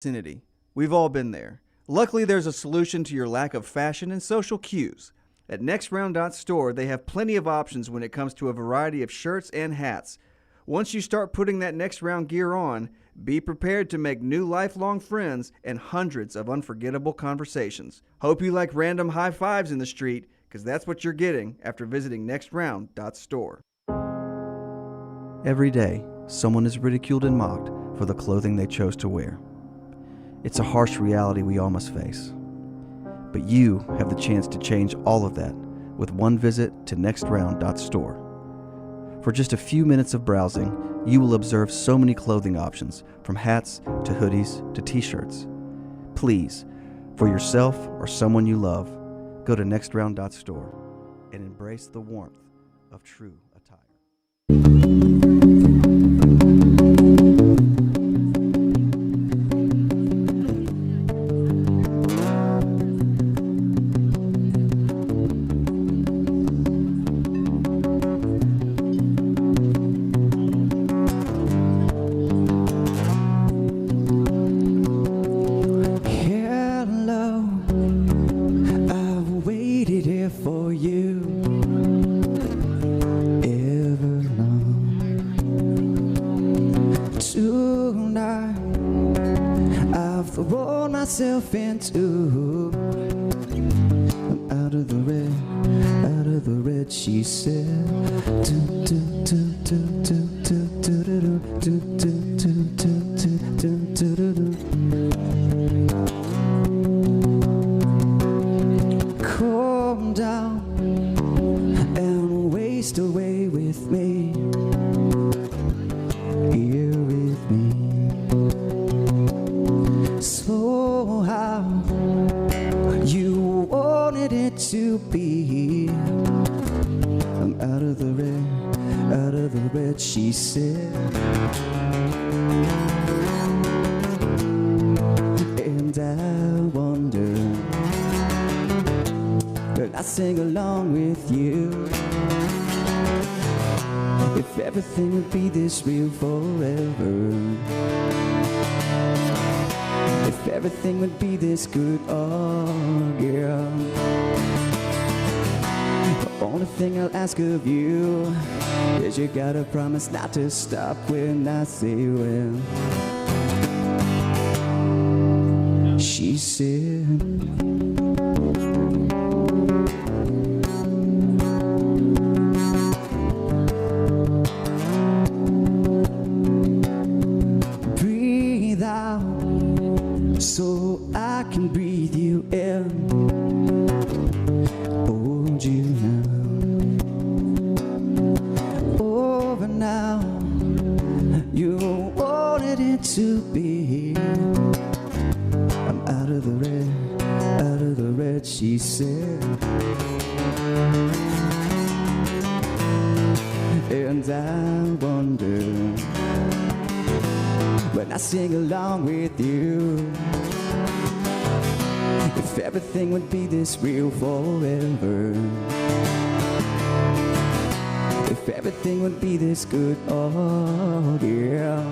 Vicinity. We've all been there. Luckily, there's a solution to your lack of fashion and social cues. At nextround.store, they have plenty of options when it comes to a variety of shirts and hats. Once you start putting that Next Round gear on, be prepared to make new lifelong friends and hundreds of unforgettable conversations. Hope you like random high fives in the street, because that's what you're getting after visiting nextround.store. Every day, someone is ridiculed and mocked for the clothing they chose to wear. It's a harsh reality we all must face. But you have the chance to change all of that with one visit to nextround.store. For just a few minutes of browsing, you will observe so many clothing options, from hats to hoodies to t-shirts. Please, for yourself or someone you love, go to nextround.store and embrace the warmth of true attire. Into I'm out of the red, she said. Calm down and waste away with me. Here with me. Slow how you wanted it to be. I'm out of the red, she said. And I wonder, will I sing along with you? If everything would be this real forever. If everything would be this good, oh girl. The only thing I'll ask of you is you gotta promise not to stop when I say well. She said, breathe out so I can breathe you in. Hold you now. Over now. You wanted it to be. I'm out of the red, she said. And I wonder, when I sing along with you, if everything would be this real forever. If everything would be this good, oh yeah.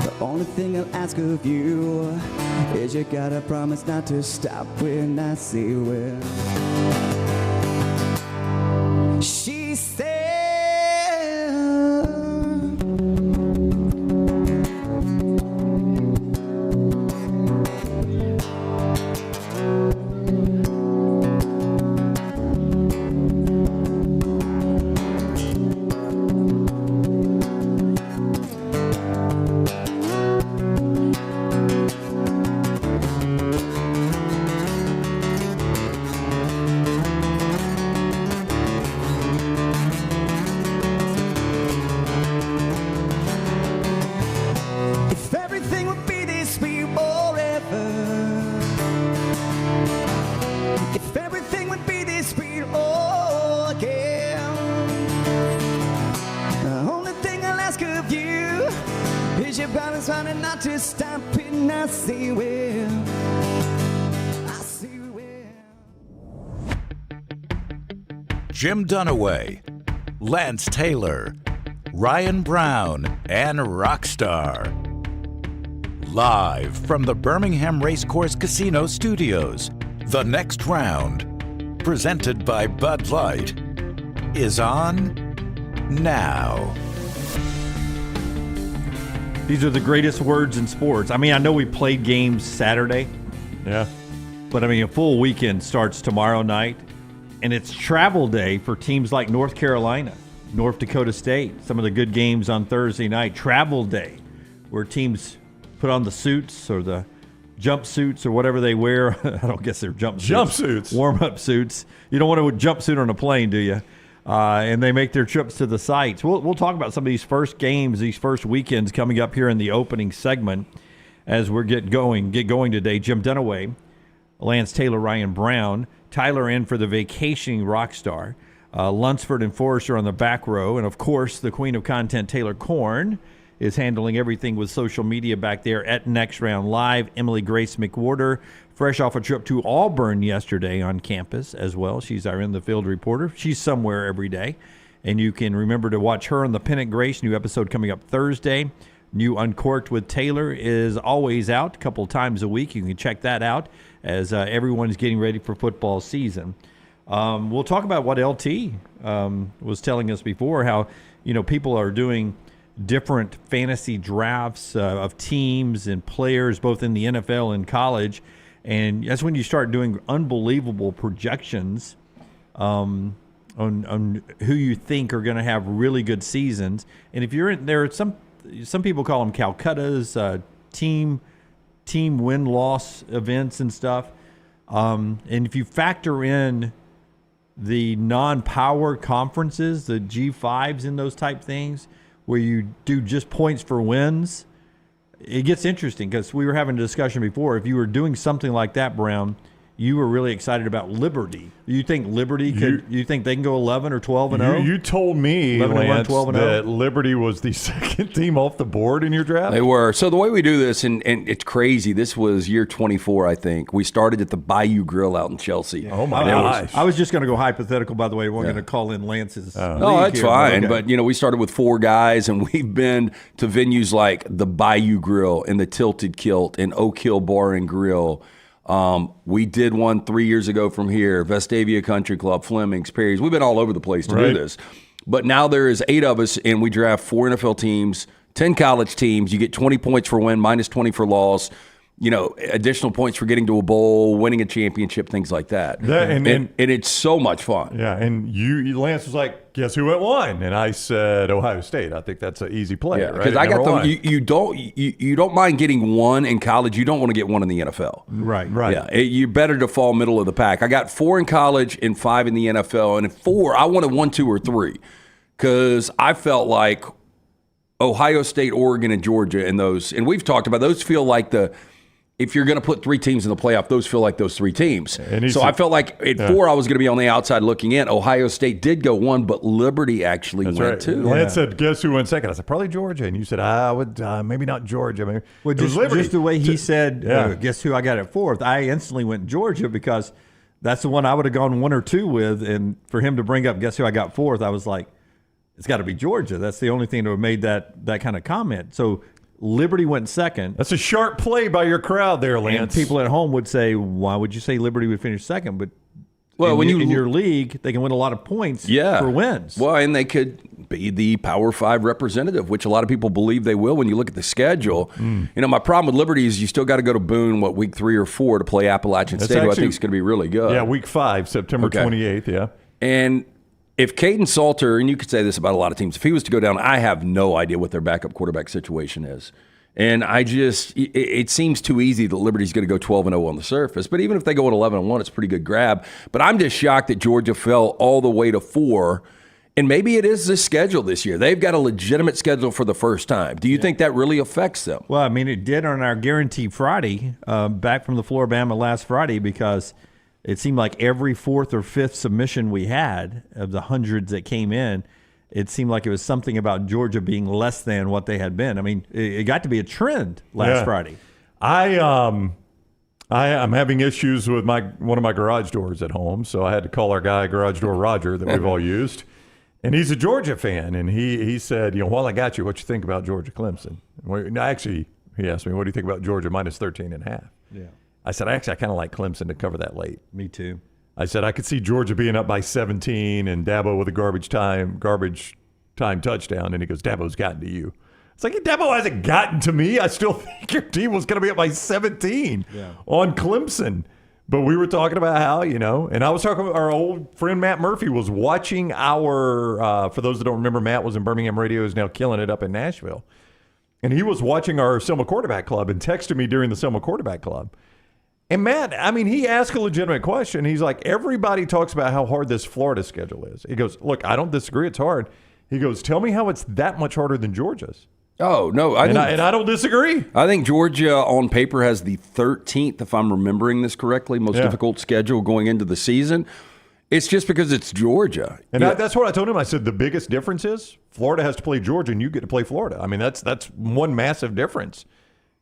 The only thing I'll ask of you is you gotta promise not to stop when I say well. She said, not to stop and I see well. I see well. Jim Dunaway, Lance Taylor, Ryan Brown, and Rockstar. Live from the Birmingham Racecourse Casino Studios, the next round, presented by Bud Light, is on now. These are the greatest words in sports. I mean, I know we played games Saturday. Yeah. But, I mean, a full weekend starts tomorrow night, and it's travel day for teams like North Carolina, North Dakota State, some of the good games on Thursday night. Travel day, where teams put on the suits or the jumpsuits or whatever they wear. I don't guess they're jumpsuits. Jumpsuits. Warm-up suits. You don't want to jumpsuit on a plane, do you? And they make their trips to the sites. We'll talk about some of these first games, these first weekends coming up here in the opening segment as we're get going today. Jim Dunaway, Lance Taylor, Ryan Brown, Tyler in for the vacationing Rockstar, Lunceford and Forrester on the back row, and of course the queen of content, Taylor Korn, is handling everything with social media back there at Next Round Live. Emily Grace McWhorter, fresh off a trip to Auburn yesterday on campus as well. She's our in-the-field reporter. She's somewhere every day, and you can remember to watch her on the Pennant Grace, new episode coming up Thursday. New Uncorked with Taylor is always out a couple times a week. You can check that out as everyone's getting ready for football season. We'll talk about what LT was telling us before, how people are doing different fantasy drafts of teams and players, both in the NFL and college. And that's when you start doing unbelievable projections on who you think are going to have really good seasons. And if you're in there, some people call them Calcutta's team win-loss events and stuff. And if you factor in the non-power conferences, the G5s and those type things, where you do just points for wins, it gets interesting because we were having a discussion before. If you were doing something like that, Brown, you were really excited about Liberty. You think Liberty could? You think they can go 11 or 12-0? You told me, 11-1, Lance, 12-0? that Liberty was the second team off the board in your draft. They were. So the way we do this, and it's crazy. This was year 24, I think. We started at the Bayou Grill out in Chelsea. Oh my gosh! I was just going to go hypothetical. By the way, we're going to call in Lance's. No, that's here, fine. okay. But we started with 4 guys, and we've been to venues like the Bayou Grill and the Tilted Kilt and Oak Hill Bar and Grill. We did one 3 years ago from here, Vestavia Country Club, Fleming's, Perry's. We've been all over the place to do this. But now there is 8 of us, and we draft 4 NFL teams, 10 college teams. You get 20 points for win, minus 20 for loss. Additional points for getting to a bowl, winning a championship, things like that. And it's so much fun. Yeah, and Lance was like, guess who went 1? And I said Ohio State. I think that's an easy play, right? Because I got you don't mind getting 1 in college. You don't want to get 1 in the NFL. Right. Yeah, you're better to fall middle of the pack. I got 4 in college and 5 in the NFL. And at 4, I wanted 1, 2, or 3 because I felt like Ohio State, Oregon, and Georgia and those, and we've talked about those, feel like if you're going to put 3 teams in the playoff, those feel like those 3 teams. So I felt like at 4, I was going to be on the outside looking in. Ohio State did go 1, but Liberty actually went 2. Lance said, guess who went second? I said, probably Georgia. And you said, I would maybe not Georgia. Maybe. Well, just the way he said, guess who I got at 4th, I instantly went Georgia because that's the one I would have gone 1 or 2 with. And for him to bring up, guess who I got 4th, I was like, it's got to be Georgia. That's the only thing that would have made that kind of comment. So Liberty went second. That's a sharp play by your crowd there, Lance. And people at home would say, why would you say Liberty would finish second? But in your league, they can win a lot of points for wins. Well, and they could be the Power 5 representative, which a lot of people believe they will when you look at the schedule. My problem with Liberty is you still got to go to Boone, week 3 or 4 to play Appalachian State, who I think is going to be really good. Yeah, week 5, September 28th, yeah. And if Caden Salter, and you could say this about a lot of teams, if he was to go down, I have no idea what their backup quarterback situation is. And it seems too easy that Liberty's going to go 12-0 on the surface. But even if they go at 11-1, it's a pretty good grab. But I'm just shocked that Georgia fell all the way to 4. And maybe it is the schedule this year. They've got a legitimate schedule for the first time. Do you think that really affects them? Well, I mean, it did on our Guarantee Friday, back from the floor Bama last Friday, because it seemed like every 4th or 5th submission we had of the hundreds that came in, it seemed like it was something about Georgia being less than what they had been. I mean, it got to be a trend last Friday. I'm having issues with one of my garage doors at home, so I had to call our guy, Garage Door Roger, that we've all used. And he's a Georgia fan, and he said, while I got you, what you think about Georgia Clemson? Actually, He asked me, what do you think about Georgia minus 13.5? Yeah. I said, actually, I kind of like Clemson to cover that late. Me too. I said, I could see Georgia being up by 17 and Dabo with a garbage time touchdown. And he goes, Dabo's gotten to you. It's like, Dabo hasn't gotten to me. I still think your team was going to be up by 17 on Clemson. But we were talking about how, and I was talking about our old friend Matt Murphy was watching for those that don't remember, Matt was in Birmingham Radio, is now killing it up in Nashville. And he was watching our Selma Quarterback Club and texted me during the Selma Quarterback Club. And Matt, he asked a legitimate question. He's like, everybody talks about how hard this Florida schedule is. He goes, look, I don't disagree. It's hard. He goes, tell me how it's that much harder than Georgia's. Oh, no. I don't disagree. I think Georgia on paper has the 13th, if I'm remembering this correctly, most difficult schedule going into the season. It's just because it's Georgia. And that's what I told him. I said the biggest difference is Florida has to play Georgia and you get to play Florida. That's one massive difference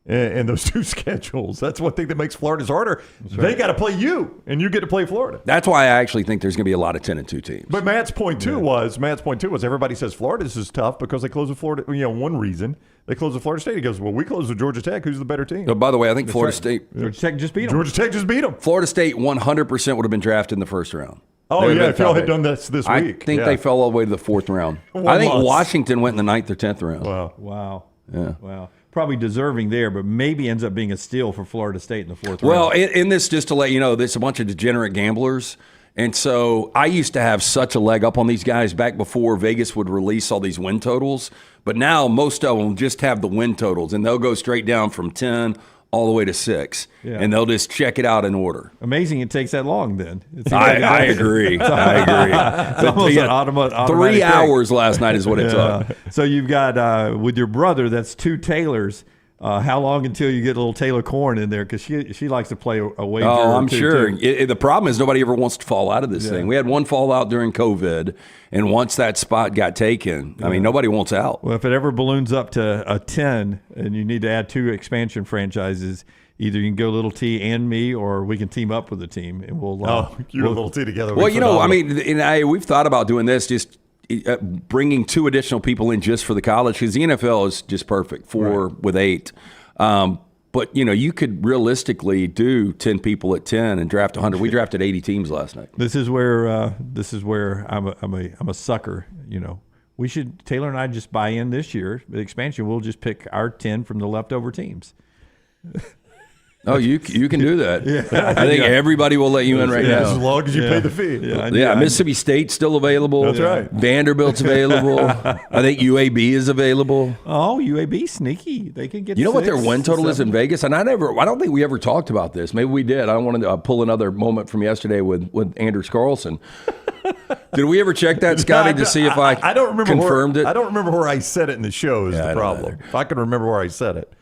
in those two schedules. That's one thing that makes Florida's harder. They got to play you and you get to play Florida. That's why I actually think there's going to be a lot of 10-2 teams. But Matt's point too was everybody says Florida's is tough because they close with Florida. One reason they close with Florida State. He goes, well, we close with Georgia Tech. Who's the better team? Oh, by the way, I think Florida State. Georgia Tech just beat them. Georgia Tech just beat them. Florida State 100% would have been drafted in the first round. Oh, yeah, if y'all had done this week. I think they fell all the way to the fourth round. I think Washington went in the 9th or 10th round. Wow. Yeah. Wow. Probably deserving there, but maybe ends up being a steal for Florida State in the fourth round. Well, round. in this, just to let you know, there's a bunch of degenerate gamblers. And so I used to have such a leg up on these guys back before Vegas would release all these win totals. But now most of them just have the win totals, and they'll go straight down from 10 all the way to 6, and they'll just check it out in order. Amazing it takes that long then. I agree. It's almost an automatic 3 hours last night is what it took. So you've got, with your brother, that's 2 Taylors. How long until you get a little Taylor Korn in there? Because she likes to play a wager. Oh, I'm sure. The problem is nobody ever wants to fall out of this thing. We had one fallout during COVID, and once that spot got taken, nobody wants out. Well, if it ever balloons up to a 10 and you need to add 2 expansion franchises, either you can go Little T and me, or we can team up with a team, and we'll. You and Little T together. Well, we've thought about doing this just. Bringing 2 additional people in just for the college, because the NFL is just perfect, 4 with 8. But you could realistically do 10 people at 10 and draft 100. We drafted 80 teams last night. This is where I'm a sucker. We should, Taylor and I, just buy in this year. The expansion, we'll just pick our 10 from the leftover teams. Oh, you can do that. I think everybody will let you in right now. As long as you pay the fee. Mississippi State's still available. That's right. Vanderbilt's available. I think UAB is available. Oh, UAB sneaky. They can get. You know what their win total is in Vegas? And I don't think we ever talked about this. Maybe we did. I wanted to pull another moment from yesterday with Anders Carlson. Did we ever check that, Scotty, to see if I don't remember confirmed it? I don't remember where I said it in the show is the problem. If I can remember where I said it.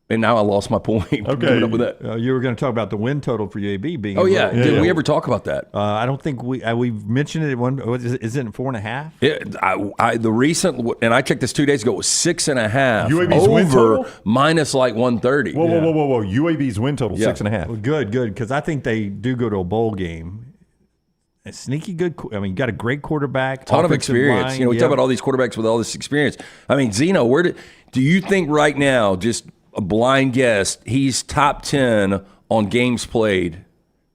And now I lost my point. Okay. Up with that. You were going to talk about the win total for UAB being. Oh, yeah. Did we ever talk about that? I don't think we've mentioned it. Is it 4.5? The recent, and I checked this 2 days ago, it was 6.5. UAB's win total? Minus like 130. Whoa. UAB's win total, 6.5. Well, good, because I think they do go to a bowl game. A sneaky good. Got a great quarterback. Ton of experience. Line, we talk about all these quarterbacks with all this experience. Zeno, do you think right now, just a blind guess, he's top 10 on games played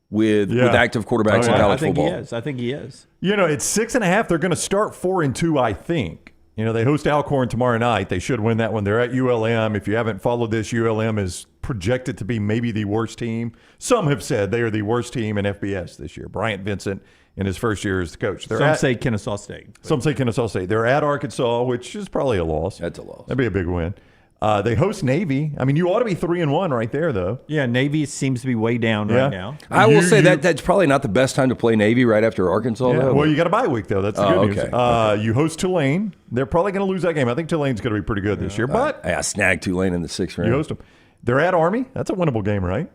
with active quarterbacks in college football? I think he is. It's 6.5. They're going to start 4-2, I think. They host Alcorn tomorrow night. They should win that one. They're at ULM. If you haven't followed this, ULM is projected to be maybe the worst team. Some have said they are the worst team in FBS this year. Bryant Vincent in his first year as the coach. Some say Kennesaw State. Some say Kennesaw State. They're at Arkansas, which is probably a loss. That's a loss. That'd be a big win. They host Navy. You ought to be 3-1 right there, though. Yeah, Navy seems to be way down right now. I will say that's probably not the best time to play Navy right after Arkansas. Yeah. Though. Well, you got a bye week, though. That's the good news. Okay. You host Tulane. They're probably going to lose that game. I think Tulane's going to be pretty good this year. But I snagged Tulane in the 6th round. You host them. They're at Army. That's a winnable game, right?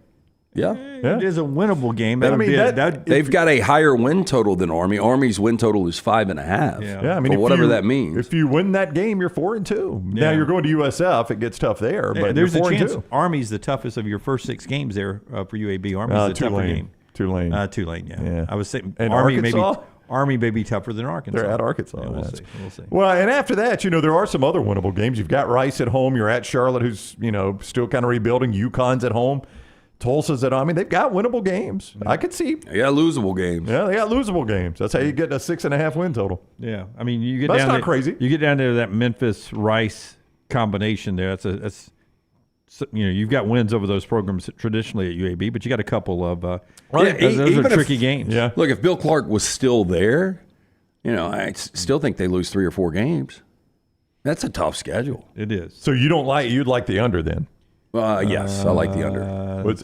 Yeah. It is a winnable game. They've got a higher win total than Army. Army's win total is 5.5. Yeah. Whatever that means. If you win that game, you're 4-2. Now you're going to USF. It gets tough there, but there's you're 4-2. a chance Army's the toughest of your first 6 games there for UAB. Army's the tougher game. Tulane. Tulane. Yeah. I was saying and Army Arkansas? Army may be tougher than Arkansas. They're at Arkansas. Yeah, we'll see. We'll see. Well, and after that, there are some other winnable games. You've got Rice at home. You're at Charlotte, who's, still kind of rebuilding. UConn's at home. Tulsa's at home. I mean, they've got winnable games. I could see. Yeah, losable games. Yeah, they got losable games. That's how you get a 6.5 win total. Yeah, I mean, you get That's down not there, crazy. You get down there to that Memphis Rice combination there. That's you've got wins over those programs traditionally at UAB, but you got a couple of those are tricky games. Yeah. Look, if Bill Clark was still there, I still think they lose 3 or 4 games. That's a tough schedule. It is. So you'd like the under then? Yes, I like the under.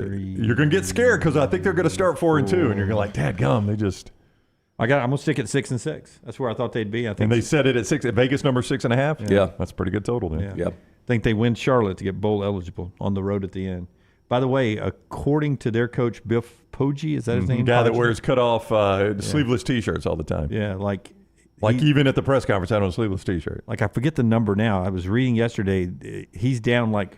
You're going to get scared because I think they're going to start 4-2, and you're going to like, dadgum, they just. I'm going to stick at 6-6. That's where I thought they'd be. I think. And they set it at 6. Vegas number 6.5. Yeah. That's a pretty good total then. Yeah. Yep. I think they win Charlotte to get bowl eligible on the road at the end. By the way, according to their coach Biff Poggi, is that his name? Guy that Poggi? wears cut off sleeveless T-shirts all the time. Yeah, like even at the press conference, I had on a sleeveless T-shirt. Like I forget the number now. I was reading yesterday. He's down like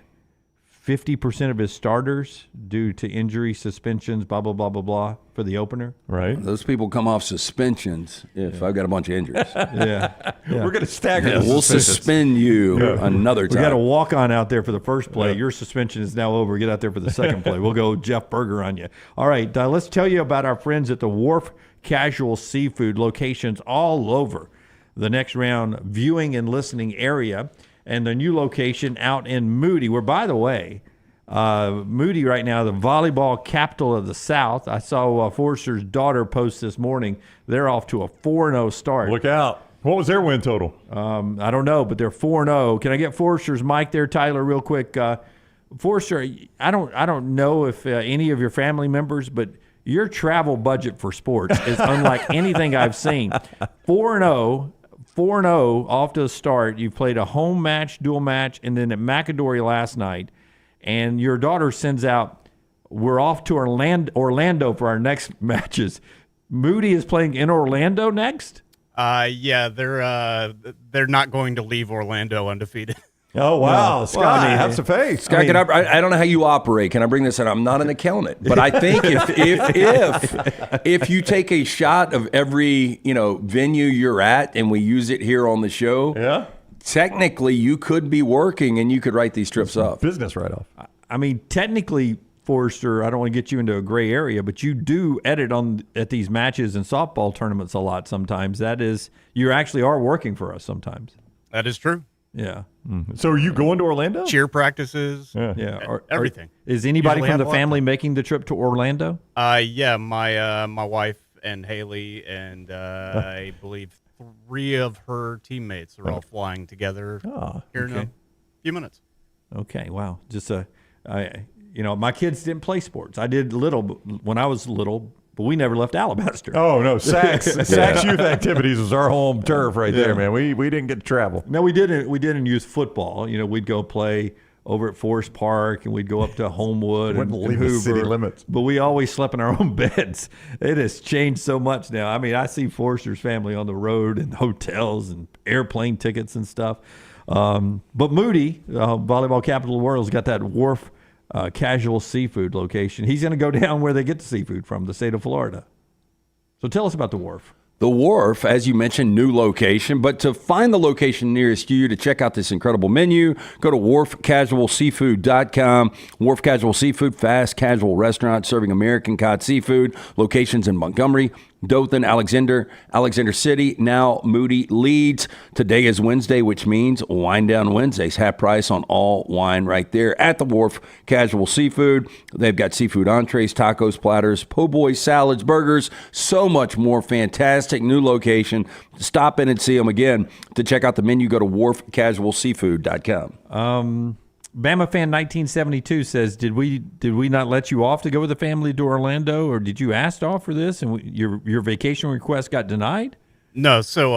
50% of his starters due to injury, suspensions, blah, blah, blah, blah, blah, for the opener. Right. Those people come off suspensions if I've got a bunch of injuries. Yeah. We're going to stagger the We'll suspensions. suspend you another We time. got a walk-on out there for the first play. Your suspension is now over. Get out there for the second play. We'll go Jeff Berger on you. All right, let's tell you about our friends at the Wharf Casual Seafood, locations all over the Next Round viewing and listening area. And the new location out in Moody, where, by the way, Moody right now, the volleyball capital of the South. I saw Forrester's daughter post this morning. They're off to a 4-0 start. Look out. What was their win total? I don't know, but they're 4-0. Can I get Forrester's mic there, Tyler, real quick? Forrester, I don't know if any of your family members, but your travel budget for sports is unlike anything I've seen. 4-0 off to the start. You played a home match, dual match, and then at McAdory last night. And your daughter sends out, we're off to Orlando for our next matches. Moody is playing in Orlando next? Yeah, they're not going to leave Orlando undefeated. Oh, wow. No. Scott, Well, I mean, have some faith. Scott, I don't know how you operate. Can I bring this in? I'm not an accountant, but I think if you take a shot of every venue you're at and we use it here on the show, Yeah. technically you could be working and you could write these trips up. Business write-off. I mean, technically, Forrester, I don't want to get you into a gray area, but you do edit at these matches and softball tournaments a lot sometimes. That is, you actually are working for us sometimes. That is true. Yeah. So are you going to Orlando? Cheer practices, Yeah. everything. Is anybody Usually from the have a lot. family making the trip to Orlando? Yeah, my wife and Haley and I believe 3 of her teammates are all flying together here in a few minutes. Okay. Wow. Just my kids didn't play sports. I did when I was little, but we never left Alabaster. Oh, no. Saks Youth Activities was our home turf right there, man. We didn't get to travel. No, we didn't. We didn't use football. We'd go play over at Forest Park, and we'd go up to Homewood and Wouldn't leave Hoover. the city limits. But we always slept in our own beds. It has changed so much now. I mean, I see Forrester's family on the road and hotels and airplane tickets and stuff. But Moody, volleyball capital of the world, has got that Wharf Casual Seafood location. He's going to go down where they get the seafood from, the state of Florida. So tell us about the Wharf. The Wharf, as you mentioned, new location. But to find the location nearest you, to check out this incredible menu, go to wharfcasualseafood.com. Wharf Casual Seafood, fast casual restaurant serving American cod seafood. Locations in Montgomery, Dothan, Alexander City, now Moody, Leeds. Today is Wednesday, which means Wine Down Wednesdays. Half price on all wine right there at the Wharf Casual Seafood. They've got seafood entrees, tacos, platters, po' boys, salads, burgers, so much more. Fantastic new location. Stop in and see them again. To check out the menu, go to wharfcasualseafood.com. Bama Fan 1972 says, did we not let you off to go with the family to Orlando, or did you ask off for this and your vacation request got denied? No, so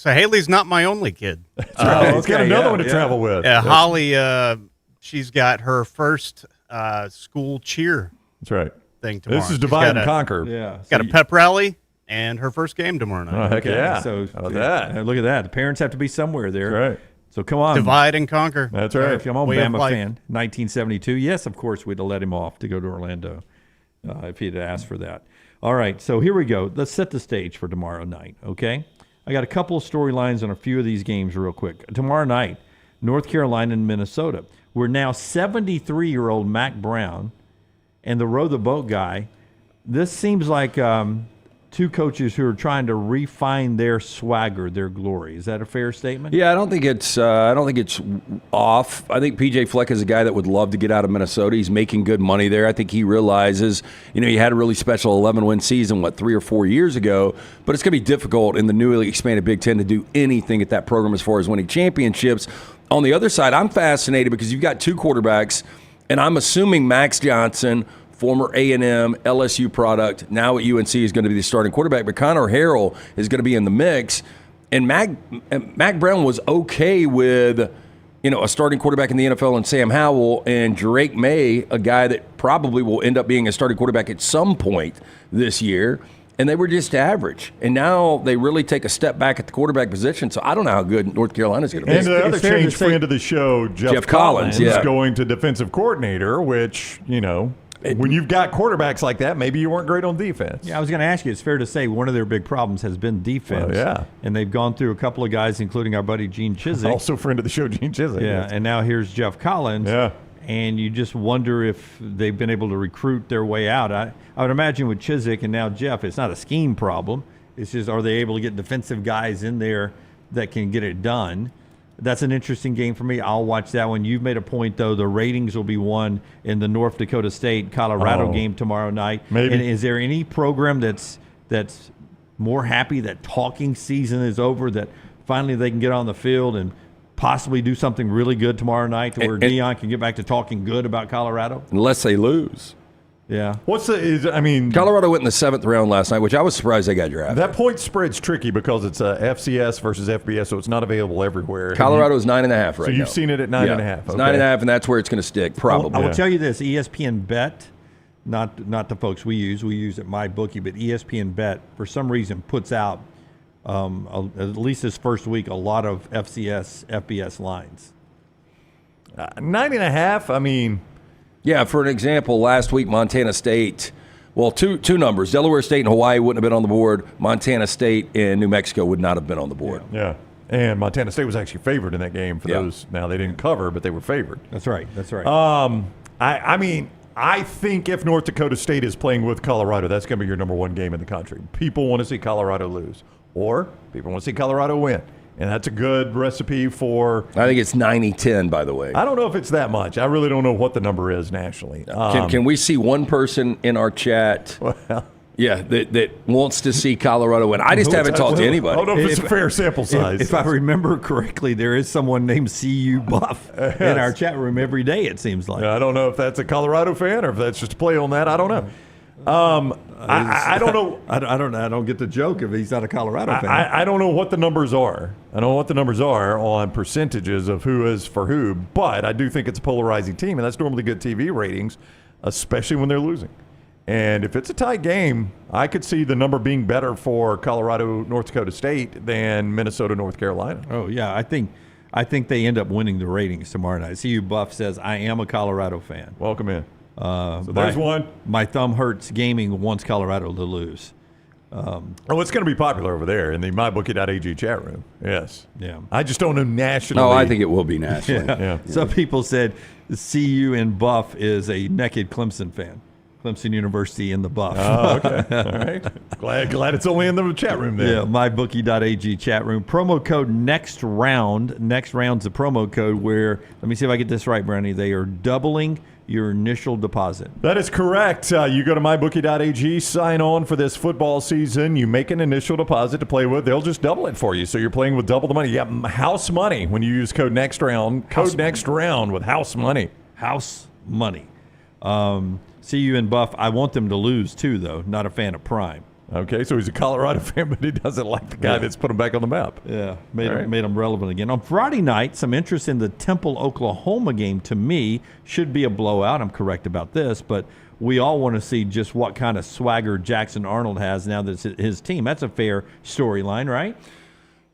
Haley's not my only kid. Let's get another one to travel with. Holly, she's got her first school cheer That's right. thing tomorrow. This is divide and conquer. Yeah. Got a pep rally and her first game tomorrow night. Oh, heck yeah. So How about that? Look at that. The parents have to be somewhere there. That's right. So come on. Divide and conquer. That's right. Come on, Way of Bama life. Fan 1972. Yes, of course, we'd have let him off to go to Orlando if he'd asked for that. All right, so here we go. Let's set the stage for tomorrow night, okay? I got a couple of storylines on a few of these games real quick. Tomorrow night, North Carolina and Minnesota. We're now 73-year-old Mac Brown and the row the boat guy. This seems like two coaches who are trying to refine their swagger, their glory. Is that a fair statement? Yeah, I don't think it's off. I think PJ Fleck is a guy that would love to get out of Minnesota. He's making good money there. I think he realizes, he had a really special 11-win season, 3 or 4 years ago, but it's going to be difficult in the newly expanded Big Ten to do anything at that program as far as winning championships. On the other side, I'm fascinated because you've got two quarterbacks, and I'm assuming Max Johnson, former A&M, LSU product, now at UNC is going to be the starting quarterback, but Connor Harrell is going to be in the mix. And Mac Brown was okay with, a starting quarterback in the NFL and Sam Howell, and Drake May, a guy that probably will end up being a starting quarterback at some point this year. And they were just average. And now they really take a step back at the quarterback position. So I don't know how good North Carolina's going to be. And the other change friend of the show, Jeff Collins, is going to defensive coordinator, which, when you've got quarterbacks like that, maybe you weren't great on defense. Yeah, I was going to ask you, it's fair to say one of their big problems has been defense. Yeah. And they've gone through a couple of guys, including our buddy Gene Chizik. Also friend of the show, Gene Chizik. Yeah, and now here's Jeff Collins. Yeah. And you just wonder if they've been able to recruit their way out. I would imagine with Chizik and now Jeff, it's not a scheme problem. It's just, are they able to get defensive guys in there that can get it done? That's an interesting game for me. I'll watch that one. You've made a point, though. The ratings will be won in the North Dakota State-Colorado game tomorrow night. Maybe. And is there any program that's more happy that talking season is over, that finally they can get on the field and possibly do something really good tomorrow night to where Deion can get back to talking good about Colorado? Unless they lose. Yeah. Colorado went in the 7th round last night, which I was surprised they got drafted. That point spread's tricky because it's a FCS versus FBS, so it's not available everywhere. Colorado's 9.5 right now. So you've seen it at 9.5. It's 9.5, and that's where it's going to stick, probably. I will tell you this, ESPN Bet, not the folks we use at MyBookie, but ESPN Bet, for some reason, puts out, at least this first week, a lot of FCS, FBS lines. 9.5, Yeah, for an example, last week Montana State, two numbers. Delaware State and Hawaii wouldn't have been on the board. Montana State and New Mexico would not have been on the board. Yeah. And Montana State was actually favored in that game for those. Now, they didn't cover, but they were favored. That's right. I think if North Dakota State is playing with Colorado, that's going to be your number one game in the country. People want to see Colorado lose, or people want to see Colorado win. And that's a good recipe for... I think it's 90-10, by the way. I don't know if it's that much. I really don't know what the number is nationally. Can we see one person in our chat that wants to see Colorado win? I just haven't talked to anybody. I don't know if it's a fair sample size. If I remember correctly, there is someone named CU Buff in our chat room every day, it seems like. I don't know if that's a Colorado fan or if that's just a play on that. I don't know. I don't know. I don't get the joke if he's not a Colorado fan. I don't know what the numbers are. I don't know what the numbers are on percentages of who is for who, but I do think it's a polarizing team, and that's normally good TV ratings, especially when they're losing. And if it's a tight game, I could see the number being better for Colorado, North Dakota State than Minnesota, North Carolina. Oh, yeah. I think they end up winning the ratings tomorrow night. CU Buff says, I am a Colorado fan. Welcome in. So there's one. My thumb hurts gaming wants Colorado to lose. It's going to be popular over there in the mybookie.ag chat room. Yes. Yeah. I just don't know nationally. No, I think it will be nationally. Yeah. Some people said CU and Buff is a naked Clemson fan. Clemson University in the Buff. Oh, okay. All right. Glad it's only in the chat room then. Yeah, mybookie.ag chat room. Promo code next round. Next round's a promo code where, let me see if I get this right, Brownie. They are doubling your initial deposit. That is correct. You go to mybookie.ag, sign on for this football season. You make an initial deposit to play with. They'll just double it for you. So you're playing with double the money. You got house money when you use code next round. Next round with house money. House money. CU and Buff, I want them to lose too, though. Not a fan of Prime. Okay, so he's a Colorado fan, but he doesn't like the guy that's put him back on the map. Yeah, made him relevant again. On Friday night, some interest in the Temple, Oklahoma game, to me, should be a blowout. I'm correct about this, but we all want to see just what kind of swagger Jackson Arnold has now that it's his team. That's a fair storyline, right?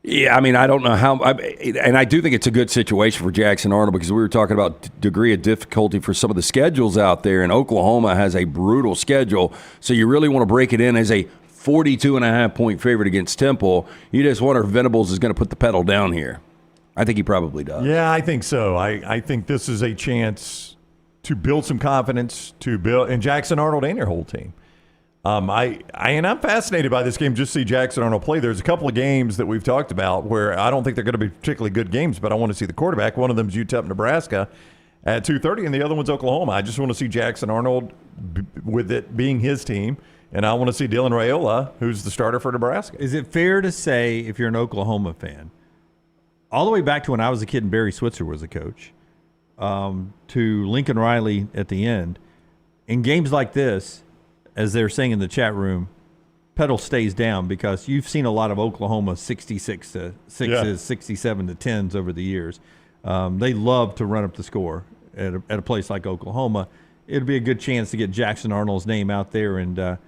Yeah, I mean, I don't know how, and I do think it's a good situation for Jackson Arnold because we were talking about degree of difficulty for some of the schedules out there, and Oklahoma has a brutal schedule, so you really want to break it in as a 42.5-point favorite against Temple. You just wonder if Venables is going to put the pedal down here. I think he probably does. Yeah, I think so. I think this is a chance to build some confidence, to build, and Jackson Arnold and your whole team. I'm fascinated by this game. Just see Jackson Arnold play. There's a couple of games that we've talked about where I don't think they're going to be particularly good games, but I want to see the quarterback. One of them is UTEP, Nebraska, at 2:30, and the other one's Oklahoma. I just want to see Jackson Arnold with it being his team, and I want to see Dylan Raiola, who's the starter for Nebraska. Is it fair to say, if you're an Oklahoma fan, all the way back to when I was a kid and Barry Switzer was a coach, to Lincoln Riley at the end, in games like this, as they're saying in the chat room, pedal stays down because you've seen a lot of Oklahoma 66 to 6s, 67 to 10s over the years. They love to run up the score at a place like Oklahoma. It'll be a good chance to get Jackson Arnold's name out there and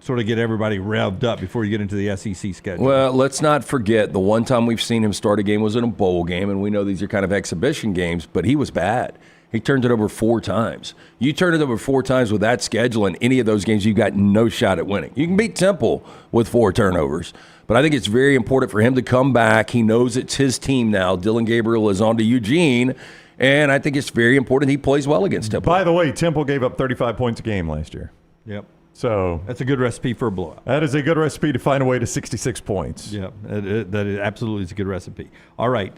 sort of get everybody revved up before you get into the SEC schedule. Well, let's not forget the one time we've seen him start a game was in a bowl game, and we know these are kind of exhibition games, but he was bad. He turned it over 4 times. You turn it over 4 times with that schedule in any of those games, you've got no shot at winning. You can beat Temple with 4 turnovers. But I think it's very important for him to come back. He knows it's his team now. Dylan Gabriel is on to Eugene. And I think it's very important he plays well against Temple. By the way, Temple gave up 35 points a game last year. Yep. So that's a good recipe for a blowout. That is a good recipe to find a way to 66 points. Yeah, that is absolutely is a good recipe. All right,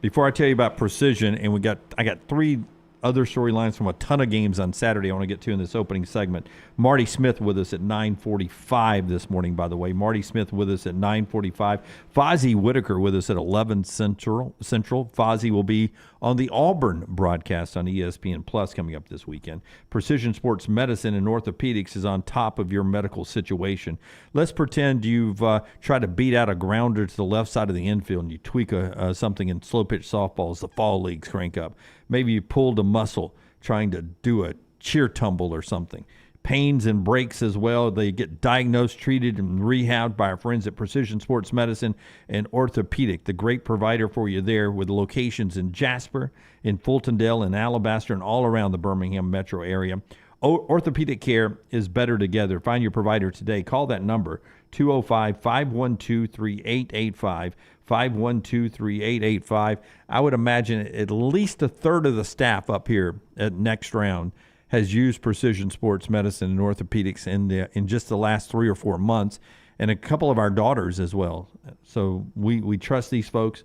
before I tell you about precision, and I got 3 other storylines from a ton of games on Saturday I want to get to in this opening segment. Marty Smith with us at 9:45 this morning, by the way. Marty Smith with us at 9:45. Fozzy Whitaker with us at 11 Central. Fozzy will be on the Auburn broadcast on ESPN Plus coming up this weekend. Precision Sports Medicine and Orthopedics is on top of your medical situation. Let's pretend you've tried to beat out a grounder to the left side of the infield and you tweak something in slow pitch softball as the fall leagues crank up. Maybe you pulled a muscle trying to do a cheer tumble or something. Pains and breaks as well. They get diagnosed, treated, and rehabbed by our friends at Precision Sports Medicine and Orthopedic, the great provider for you there with locations in Jasper, in Fultondale, in Alabaster, and all around the Birmingham metro area. Orthopedic care is better together. Find your provider today. Call that number, 205-512-3885, 512-3885. I would imagine at least a third of the staff up here at Next Round has used Precision Sports Medicine and Orthopedics in just the last 3 or 4 months, and a couple of our daughters as well. So we trust these folks.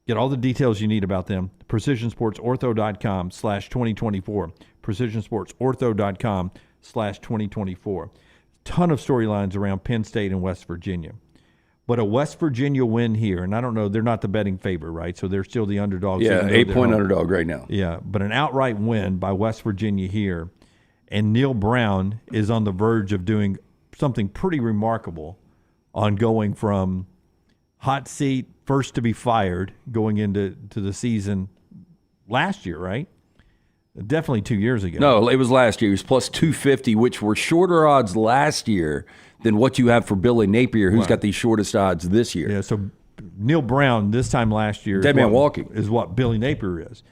Get all the details you need about them. PrecisionSportsOrtho.com/2024. PrecisionSportsOrtho.com/2024. Ton of storylines around Penn State and West Virginia. But a West Virginia win here, and I don't know, they're not the betting favorite, right? So they're still the underdogs. Yeah, 8-point underdog right now. Yeah, but an outright win by West Virginia here, and Neil Brown is on the verge of doing something pretty remarkable on going from hot seat, first to be fired, going into the season last year, right? Definitely 2 years ago. No, it was last year. He was plus 250, which were shorter odds last year than what you have for Billy Napier, who's got the shortest odds this year. Yeah, so Neil Brown this time last year Dead man walking is what Billy Napier is.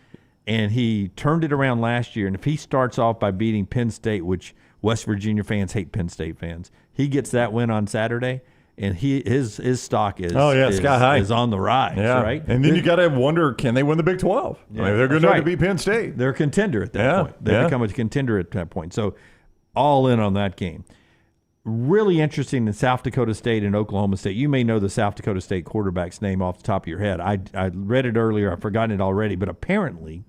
And he turned it around last year. And if he starts off by beating Penn State, which West Virginia fans hate Penn State fans, he gets that win on Saturday, and his stock is sky high. Is on the rise, right? And then you got to wonder, can they win the Big 12? Yeah, I mean, they're good enough to beat Penn State. They're a contender at that point. They become a contender at that point. So all in on that game. Really interesting in South Dakota State and Oklahoma State. You may know the South Dakota State quarterback's name off the top of your head. I read it earlier. I've forgotten it already. But apparently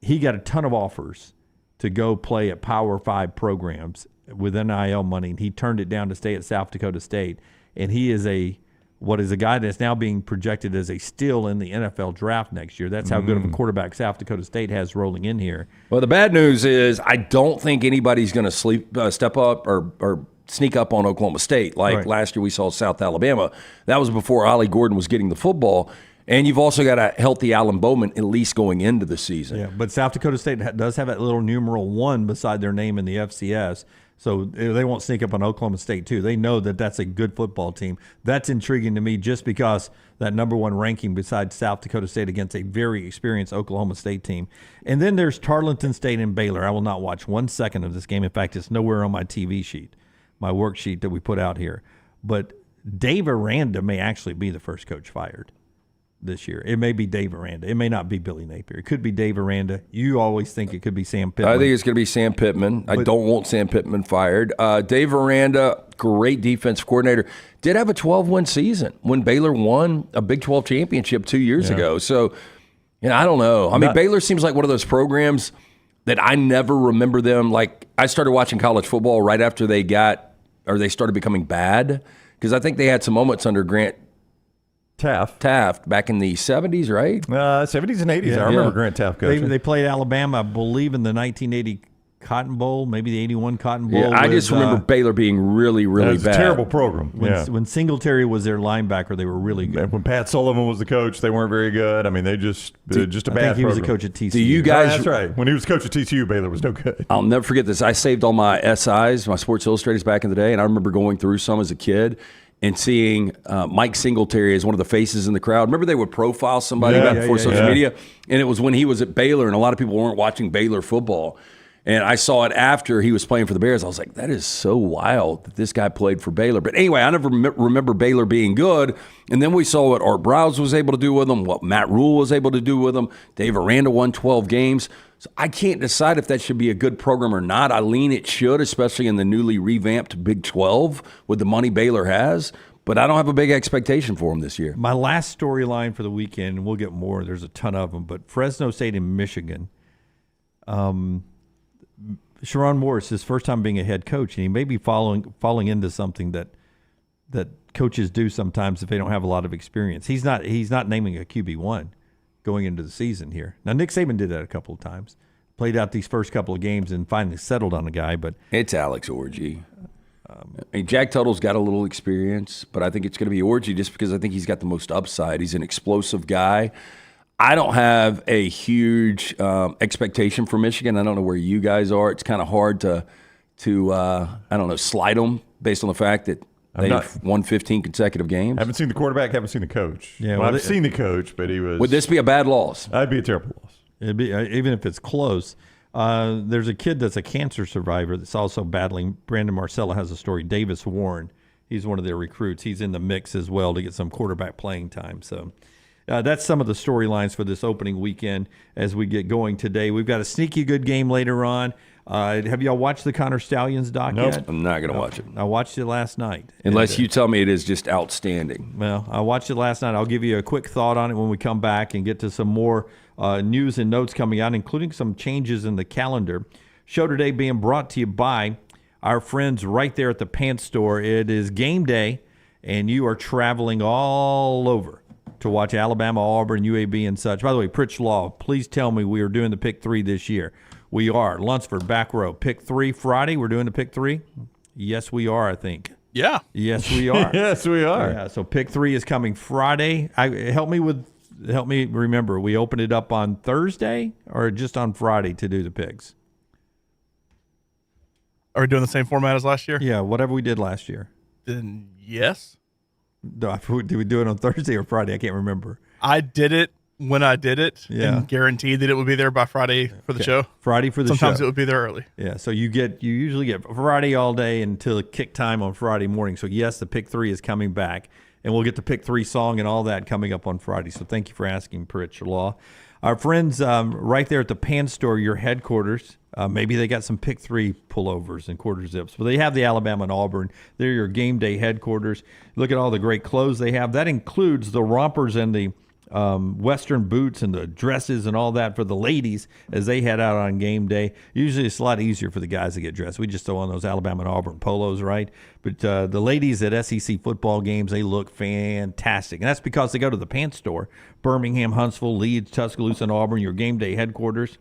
he got a ton of offers to go play at Power 5 programs with NIL money, and he turned it down to stay at South Dakota State. And he is a guy that's now being projected as a steal in the NFL draft next year. That's how good of a quarterback South Dakota State has rolling in here. Well, the bad news is I don't think anybody's going to step up or sneak up on Oklahoma State like last year we saw South Alabama. That was before Ollie Gordon was getting the football. And you've also got a healthy Alan Bowman at least going into the season. Yeah, but South Dakota State does have that little numeral 1 beside their name in the FCS. So they won't sneak up on Oklahoma State, too. They know that that's a good football team. That's intriguing to me just because that number one ranking besides South Dakota State against a very experienced Oklahoma State team. And then there's Tarleton State and Baylor. I will not watch 1 second of this game. In fact, it's nowhere on my TV sheet, my worksheet that we put out here. But Dave Aranda may actually be the first coach fired this year. It may be Dave Aranda. It may not be Billy Napier. It could be Dave Aranda. You always think it could be Sam Pittman. I think it's going to be Sam Pittman. I don't want Sam Pittman fired. Dave Aranda, great defensive coordinator, did have a 12-win season when Baylor won a Big 12 championship 2 years ago. So, I don't know. I mean, Baylor seems like one of those programs that I never remember them. Like, I started watching college football right after they started becoming bad, because I think they had some moments under Grant Taft back in the 70s, right? 70s and 80s. I remember Grant Taft coaching. They played Alabama, I believe, in the 1980 Cotton Bowl, maybe the 81 Cotton Bowl. Yeah, I just remember Baylor being really, really bad. A terrible program. When Singletary was their linebacker, they were really good. And when Pat Sullivan was the coach, they weren't very good. I mean, they just a bad program. I think he was a coach at TCU. Do you guys? That's right. When he was coach at TCU, Baylor was no good. I'll never forget this. I saved all my SIs, my Sports Illustrateds back in the day, and I remember going through some as a kid and seeing Mike Singletary as one of the faces in the crowd. Remember they would profile somebody back before social media? And it was when he was at Baylor, and a lot of people weren't watching Baylor football. And I saw it after he was playing for the Bears. I was like, that is so wild that this guy played for Baylor. But anyway, I never remember Baylor being good. And then we saw what Art Browse was able to do with them, what Matt Rule was able to do with them. Dave Aranda won 12 games. So I can't decide if that should be a good program or not. I lean it should, especially in the newly revamped Big 12 with the money Baylor has. But I don't have a big expectation for them this year. My last storyline for the weekend, and we'll get more. There's a ton of them. But Fresno State and Michigan. Sharon Morris, his first time being a head coach, and he may be falling into something that coaches do sometimes if they don't have a lot of experience. He's not naming a QB1 going into the season here. Now, Nick Saban did that a couple of times, played out these first couple of games and finally settled on a guy. But it's Alex Orji. Jack Tuttle's got a little experience, but I think it's going to be Orji just because I think he's got the most upside. He's an explosive guy. I don't have a huge expectation for Michigan. I don't know where you guys are. It's kind of hard to I don't know, slide them based on the fact that they've won 15 consecutive games. Haven't seen the quarterback, haven't seen the coach. Yeah, I've seen the coach, but he was... Would this be a bad loss? That'd be a terrible loss. It'd be, even if it's close. There's a kid that's a cancer survivor that's also battling. Brandon Marcella has a story. Davis Warren, he's one of their recruits. He's in the mix as well to get some quarterback playing time. So that's some of the storylines for this opening weekend as we get going today. We've got a sneaky good game later on. Have y'all watched the Connor Stallions doc yet? I'm not going to watch it. I watched it last night. Unless you tell me it is just outstanding. Well, I watched it last night. I'll give you a quick thought on it when we come back and get to some more news and notes coming out, including some changes in the calendar. Show today being brought to you by our friends right there at the Pants Store. It is game day, and you are traveling all over to watch Alabama, Auburn, UAB, and such. By the way, Pritch Law, please tell me we are doing the Pick 3 this year. We are. Lunceford, back row. Pick 3 Friday. We're doing the Pick 3? Yes, we are, I think. Yeah. Yes, we are. Yes, we are. Yeah, so Pick 3 is coming Friday. Help me remember. We opened it up on Thursday or just on Friday to do the picks? Are we doing the same format as last year? Yeah, whatever we did last year. Then yes. Did we do it on Thursday or Friday? I can't remember. I did it when I did it, Yeah. and guaranteed that it would be there by Friday for the show. Friday for the show. Sometimes it would be there early. Yeah, so you usually get Friday all day until kick time on Friday morning. So yes, the Pick 3 is coming back, and we'll get the Pick 3 song and all that coming up on Friday. So thank you for asking, Pritch Law. Our friends right there at the Pants Store, your headquarters, maybe they got some Pick 3 pullovers and quarter zips, but they have the Alabama and Auburn. They're your game day headquarters. Look at all the great clothes they have. That includes the rompers and the Western boots and the dresses and all that for the ladies as they head out on game day. Usually it's a lot easier for the guys to get dressed. We just throw on those Alabama and Auburn polos, right? But the ladies at SEC football games, they look fantastic. And that's because they go to the Pants Store, Birmingham, Huntsville, Leeds, Tuscaloosa, and Auburn, your game day headquarters.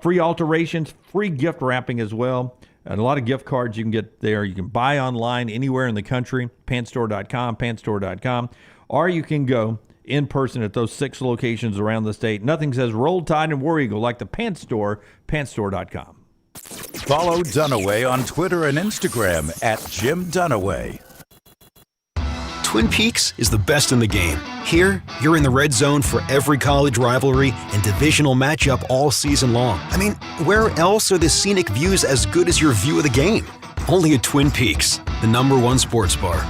Free alterations, free gift wrapping as well. And a lot of gift cards you can get there. You can buy online anywhere in the country, pantstore.com, pantstore.com, or you can go in person at those 6 locations around the state. Nothing says Roll Tide and War Eagle like the Pants Store, pantstore.com. Follow Dunaway on Twitter and Instagram at jimdunaway. Twin Peaks is the best in the game. Here, you're in the red zone for every college rivalry and divisional matchup all season long. I mean, where else are the scenic views as good as your view of the game? Only at Twin Peaks, the #1 sports bar.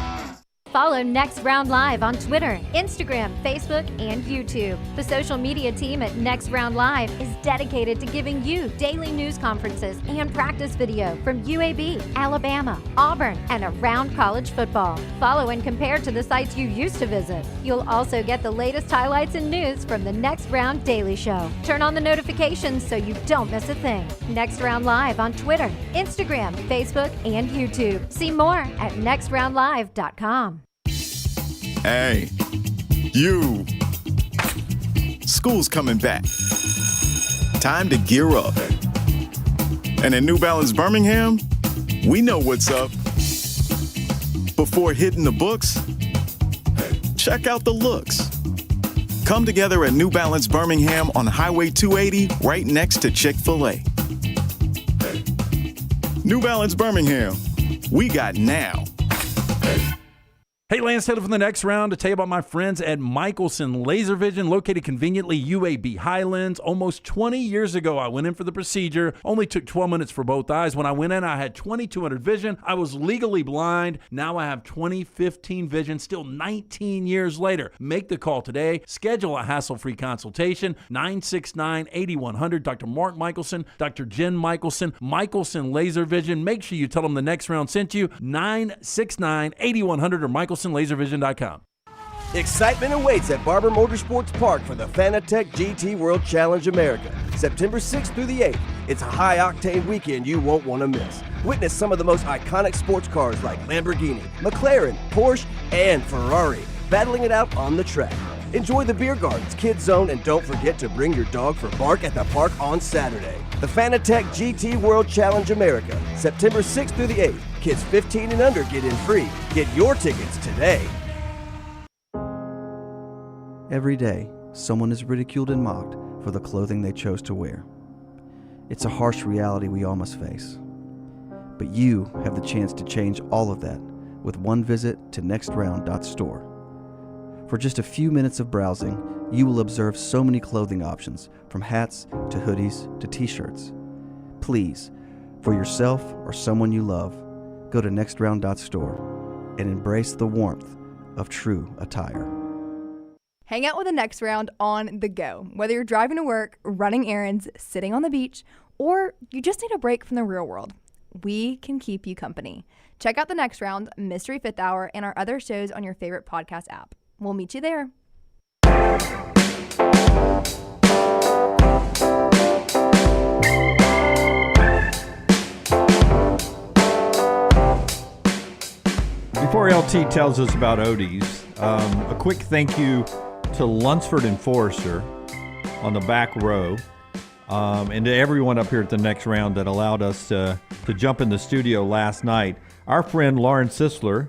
Follow Next Round Live on Twitter, Instagram, Facebook, and YouTube. The social media team at Next Round Live is dedicated to giving you daily news conferences and practice video from UAB, Alabama, Auburn, and around college football. Follow and compare to the sites you used to visit. You'll also get the latest highlights and news from the Next Round Daily Show. Turn on the notifications so you don't miss a thing. Next Round Live on Twitter, Instagram, Facebook, and YouTube. See more at nextroundlive.com. Hey, you. School's coming back. Time to gear up. And at New Balance Birmingham, we know what's up. Before hitting the books, check out the looks. Come together at New Balance Birmingham on Highway 280, right next to Chick-fil-A. New Balance Birmingham, we got now. Hey, Lance Taylor from the Next Round to tell you about my friends at Michelson Laser Vision, located conveniently UAB Highlands. Almost 20 years ago, I went in for the procedure. Only took 12 minutes for both eyes. When I went in, I had 2200 vision. I was legally blind. Now I have 20/15 vision, still 19 years later. Make the call today. Schedule a hassle-free consultation. 969-8100. Dr. Mark Michelson, Dr. Jen Michelson, Michelson Laser Vision. Make sure you tell them the Next Round sent you. 969-8100 or MichelsonLaserVision.com. Excitement awaits at Barber Motorsports Park for the Fanatec GT World Challenge America, September 6th through the 8th. It's a high-octane weekend you won't want to miss. Witness some of the most iconic sports cars like Lamborghini, McLaren, Porsche, and Ferrari battling it out on the track. Enjoy the beer gardens, kids zone, and don't forget to bring your dog for bark at the park on Saturday. The Fanatec GT World Challenge America, September 6th through the 8th. Kids 15 and under get in free. Get your tickets today. Every day, someone is ridiculed and mocked for the clothing they chose to wear. It's a harsh reality we all must face. But you have the chance to change all of that with one visit to nextround.store. For just a few minutes of browsing, you will observe so many clothing options, from hats to hoodies to t-shirts. Please, for yourself or someone you love, go to nextround.store and embrace the warmth of true attire. Hang out with the Next Round on the go. Whether you're driving to work, running errands, sitting on the beach, or you just need a break from the real world, we can keep you company. Check out the Next Round, Mystery Fifth Hour, and our other shows on your favorite podcast app. We'll meet you there. Before LT tells us about Odie's, a quick thank you to Lunceford and Forrester on the back row, and to everyone up here at the Next Round that allowed us to jump in the studio last night. Our friend Lauren Sisler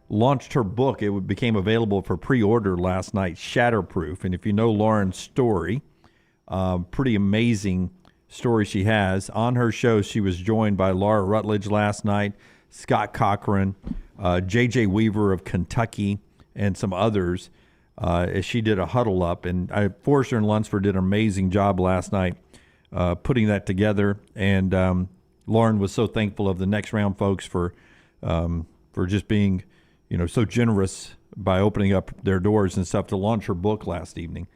launched her book. It became available for pre-order last night, Shatterproof. And if you know Lauren's story, pretty amazing story she has. On her show, she was joined by Laura Rutledge last night, Scott Cochran, J.J. Weaver of Kentucky, and some others, as she did a huddle up. And Forrester and Lunceford did an amazing job last night putting that together. And Lauren was so thankful of the Next Round folks for just being, so generous by opening up their doors and stuff to launch her book last evening.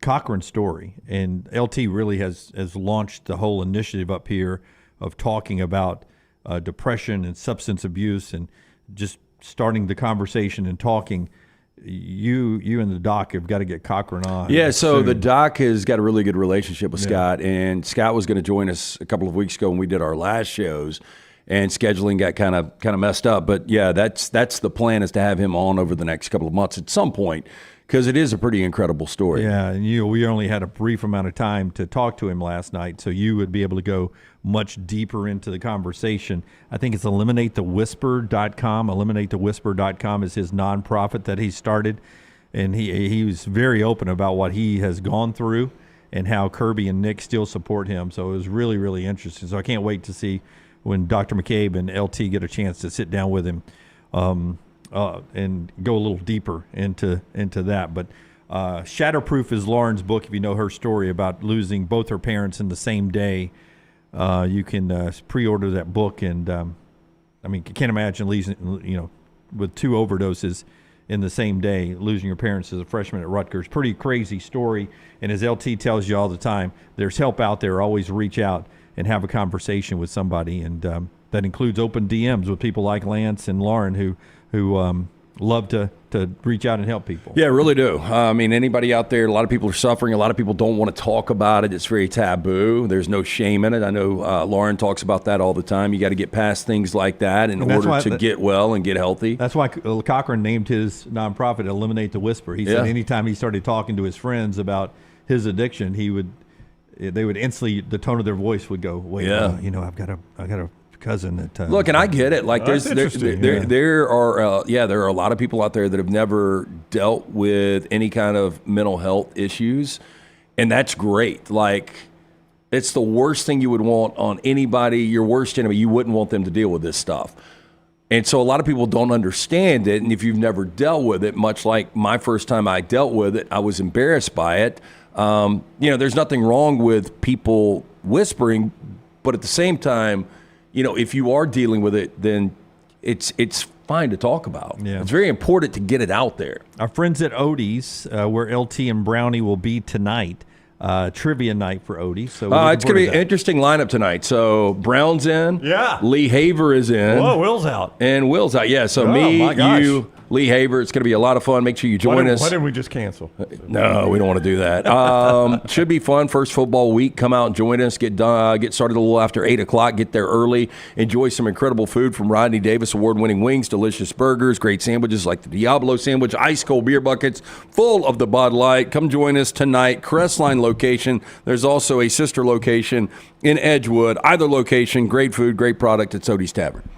Cochran's story, and LT really has launched the whole initiative up here of talking about depression and substance abuse, and just starting the conversation and talking. You and the doc have got to get Cochran on. Yeah, so soon. the doc has got a really good relationship with Scott, and Scott was going to join us a couple of weeks ago when we did our last shows, and scheduling got kind of messed up. But yeah, that's the plan, is to have him on over the next couple of months at some point, because it is a pretty incredible story. Yeah, and we only had a brief amount of time to talk to him last night, so you would be able to go much deeper into the conversation. I think it's eliminatethewhisper.com. Eliminatethewhisper.com is his nonprofit that he started, and he was very open about what he has gone through and how Kirby and Nick still support him. So it was really, really interesting. So I can't wait to see when Dr. McCabe and LT get a chance to sit down with him and go a little deeper into that. But Shatterproof is Lauren's book. If you know her story about losing both her parents in the same day, you can pre-order that book. And I mean, I can't imagine losing, with 2 overdoses in the same day, losing your parents as a freshman at Rutgers. Pretty crazy story. And as LT tells you all the time, there's help out there. Always reach out and have a conversation with somebody. And that includes open DMs with people like Lance and Lauren who love to reach out and help people. Yeah, really do. I mean, anybody out there, a lot of people are suffering. A lot of people don't want to talk about it. It's very taboo. There's no shame in it. I know Lauren talks about that all the time. You got to get past things like that in order to get well and get healthy. That's why Cochran named his nonprofit Eliminate the Whisper. He said anytime he started talking to his friends about his addiction, they would instantly, the tone of their voice would go, wait, I've got a cousin that look, and I get it. Like there are a lot of people out there that have never dealt with any kind of mental health issues, and that's great. Like, it's the worst thing you would want on anybody, your worst enemy. You wouldn't want them to deal with this stuff. And so a lot of people don't understand it, and if you've never dealt with it, much like my first time I dealt with it, I was embarrassed by it. There's nothing wrong with people whispering, but at the same time, if you are dealing with it, then it's fine to talk about. Yeah. It's very important to get it out there. Our friends at Odie's, where LT and Brownie will be tonight, trivia night for Odie. So it's going to be an interesting lineup tonight. So Brown's in. Yeah. Lee Haver is in. Whoa, Will's out. And Will's out. Yeah. So you, Lee Haver. It's going to be a lot of fun. Make sure you join us. Why didn't we just cancel? No, we don't want to do that. Should be fun. First football week. Come out and join us. Get started a little after 8 o'clock. Get there early. Enjoy some incredible food from Rodney Davis award-winning wings, delicious burgers, great sandwiches like the Diablo sandwich, ice cold beer buckets full of the Bud Light. Come join us tonight. Crestline location. There's also a sister location in Edgewood. Either location, great food, great product at Odie's Tavern.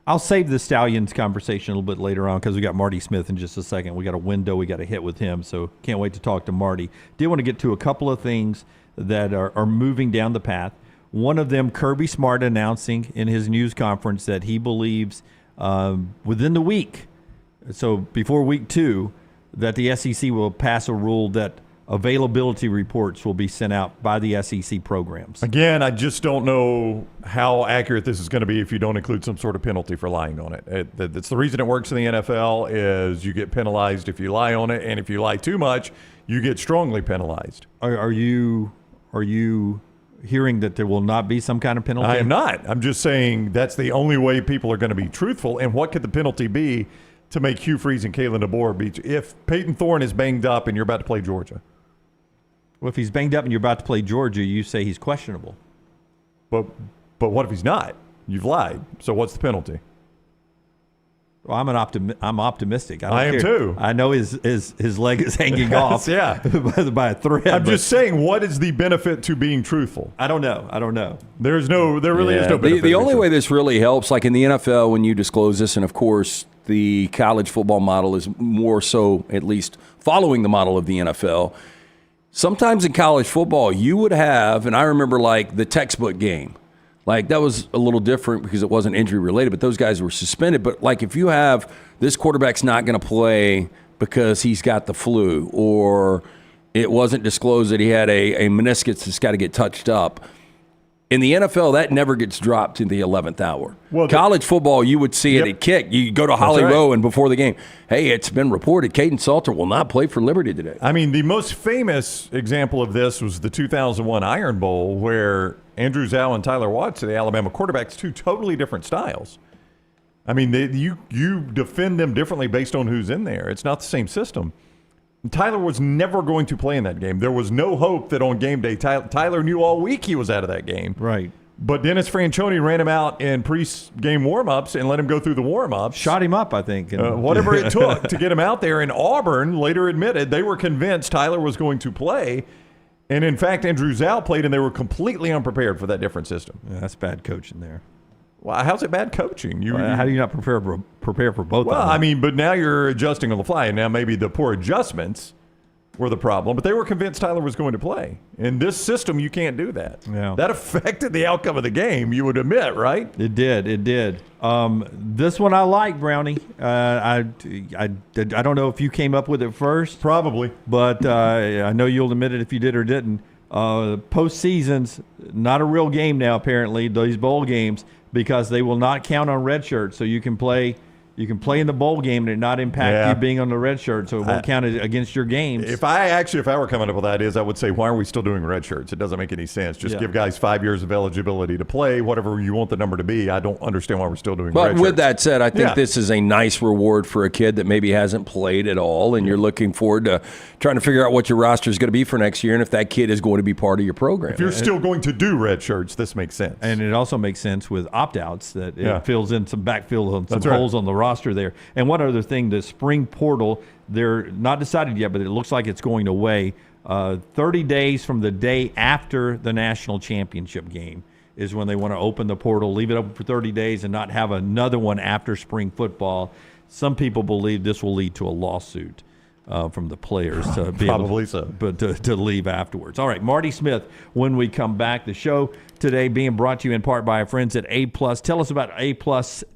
I'll save the Stallions conversation a little bit later on because we got Marty Smith in just a second. We got a window we got to hit with him, so can't wait to talk to Marty. Did want to get to a couple of things that are moving down the path. One of them, Kirby Smart announcing in his news conference that he believes within the week, so before week 2, that the SEC will pass a rule that availability reports will be sent out by the SEC programs. Again, I just don't know how accurate this is going to be if you don't include some sort of penalty for lying on it. That's the reason it works in the NFL is you get penalized if you lie on it, and if you lie too much, you get strongly penalized. Are you hearing that there will not be some kind of penalty? I am not. I'm just saying that's the only way people are going to be truthful. And what could the penalty be to make Hugh Freeze and Kalen DeBoer beat you if Peyton Thorne is banged up and you're about to play Georgia? Well, if he's banged up and you're about to play Georgia, you say he's questionable. But what if he's not? You've lied. So what's the penalty? Well, I'm optimistic. I am too. I know his leg is hanging off. Yeah. by a thread. I'm just saying, what is the benefit to being truthful? I don't know. There really is no benefit. The only way this really helps, like in the NFL, when you disclose this, and of course the college football model is more so at least following the model of the NFL. Sometimes in college football, you would have, and I remember like the textbook game. Like that was a little different because it wasn't injury related, but those guys were suspended. But like if you have this quarterback's not going to play because he's got the flu, or it wasn't disclosed that he had a meniscus that's got to get touched up. In the NFL, that never gets dropped in the 11th hour. Well, college football, you would see it at kick. You go to Holly Rowe and before the game, hey, it's been reported Caden Salter will not play for Liberty today. I mean, the most famous example of this was the 2001 Iron Bowl where Andrew Zhao and Tyler Watts, the Alabama quarterbacks, 2 totally different styles. I mean, you defend them differently based on who's in there. It's not the same system. Tyler was never going to play in that game. There was no hope that on game day, Tyler knew all week he was out of that game. Right. But Dennis Franchione ran him out in pre-game warm-ups and let him go through the warm-ups. Shot him up, I think. Whatever it took to get him out there. And Auburn later admitted they were convinced Tyler was going to play. And, in fact, Andrew Zhao played, and they were completely unprepared for that different system. Yeah, that's bad coaching there. Well, how's it bad coaching? How do you not prepare for both of them? Well, I mean, but now you're adjusting on the fly, and now maybe the poor adjustments were the problem, but they were convinced Tyler was going to play. In this system, you can't do that. Yeah. That affected the outcome of the game, you would admit, right? It did. This one I like, Brownie. I don't know if you came up with it first. Probably. But I know you'll admit it if you did or didn't. Postseason's not a real game now, apparently, these bowl games, because they will not count on red shirts. So you can play in the bowl game and it not impact you being on the red shirt, so it won't count against your games. If I were coming up with ideas, I would say, why are we still doing red shirts? It doesn't make any sense. Just give guys 5 years of eligibility to play, whatever you want the number to be. I don't understand why we're still doing red shirts. But with that said, I think this is a nice reward for a kid that maybe hasn't played at all, and you're looking forward to trying to figure out what your roster is going to be for next year and if that kid is going to be part of your program. If you're still going to do red shirts, this makes sense. And it also makes sense with opt-outs that it fills in some backfill on some That's right. holes on the roster there. And one other thing, the spring portal, they're not decided yet, but it looks like it's going away. 30 days from the day after the national championship game is when they want to open the portal, leave it open for 30 days and not have another one after spring football. Some people believe this will lead to a lawsuit from the players to be Probably so. But to leave afterwards. All right, Marty Smith, when we come back, the show today being brought to you in part by our friends at A+. Tell us about A+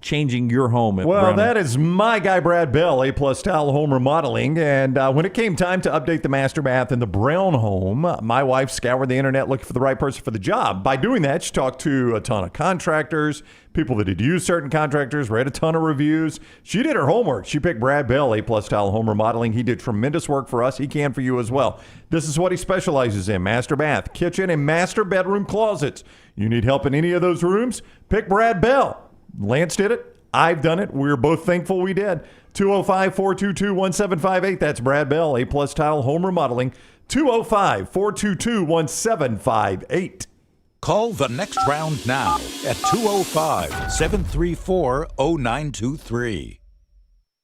changing your home at Browning. That is my guy, Brad Bell, A+ Tile Home Remodeling. And when it came time to update the master bath in the Brown home, my wife scoured the internet looking for the right person for the job. By doing that, she talked to a ton of contractors, people that had used certain contractors, read a ton of reviews. She did her homework. She picked Brad Bell, A+ Tile Home Remodeling. He did tremendous work for us. He can for you as well. This is what he specializes in: master bath, kitchen, and master bedroom closets. You need help in any of those rooms? Pick Brad Bell. Lance did it. I've done it. We're both thankful we did. 205-422-1758. That's Brad Bell, A+ Tile Home Remodeling. 205-422-1758. Call the next round now at 205-734-0923.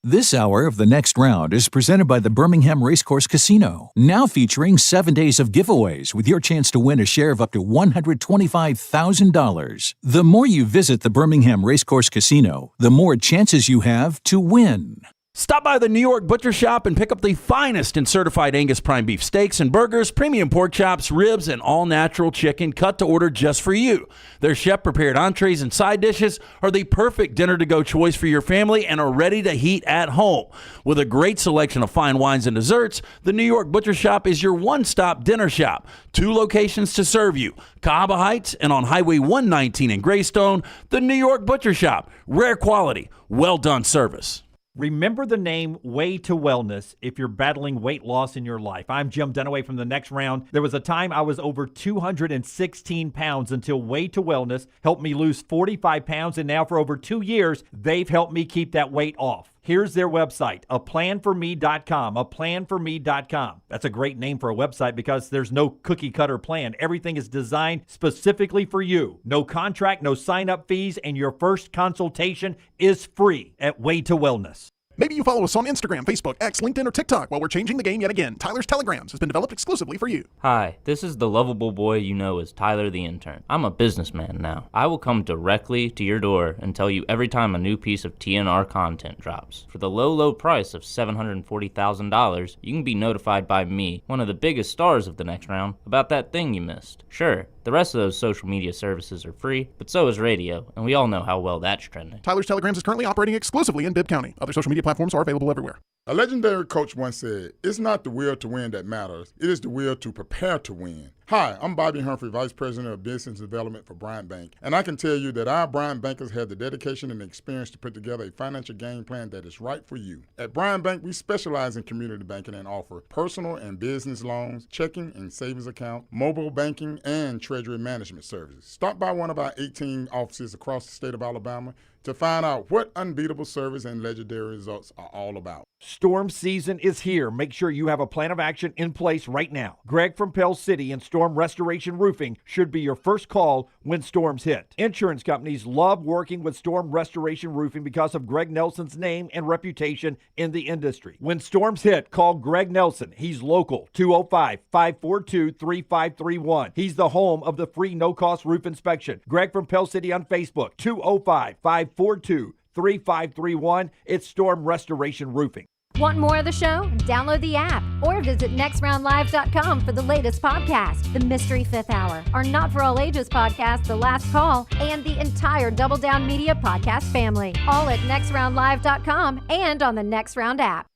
This hour of The Next Round is presented by the Birmingham Racecourse Casino, now featuring 7 days of giveaways with your chance to win a share of up to $125,000. The more you visit the Birmingham Racecourse Casino, the more chances you have to win. Stop by the New York Butcher Shop and pick up the finest in certified Angus prime beef steaks and burgers, premium pork chops, ribs, and all-natural chicken cut to order just for you. Their chef-prepared entrees and side dishes are the perfect dinner-to-go choice for your family and are ready to heat at home. With a great selection of fine wines and desserts, the New York Butcher Shop is your one-stop dinner shop. 2 locations to serve you: Cahaba Heights and on Highway 119 in Greystone. The New York Butcher Shop. Rare quality, well-done service. Remember the name Way to Wellness if you're battling weight loss in your life. I'm Jim Dunaway from The Next Round. There was a time I was over 216 pounds until Way to Wellness helped me lose 45 pounds, and now for over 2 years, they've helped me keep that weight off. Here's their website, aplanforme.com, aplanforme.com. That's a great name for a website because there's no cookie cutter plan. Everything is designed specifically for you. No contract, no sign-up fees, and your first consultation is free at Way to Wellness. Maybe you follow us on Instagram, Facebook, X, LinkedIn, or TikTok. While we're changing the game yet again, Tyler's Telegrams has been developed exclusively for you. Hi, this is the lovable boy you know as Tyler the Intern. I'm a businessman now. I will come directly to your door and tell you every time a new piece of TNR content drops. For the low, low price of $740,000, you can be notified by me, one of the biggest stars of The Next Round, about that thing you missed. Sure, the rest of those social media services are free, but so is radio, and we all know how well that's trending. Tyler's Telegrams is currently operating exclusively in Bibb County. Other social media platforms are available everywhere. A legendary coach once said, "It's not the will to win that matters. It is the will to prepare to win." Hi, I'm Bobby Humphrey, Vice President of Business Development for Bryant Bank, and I can tell you that our Bryant bankers have the dedication and experience to put together a financial game plan that is right for you. At Bryant Bank, we specialize in community banking and offer personal and business loans, checking and savings account, mobile banking, and treasury management services. Stop by one of our 18 offices across the state of Alabama to find out what unbeatable service and legendary results are all about. Storm season is here. Make sure you have a plan of action in place right now. Greg from Pell City and Storm Restoration Roofing should be your first call when storms hit. Insurance companies love working with Storm Restoration Roofing because of Greg Nelson's name and reputation in the industry. When storms hit, call Greg Nelson. He's local, 205-542-3531. He's the home of the free no-cost roof inspection. Greg from Pell City on Facebook, 205-542-3531. It's Storm Restoration Roofing. Want more of the show? Download the app or visit nextroundlive.com for the latest podcast, The Mystery Fifth Hour, our Not For All Ages podcast, The Last Call, and the entire Double Down Media podcast family. All at nextroundlive.com and on the Next Round app.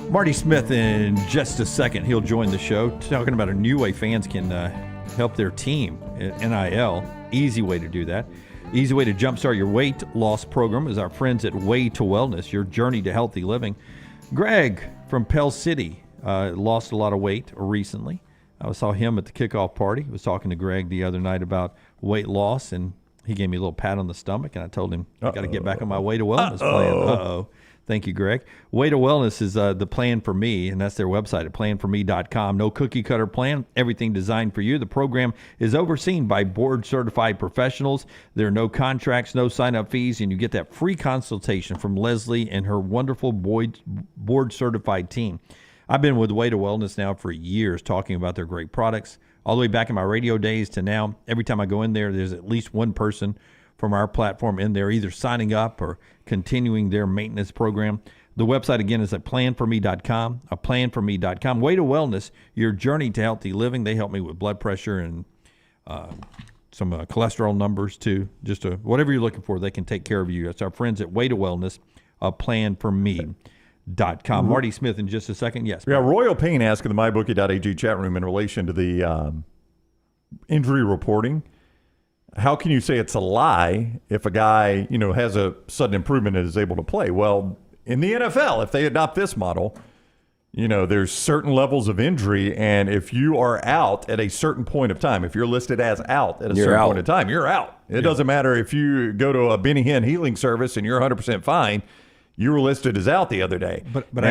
Marty Smith in just a second. He'll join the show talking about a new way fans can help their team at NIL. Easy way to do that. Easy way to jumpstart your weight loss program is our friends at Way to Wellness, your journey to healthy living. Greg from Pell City lost a lot of weight recently. I saw him at the kickoff party. I was talking to Greg the other night about weight loss, and he gave me a little pat on the stomach, and I told him, I got to get back on my Way to Wellness plan. Thank you, Greg. Way to Wellness is the plan for me, and that's their website at planforme.com. No cookie cutter plan, everything designed for you. The program is overseen by board certified professionals. There are no contracts, no sign up fees, and you get that free consultation from Leslie and her wonderful board certified team. I've been with Way to Wellness now for years, talking about their great products, all the way back in my radio days to now. Every time I go in there, there's at least one person from our platform in there, either signing up or continuing their maintenance program. The website, again, is at planforme.com, planforme.com. Way to Wellness, your journey to healthy living. They help me with blood pressure and some cholesterol numbers, too. Just whatever you're looking for, they can take care of you. That's our friends at Way to Wellness, planforme.com. Marty Smith in just a second. Yes. Yeah, Royal Payne asked in the mybookie.ag chat room in relation to the injury reporting. How can you say it's a lie if a guy, has a sudden improvement and is able to play? Well, in the NFL, if they adopt this model, there's certain levels of injury, and if you are out at a certain point of time, if you're listed as out at a certain point of time, you're out. It doesn't matter if you go to a Benny Hinn healing service and you're 100% fine. You were listed as out the other day. But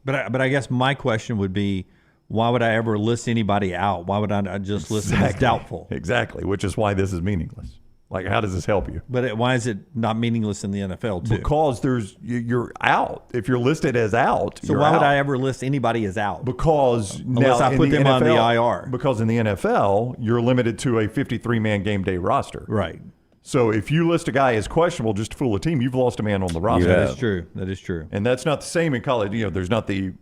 I guess my question would be, why would I ever list anybody out? Why would I not just list them as doubtful? Exactly, which is why this is meaningless. Like, how does this help you? But why is it not meaningless in the NFL, too? Because you're out. If you're listed as out, so why would I ever list anybody as out? Because unless I put them on the IR. Because in the NFL, you're limited to a 53-man game day roster. Right. So if you list a guy as questionable just to fool a team, you've lost a man on the roster. That is true. That is true. And that's not the same in college. There's not the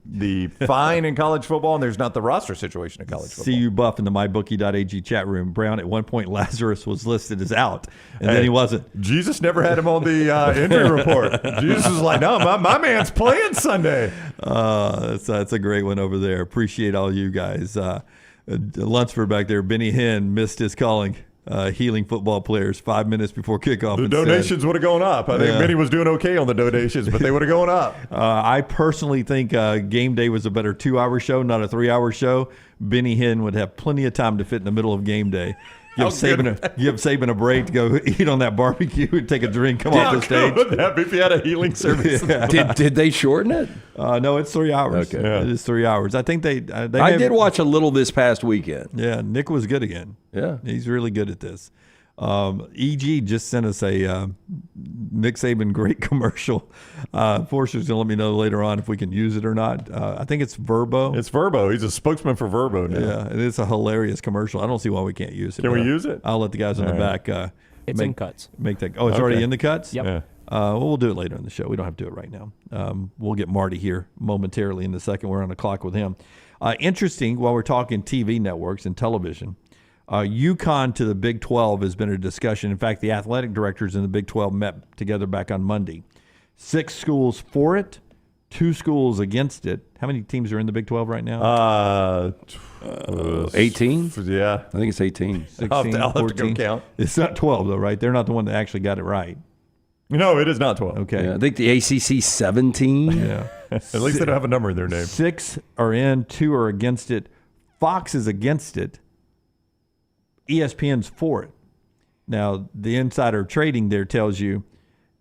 fine in college football, and there's not the roster situation in college football. See you, Buff, in the mybookie.ag chat room. Brown, at one point, Lazarus was listed as out, and then he wasn't. Jesus never had him on the injury report. Jesus was like, no, my man's playing Sunday. That's a great one over there. Appreciate all you guys. Lunceford back there, Benny Hinn missed his calling. Healing football players 5 minutes before kickoff. The donations would have gone up. I think Benny was doing okay on the donations, but they would have gone up. I personally think Game Day was a better 2-hour show, not a 3-hour show. Benny Hinn would have plenty of time to fit in the middle of Game Day. Give Saban a break to go eat on that barbecue and take a drink, come off the stage. If you had a healing service. Did they shorten it? No, it's 3 hours. Okay. It is 3 hours. I think they I did watch a little this past weekend. Yeah, Nick was good again. Yeah. He's really good at this. EG just sent us a Nick Saban great commercial. Forster's going to let me know later on if we can use it or not. I think it's Verbo. It's Verbo. He's a spokesman for Verbo now. Yeah, and it's a hilarious commercial. I don't see why we can't use it. Can we use it? I'll let the guys in the back. It's in cuts. It's already in the cuts? Yep. Yeah. Well, we'll do it later in the show. We don't have to do it right now. We'll get Marty here momentarily in the second. We're on the clock with him. Interesting, while we're talking TV networks and television, UConn to the Big 12 has been a discussion. In fact, the athletic directors in the Big 12 met together back on Monday. 6 schools for it, 2 schools against it. How many teams are in the Big 12 right now? 18? Yeah. I think it's 18. 16, I'll have to 14. go count. It's not 12, though, right? They're not the one that actually got it right. No, it is not 12. Okay. Yeah, I think the ACC 17. Yeah. At least they don't have a number in their name. 6 are in, 2 are against it. Fox is against it. ESPN's for it. Now, the insider trading there tells you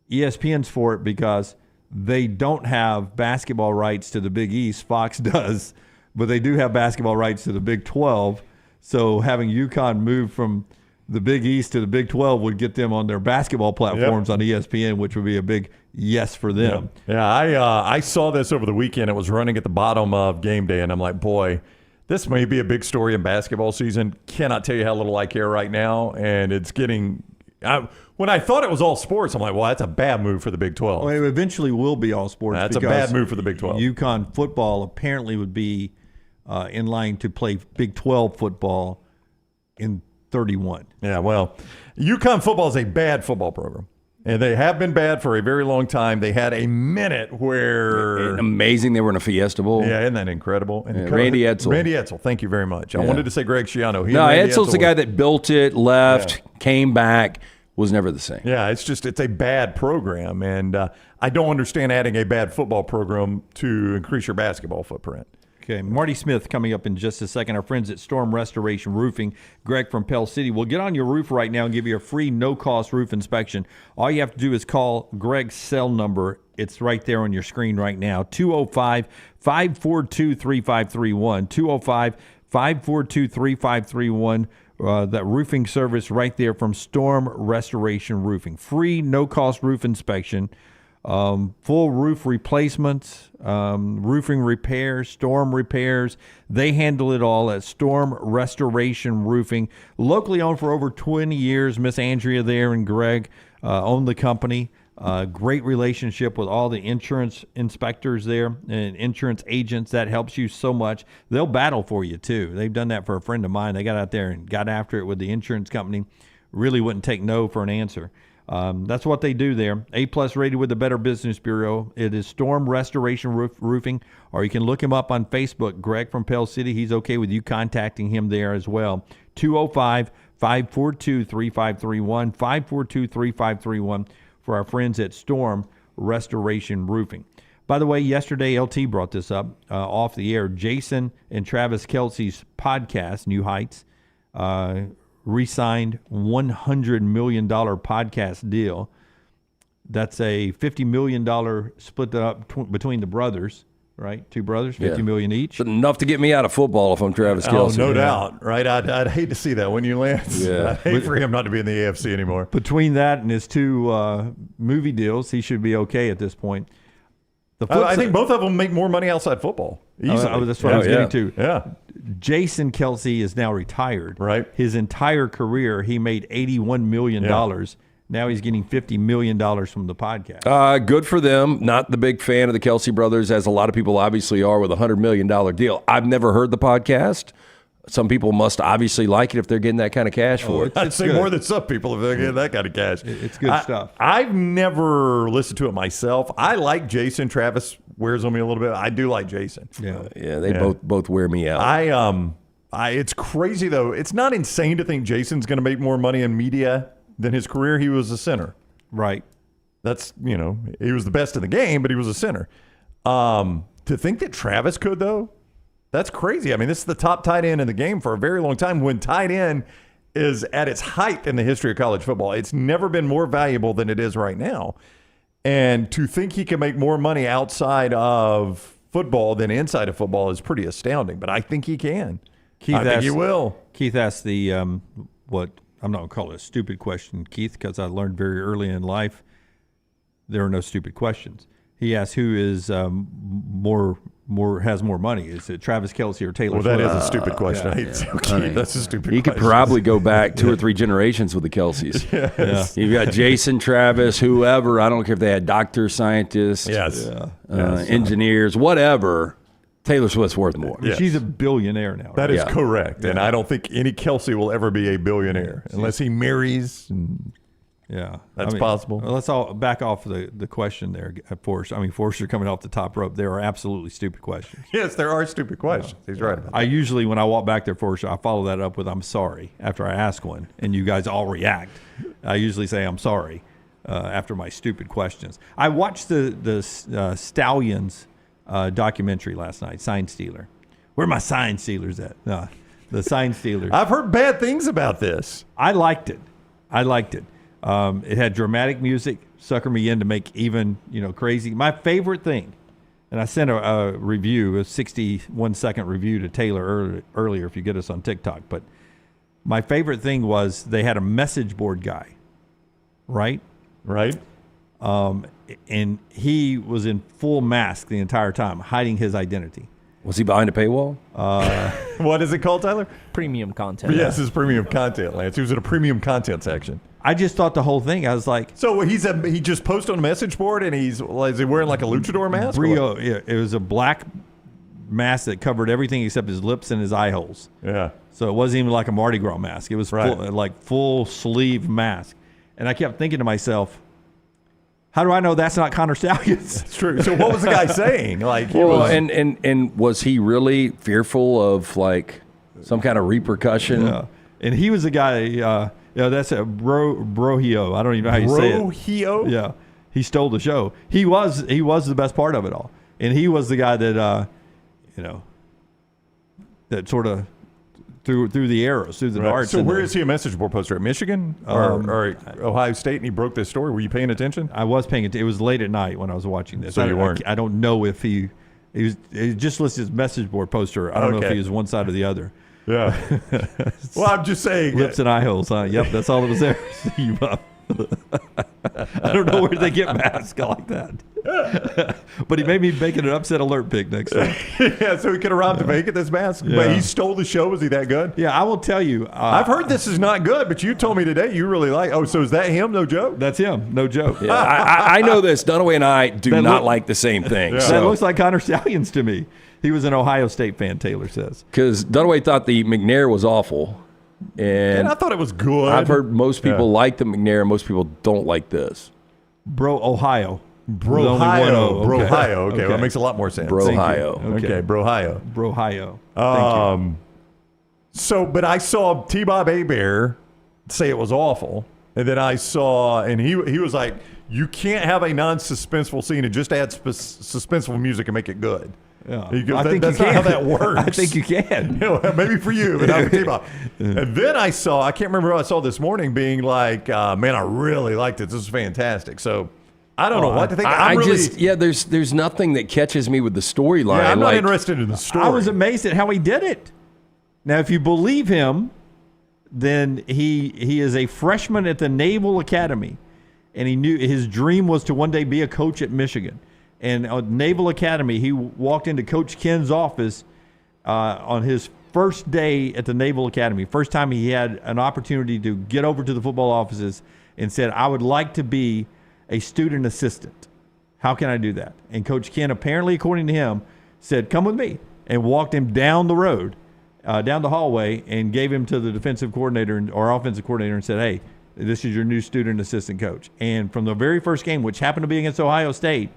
ESPN's for it because they don't have basketball rights to the Big East. Fox does, but they do have basketball rights to the Big 12. So having UConn move from the Big East to the Big 12 would get them on their basketball platforms on ESPN, which would be a big yes for them. Yeah, I saw this over the weekend. It was running at the bottom of Game Day, and I'm like, boy, this may be a big story in basketball season. Cannot tell you how little I care right now, and it's getting When I thought it was all sports, I'm like, well, that's a bad move for the Big 12. Well, it eventually will be all sports. That's a bad move for the Big 12. UConn football apparently would be in line to play Big 12 football in 31. Yeah, well, UConn football is a bad football program. And they have been bad for a very long time. They had a minute where... Amazing they were in a Fiesta Bowl. Yeah, isn't that incredible? And Randy Edsel. Randy Edsel, thank you very much. I wanted to say Greg Schiano. Edsel's the guy that built it, left, came back, was never the same. Yeah, it's a bad program. And I don't understand adding a bad football program to increase your basketball footprint. Okay, Marty Smith coming up in just a second. Our friends at Storm Restoration Roofing, Greg from Pell City, will get on your roof right now and give you a free no-cost roof inspection. All you have to do is call Greg's cell number. It's right there on your screen right now, 205-542-3531, 205-542-3531. That roofing service right there from Storm Restoration Roofing. Free, no-cost roof inspection. Full roof replacements, roofing repairs, storm repairs. They handle it all at Storm Restoration Roofing. Locally owned for over 20 years. Miss Andrea there and Greg own the company. Great relationship with all the insurance inspectors there and insurance agents. That helps you so much. They'll battle for you, too. They've done that for a friend of mine. They got out there and got after it with the insurance company. Really wouldn't take no for an answer. That's what they do there. A+ rated with the Better Business Bureau. It is Storm Restoration Roofing, or you can look him up on Facebook, Greg from Pell City. He's okay with you contacting him there as well. 205-542-3531, 542-3531 for our friends at Storm Restoration Roofing. By the way, yesterday LT brought this up off the air. Jason and Travis Kelce's podcast, New Heights, re-signed $100 million podcast deal. That's a $50 million split up between the brothers, right? Two brothers, $50 million each. It's enough to get me out of football if I'm Travis Kelce. Oh, no doubt, right? I'd hate to see that, wouldn't you, Lance? Yeah. I'd hate for him not to be in the AFC anymore. Between that and his two movie deals, he should be okay at this point. I think both of them make more money outside football. Easily. That's what I was getting to. Yeah. Jason Kelce is now retired. Right. His entire career, he made $81 million. Yeah. Now he's getting $50 million from the podcast. Good for them. Not the big fan of the Kelce brothers, as a lot of people obviously are with a $100 million deal. I've never heard the podcast. Some people must obviously like it if they're getting that kind of cash for it. I'd say good. More than some people if they're getting that kind of cash. It's good stuff. I've never listened to it myself. I like Jason. Travis wears on me a little bit. I do like Jason. Yeah, they both wear me out. It's crazy though. It's not insane to think Jason's going to make more money in media than his career. He was a center. Right. That's, he was the best in the game, but he was a center. To think that Travis could though, that's crazy. I mean, this is the top tight end in the game for a very long time. When tight end is at its height in the history of college football, it's never been more valuable than it is right now. And to think he can make more money outside of football than inside of football is pretty astounding. But I think he can. I think he will. Keith asked the, what I'm not going to call it a stupid question, Keith, because I learned very early in life there are no stupid questions. He asked who is has more money. Is it Travis Kelce or Taylor Swift? Well, that is a stupid question. That's a stupid question. You could probably go back 2 or 3 generations with the Kelces. Yes. Yeah. You've got Jason, Travis, whoever. I don't care if they had doctors, scientists, engineers, whatever. Taylor Swift's worth more. Yes. She's a billionaire now. Right? That is correct. And I don't think any Kelce will ever be a billionaire unless he marries. That's possible. Let's all back off the question there, Forrester. I mean, Forrester coming off the top rope. There are absolutely stupid questions. Yes, there are stupid questions. He's right about that. I usually, when I walk back there, Forrester, I follow that up with "I'm sorry" after I ask one, and you guys all react. I usually say "I'm sorry" after my stupid questions. I watched the Stallions documentary last night, Sign Stealer. Where are my sign stealers at? No, the Sign Stealers. I've heard bad things about this. I liked it. It had dramatic music, sucker me in to make even, crazy. My favorite thing, and I sent a review, a 61-second review to Taylor earlier if you get us on TikTok, but my favorite thing was they had a message board guy, right? Right. And he was in full mask the entire time, hiding his identity. Was he behind a paywall? What is it called, Tyler? Premium content. Yes, it's premium content, Lance. He was in a premium content section. I just thought the whole thing. I was like, so he just posted on a message board, and is he wearing like a luchador mask? Brio, yeah, it was a black mask that covered everything except his lips and his eye holes. Yeah. So it wasn't even like a Mardi Gras mask. It was full sleeve mask. And I kept thinking to myself, how do I know that's not Connor Stalions? That's true. So what was the guy saying? Like, and was he really fearful of like some kind of repercussion? Yeah. And he was a guy. That's a Brojio. I don't even know how you say it. Brojio? Yeah, he stole the show. He was the best part of it all, and he was the guy that that sort of threw the arrows, through the darts. So where is he a message board poster? At Michigan or Ohio State? And he broke this story. Were you paying attention? I was paying attention. It was late at night when I was watching this. So you weren't. I don't know if he just listed his message board poster. I don't know if he was one side or the other. Yeah. Well, I'm just saying. Lips and eye holes, huh? Yep, that's all that was there. See you up. I don't know where they get masks like that. But he made me bake an upset alert pick next time. Yeah, so he could have robbed the bank at this mask. Yeah. But he stole the show. Was he that good? Yeah, I will tell you. I've heard this is not good, but you told me today you really like. Oh, so is that him? No joke? That's him. No joke. Yeah, I know this. Dunaway and I do not like the same thing. Yeah. So. That looks like Connor Stalions to me. He was an Ohio State fan, Taylor says. Because Dunaway thought the McNair was awful. And I thought it was good. I've heard most people like the McNair, and most people don't like this. Ohio. Brohio. Okay. Brohio. Okay, well, that makes a lot more sense. Brohio. Okay, Brohio. Brohio. Thank you. So, but I saw T-Bob Hebert say it was awful, and then I saw, and he was like, you can't have a non-suspenseful scene and just add suspenseful music and make it good. Yeah. I think that's not how that works. I think you can. Maybe for you, but not for T-Bob. And then I can't remember who I saw this morning being like, man, I really liked it. This is fantastic. So I don't know what to think. There's nothing that catches me with the storyline. Yeah, I'm not interested in the story. I was amazed at how he did it. Now, if you believe him, then he is a freshman at the Naval Academy, and he knew his dream was to one day be a coach at Michigan. And at Naval Academy, he walked into Coach Ken's office on his first day at the Naval Academy. First time he had an opportunity to get over to the football offices and said, I would like to be a student assistant. How can I do that? And Coach Ken, apparently, according to him, said, come with me, and walked him down the road, down the hallway, and gave him to the defensive coordinator or offensive coordinator and said, hey, this is your new student assistant coach. And from the very first game, which happened to be against Ohio State,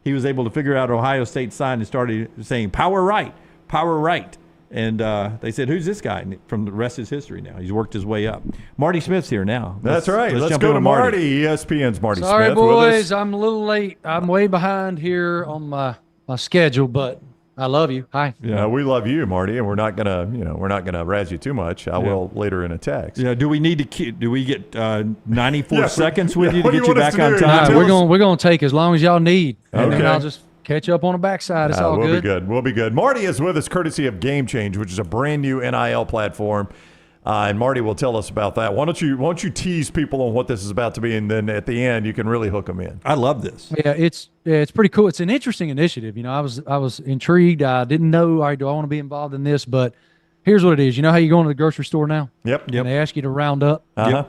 he was able to figure out Ohio State's sign and started saying, power right, power right. And they said, who's this guy? And from the rest is history now. He's worked his way up. Marty Smith's here now. That's right. Let's go to Marty. ESPN's Marty Smith. Sorry, boys. I'm a little late. I'm way behind here on my schedule, but I love you. Hi. Yeah, we love you, Marty, and we're not gonna razz you too much. I will later in a text. Yeah. Do we get 94 seconds with you to get you back on time? We're gonna take as long as y'all need, and then I'll just catch up on the backside. It's all good. We'll be good. Marty is with us courtesy of Game Change, which is a brand new NIL platform. And Marty will tell us about that. Why don't you tease people on what this is about to be, and then at the end you can really hook them in. I love this. Yeah, it's pretty cool. It's an interesting initiative. You know, I was intrigued. I didn't know, all right, do I want to be involved in this? But here's what it is. You know how you go into the grocery store now? Yep. And they ask you to round up. Uh-huh.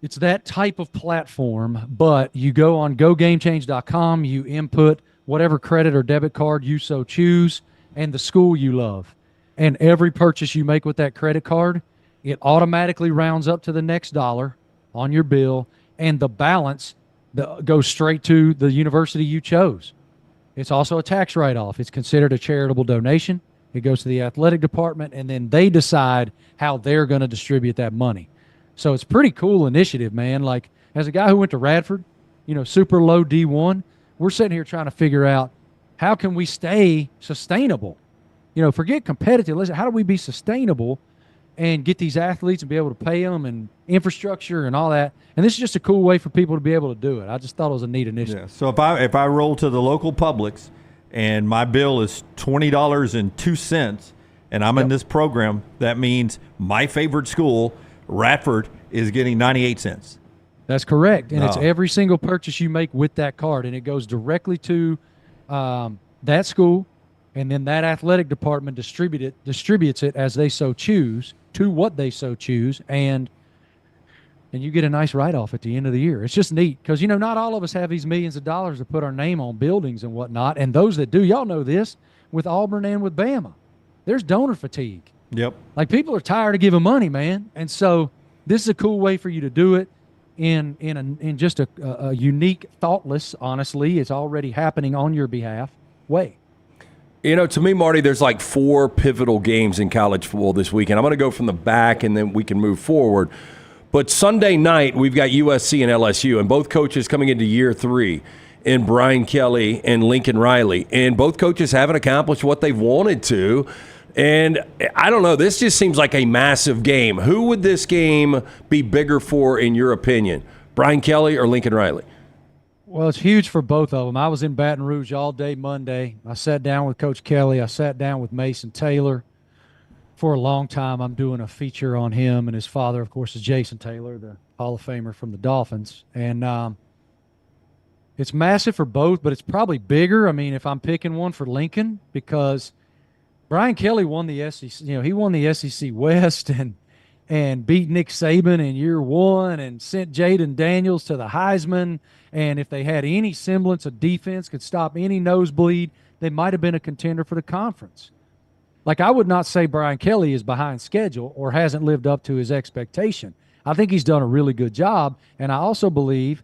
It's that type of platform, but you go on gogamechange.com, you input whatever credit or debit card you so choose, and the school you love. And every purchase you make with that credit card, it automatically rounds up to the next dollar on your bill, and the balance goes straight to the university you chose. It's also a tax write-off. It's considered a charitable donation. It goes to the athletic department, and then they decide how they're going to distribute that money. So it's a pretty cool initiative, man. Like, as a guy who went to Radford, you know, super low D1, we're sitting here trying to figure out how can we stay sustainable. You know, forget competitive. Listen, how do we be sustainable and get these athletes and be able to pay them and infrastructure and all that? And this is just a cool way for people to be able to do it. I just thought it was a neat initiative. Yeah. So if I roll to the local Publix and my bill is $20.02 and I'm in this program, that means my favorite school, Radford, is getting 98 cents. That's correct. And it's every single purchase you make with that card, and it goes directly to that school. And then that athletic department distributes it as they so choose to what they so choose. And and you get a nice write-off at the end of the year. It's just neat because, not all of us have these millions of dollars to put our name on buildings and whatnot, and those that do, y'all know this, with Auburn and with Bama, there's donor fatigue. Yep. Like, people are tired of giving money, man, and so this is a cool way for you to do it in just a unique, thoughtless, honestly, it's already happening on your behalf, way. To me, Marty, there's like 4 pivotal games in college football this weekend. I'm going to go from the back, and then we can move forward. But Sunday night, we've got USC and LSU, and both coaches coming into year 3 in Brian Kelly and Lincoln Riley. And both coaches haven't accomplished what they've wanted to. And I don't know, this just seems like a massive game. Who would this game be bigger for, in your opinion? Brian Kelly or Lincoln Riley? Well, it's huge for both of them. I was in Baton Rouge all day Monday. I sat down with Coach Kelly. I sat down with Mason Taylor. For a long time, I'm doing a feature on him, and his father, of course, is Jason Taylor, the Hall of Famer from the Dolphins. And it's massive for both, but it's probably bigger. I mean, if I'm picking one for Lincoln, because Brian Kelly won the SEC. He won the SEC West and beat Nick Saban in year 1 and sent Jaden Daniels to the Heisman. And if they had any semblance of defense, could stop any nosebleed, they might have been a contender for the conference. Like, I would not say Brian Kelly is behind schedule or hasn't lived up to his expectation. I think he's done a really good job. And I also believe,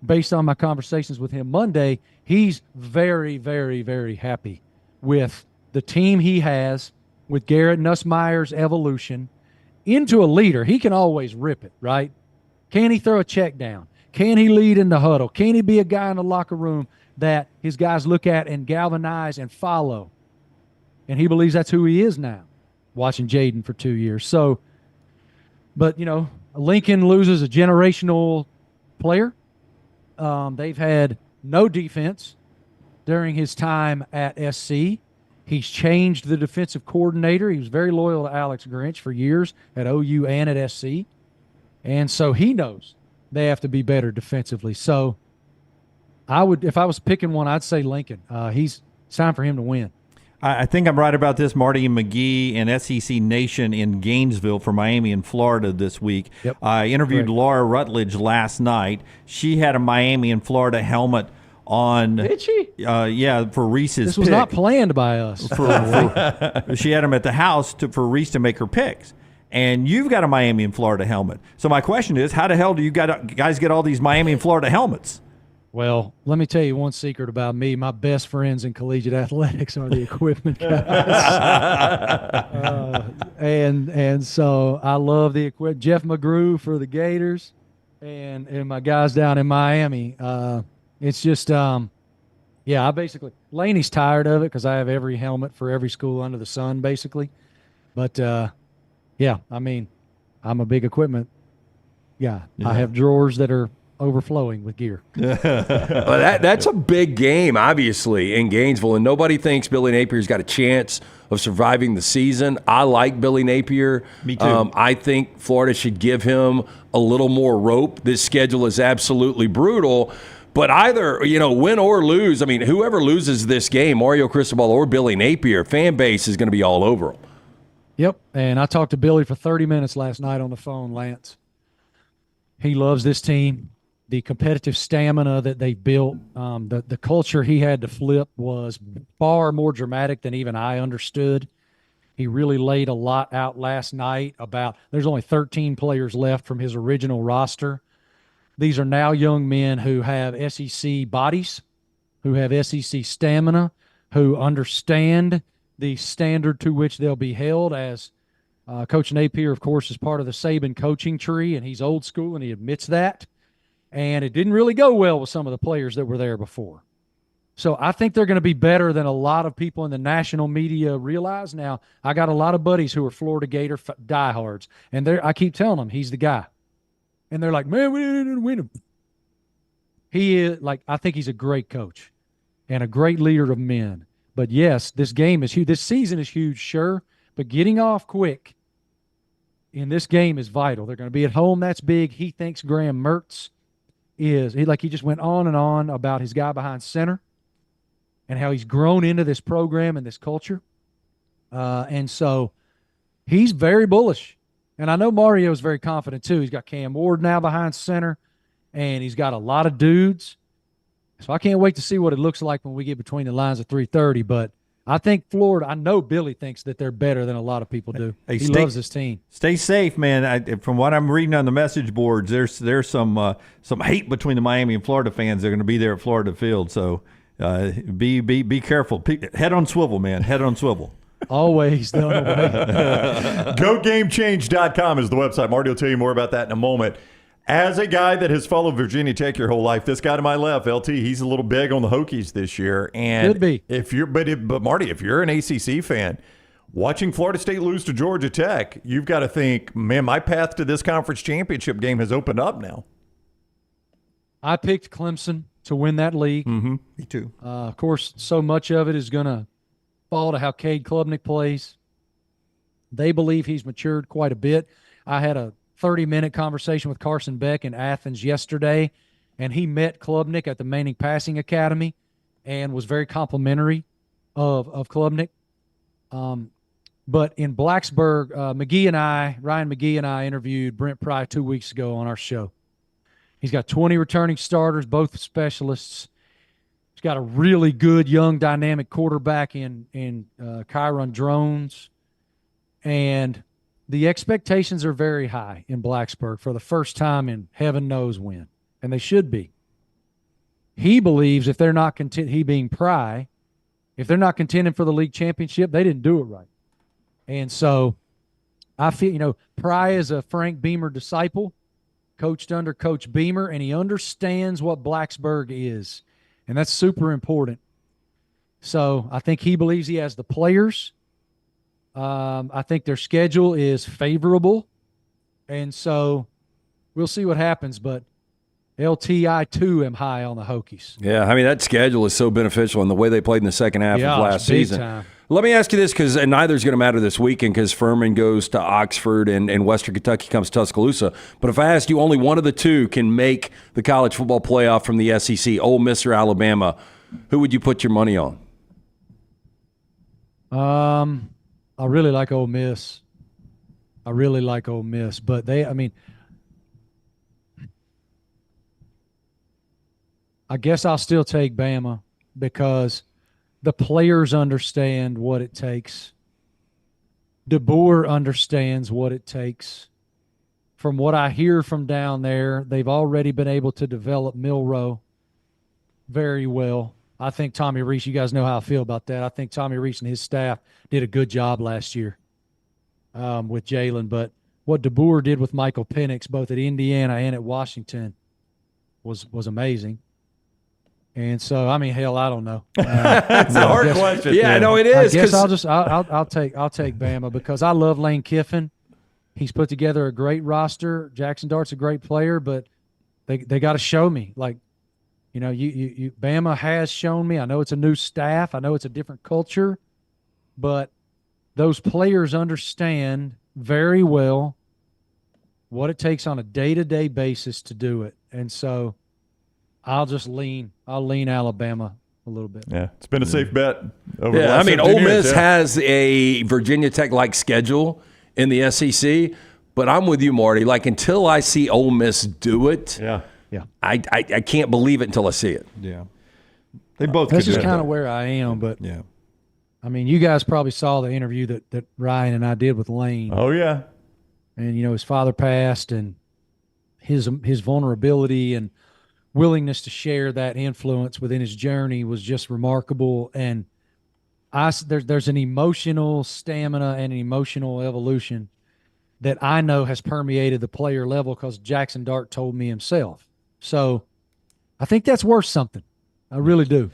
based on my conversations with him Monday, he's very, very, very happy with the team he has, with Garrett Nussmeier's evolution into a leader. He can always rip it, right? Can he throw a check down? Can he lead in the huddle? Can he be a guy in the locker room that his guys look at and galvanize and follow? And he believes that's who he is now, watching Jaden for 2 years. So, but, Lincoln loses a generational player. They've had no defense during his time at SC. He's changed the defensive coordinator. He was very loyal to Alex Grinch for years at OU and at SC. And so he knows they have to be better defensively. So if I was picking one, I'd say Lincoln. It's time for him to win. I think I'm right about this. Marty McGee and SEC Nation in Gainesville for Miami and Florida this week. Yep. I interviewed Correct. Laura Rutledge last night. She had a Miami and Florida helmet on. Did she? Yeah, for Reese's This was not planned by us. She had them at the house for Reese to make her picks. And you've got a Miami and Florida helmet. So my question is, how the hell do you guys get all these Miami and Florida helmets? Well, let me tell you one secret about me. My best friends in collegiate athletics are the equipment guys. And so I love the equipment. Jeff McGrew for the Gators and my guys down in Miami. It's just, I basically, Laney's tired of it because I have every helmet for every school under the sun, basically. But, I'm a big equipment guy. Yeah. I have drawers that are overflowing with gear. Well, that's a big game, obviously, in Gainesville, and nobody thinks Billy Napier's got a chance of surviving the season. I like Billy Napier. Me too. I think Florida should give him a little more rope. This schedule is absolutely brutal. But either, win or lose, whoever loses this game, Mario Cristobal or Billy Napier, fan base is going to be all over him. Yep, and I talked to Billy for 30 minutes last night on the phone, Lance. He loves this team. The competitive stamina that they built, the culture he had to flip was far more dramatic than even I understood. He really laid a lot out last night about there's only 13 players left from his original roster. These are now young men who have SEC bodies, who have SEC stamina, who understand the standard to which they'll be held. As Coach Napier, of course, is part of the Saban coaching tree, and he's old school, and he admits that. And it didn't really go well with some of the players that were there before. So I think they're going to be better than a lot of people in the national media realize. Now, I got a lot of buddies who are Florida Gator diehards, and I keep telling them he's the guy. And they're like, man, we didn't win him. He is, I think he's a great coach and a great leader of men. But, yes, this game is huge. This season is huge, sure, but getting off quick in this game is vital. They're going to be at home. That's big. He thinks Graham Mertz he just went on and on about his guy behind center and how he's grown into this program and this culture. And so he's very bullish. And I know Mario's very confident too. He's got Cam Ward now behind center, and he's got a lot of dudes. So I can't wait to see what it looks like when we get between the lines of 3:30. But I think Florida, I know Billy thinks that they're better than a lot of people do. Hey, he loves his team. Stay safe, man. From what I'm reading on the message boards, there's some hate between the Miami and Florida fans. They're going to be there at Florida Field. So be careful. Head on swivel, man. Head on swivel. Always done away. GoGameChange.com is the website. Marty will tell you more about that in a moment. As a guy that has followed Virginia Tech your whole life, this guy to my left, LT, he's a little big on the Hokies this year. And could be. But Marty, if you're an ACC fan, watching Florida State lose to Georgia Tech, you've got to think, man, my path to this conference championship game has opened up now. I picked Clemson to win that league. Mm-hmm. Me too. Of course, so much of it is going to fall to how Cade Klubnik plays. They believe he's matured quite a bit. I had a 30-minute conversation with Carson Beck in Athens yesterday, and he met Klubnik at the Manning Passing Academy and was very complimentary of Klubnik. But in Blacksburg, Ryan McGee and I interviewed Brent Pry 2 weeks ago on our show. He's got 20 returning starters, both specialists. He's got a really good, young, dynamic quarterback in Kyron Drones. And the expectations are very high in Blacksburg for the first time in heaven knows when. And they should be. He believes if they're not he being Pry, if they're not contending for the league championship, they didn't do it right. And so I feel, Pry is a Frank Beamer disciple, coached under Coach Beamer, and he understands what Blacksburg is. And that's super important. So I think he believes he has the players. I think their schedule is favorable. And so we'll see what happens. But LTI, too, am high on the Hokies. Yeah, I mean, that schedule is so beneficial in the way they played in the second half of last season. Time. Let me ask you this, because neither's going to matter this weekend because Furman goes to Oxford and Western Kentucky comes to Tuscaloosa. But if I asked you only one of the two can make the college football playoff from the SEC, Ole Miss or Alabama, who would you put your money on? I really like Ole Miss. But I guess I'll still take Bama because the players understand what it takes. DeBoer understands what it takes. From what I hear from down there, they've already been able to develop Milroe very well. I think Tommy Rees, you guys know how I feel about that. I think Tommy Rees and his staff did a good job last year with Jalen. But what DeBoer did with Michael Penix, both at Indiana and at Washington, was amazing. And so, I don't know. It's a hard question. Yeah, no, it is. I guess I'll take Bama because I love Lane Kiffin. He's put together a great roster. Jackson Dart's a great player, but they got to show me. Bama has shown me. I know it's a new staff. I know it's a different culture, but those players understand very well what it takes on a day-to-day basis to do it. And so I'll lean Alabama a little bit. Yeah, it's been a safe bet. Ole Miss has a Virginia Tech-like schedule in the SEC, but I'm with you, Marty. Until I see Ole Miss do it, I can't believe it until I see it. Yeah, they both. That's just kind of where I am. But yeah, you guys probably saw the interview that Ryan and I did with Lane. Oh yeah, and his father passed, and his vulnerability and willingness to share that influence within his journey was just remarkable. And there's an emotional stamina and an emotional evolution that I know has permeated the player level because Jackson Dart told me himself. So I think that's worth something. I really do.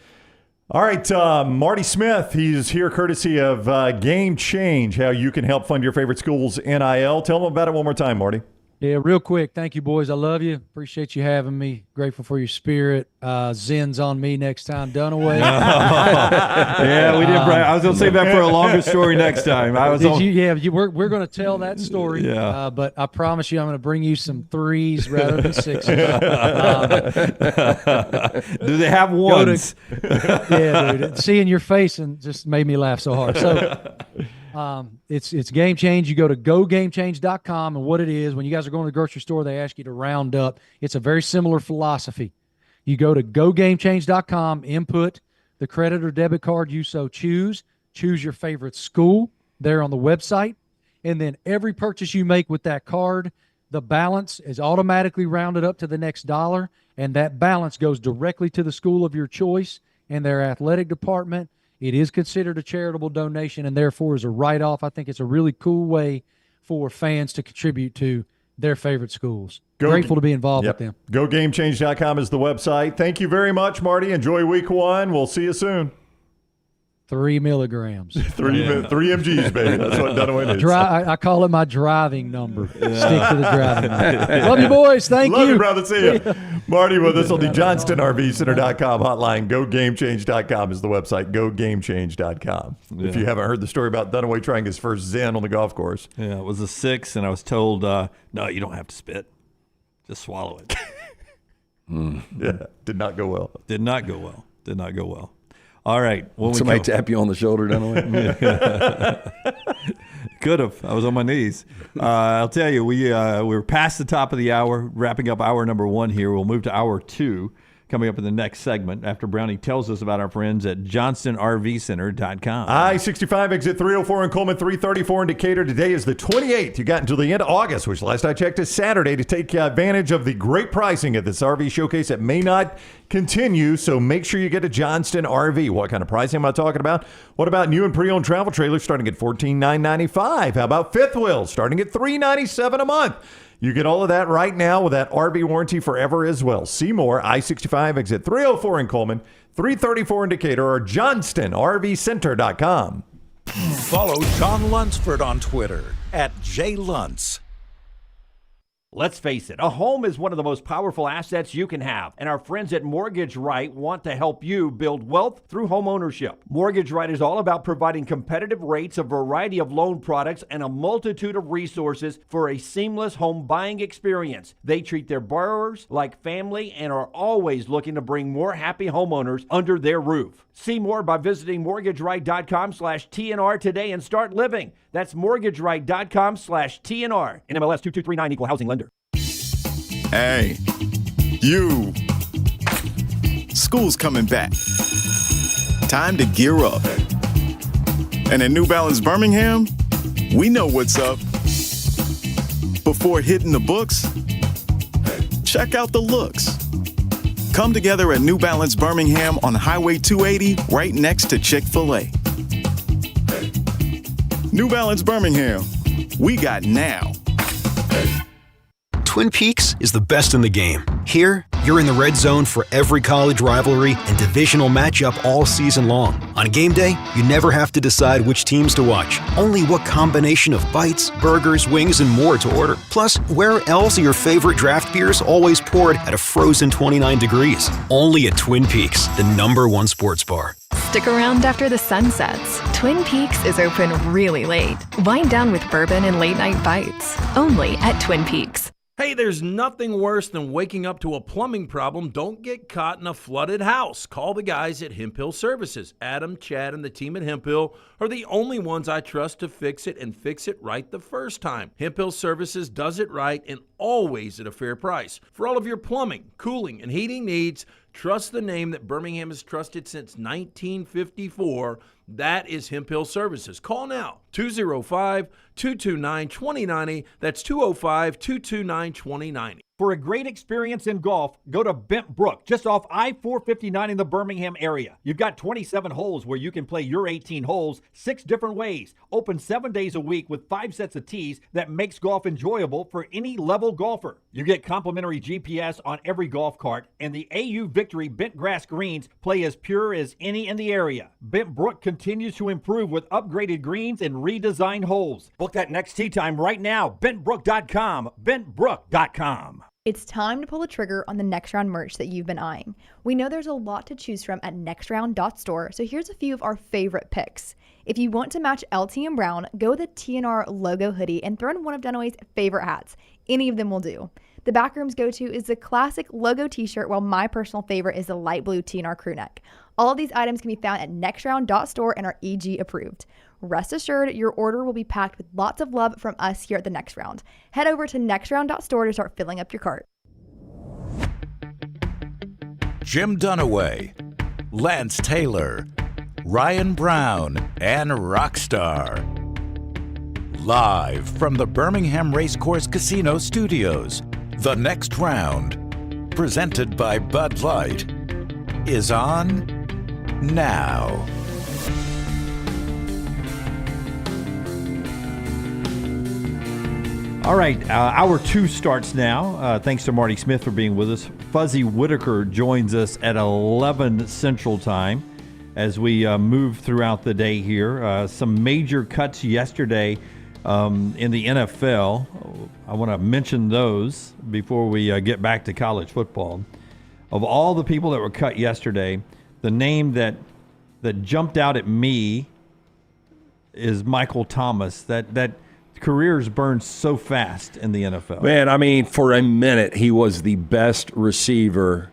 All right, Marty Smith, he's here courtesy of Game Change, how you can help fund your favorite school's NIL. Tell them about it one more time, Marty. Yeah, real quick. Thank you, boys. I love you. Appreciate you having me. Grateful for your spirit. Zen's on me next time. Dunaway. Yeah, we did. I was going to save that for a longer story next time. We're going to tell that story. Yeah. But I promise you, I'm going to bring you some threes rather than sixes. Do they have ones? Yeah, dude. Seeing your face and just made me laugh so hard. So It's Game Change. You go to gogamechange.com, and what it is, when you guys are going to the grocery store, they ask you to round up. It's a very similar philosophy. You go to gogamechange.com, input the credit or debit card you so choose your favorite school there on the website, and then every purchase you make with that card, the balance is automatically rounded up to the next dollar, and that balance goes directly to the school of your choice and their athletic department. It is considered a charitable donation and therefore is a write-off. I think it's a really cool way for fans to contribute to their favorite schools. Grateful to be involved with them. GoGameChange.com is the website. Thank you very much, Marty. Enjoy week 1. We'll see you soon. 3 milligrams. 3 mgs, baby. That's what Dunaway needs. I call it my driving number. Stick to the driving number. Love you, boys. Thank you. Love you, brother. See you. Marty with us on the JohnstonRVCenter.com hotline. GoGameChange.com is the website. GoGameChange.com. If you haven't heard the story about Dunaway trying his first Zen on the golf course. Yeah, it was a 6, and I was told, no, you don't have to spit. Just swallow it. Yeah, did not go well. Did not go well. All right. Somebody tap you on the shoulder, Dunaway? Could have. I was on my knees. I'll tell you, we're past the top of the hour, wrapping up hour number 1 here. We'll move to hour 2 coming up in the next segment after Brownie tells us about our friends at johnstonrvcenter.com. I-65 exit 304 in Coleman, 334 in Decatur. Today is the 28th. You got until the end of August, which last I checked is Saturday, to take advantage of the great pricing at this RV showcase that may not continue, so make sure you get a Johnston RV. What kind of pricing am I talking about? What about new and pre-owned travel trailers starting at $14,995? How about fifth wheels starting at $397 a month? You get all of that right now with that RV warranty forever as well. See more, I-65 exit 304 in Coleman, 334 in Decatur, or johnstonrvcenter.com. Follow Jon Lunceford on Twitter at jlunce. Let's face it, a home is one of the most powerful assets you can have, and our friends at Mortgage Right want to help you build wealth through home ownership. Mortgage Right is all about providing competitive rates, a variety of loan products, and a multitude of resources for a seamless home buying experience. They treat their borrowers like family and are always looking to bring more happy homeowners under their roof. See more by visiting mortgageright.com/TNR today and start living. That's mortgageright.com/TNR. NMLS 2239, equal housing lender. Hey, you. School's coming back. Time to gear up. And at New Balance Birmingham, we know what's up. Before hitting the books, check out the looks. Come together at New Balance Birmingham on Highway 280, right next to Chick-fil-A. New Balance Birmingham, we got now. Twin Peaks is the best in the game. Here, you're in the red zone for every college rivalry and divisional matchup all season long. On game day, you never have to decide which teams to watch, only what combination of bites, burgers, wings, and more to order. Plus, where else are your favorite draft beers always poured at a frozen 29 degrees? Only at Twin Peaks, the #1 sports bar. Stick around after the sun sets. Twin Peaks is open really late. Wind down with bourbon and late night bites. Only at Twin Peaks. Hey, there's nothing worse than waking up to a plumbing problem. Don't get caught in a flooded house. Call the guys at Hemp Hill Services. Adam, Chad, and the team at Hemp Hill are the only ones I trust to fix it and fix it right the first time. Hemp Hill Services does it right and always at a fair price. For all of your plumbing, cooling, and heating needs, trust the name that Birmingham has trusted since 1954. That is Hemp Hill Services. Call now, 205-229-2090. That's 205-229-2090. For a great experience in golf, go to Bent Brook, just off I-459 in the Birmingham area. You've got 27 holes where you can play your 18 holes 6 different ways. Open 7 days a week with 5 sets of tees that makes golf enjoyable for any level golfer. You get complimentary GPS on every golf cart, and the AU Victory bent grass greens play as pure as any in the area. Bent Brook continues to improve with upgraded greens and redesigned holes. Book that next tee time right now. BentBrook.com. BentBrook.com. It's time to pull the trigger on the Next Round merch that you've been eyeing. We know there's a lot to choose from at nextround.store, so here's a few of our favorite picks. If you want to match LT and Brown, go with the TNR logo hoodie and throw in one of Dunaway's favorite hats. Any of them will do. The Backroom's go-to is the classic logo t-shirt, while my personal favorite is the light blue TNR crew neck. All of these items can be found at nextround.store and are EG approved. Rest assured, your order will be packed with lots of love from us here at the Next Round. Head over to nextround.store to start filling up your cart. Jim Dunaway, Lance Taylor, Ryan Brown, and Rockstar. Live from the Birmingham Racecourse Casino Studios, The Next Round, presented by Bud Light, is on now. All right, hour 2 starts now. Thanks to Marty Smith for being with us. Fozzy Whitaker joins us at 11 Central Time as we move throughout the day here. Some major cuts yesterday in the NFL. I want to mention those before we get back to college football. Of all the people that were cut yesterday, the name that jumped out at me is Michael Thomas. That careers burned so fast in the NFL. Man, I mean, for a minute, he was the best receiver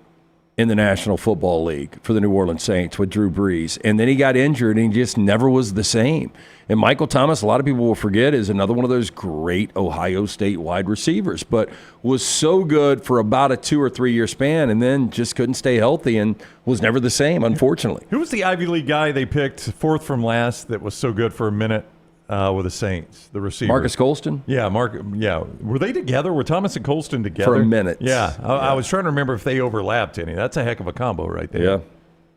in the National Football League for the New Orleans Saints with Drew Brees. And then he got injured, and he just never was the same. And Michael Thomas, a lot of people will forget, is another one of those great Ohio State wide receivers, but was so good for about a 2 or 3 year span and then just couldn't stay healthy and was never the same, unfortunately. Who was the Ivy League guy they picked fourth from last that was so good for a minute? With the Saints, the receiver. Marcus Colston? Yeah, Yeah. Were they together? Were Thomas and Colston together? For a minute. Yeah. I was trying to remember if they overlapped any. That's a heck of a combo right there.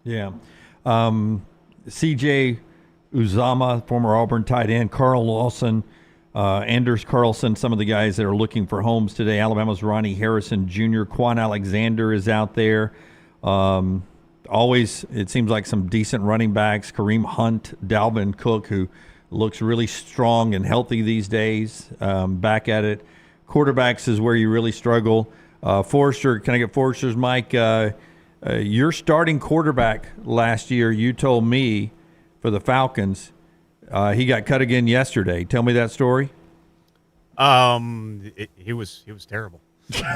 Yeah. C.J. Uzama, former Auburn tight end, Carl Lawson, Anders Carlson, some of the guys that are looking for homes today. Alabama's Ronnie Harrison Jr., Quan Alexander is out there. Always, it seems like some decent running backs. Kareem Hunt, Dalvin Cook, who looks really strong and healthy these days. Back at it. Quarterbacks is where you really struggle. Forrester, can I get Forrester's mic? Your starting quarterback last year, you told me, for the Falcons, he got cut again yesterday. Tell me that story. He was terrible.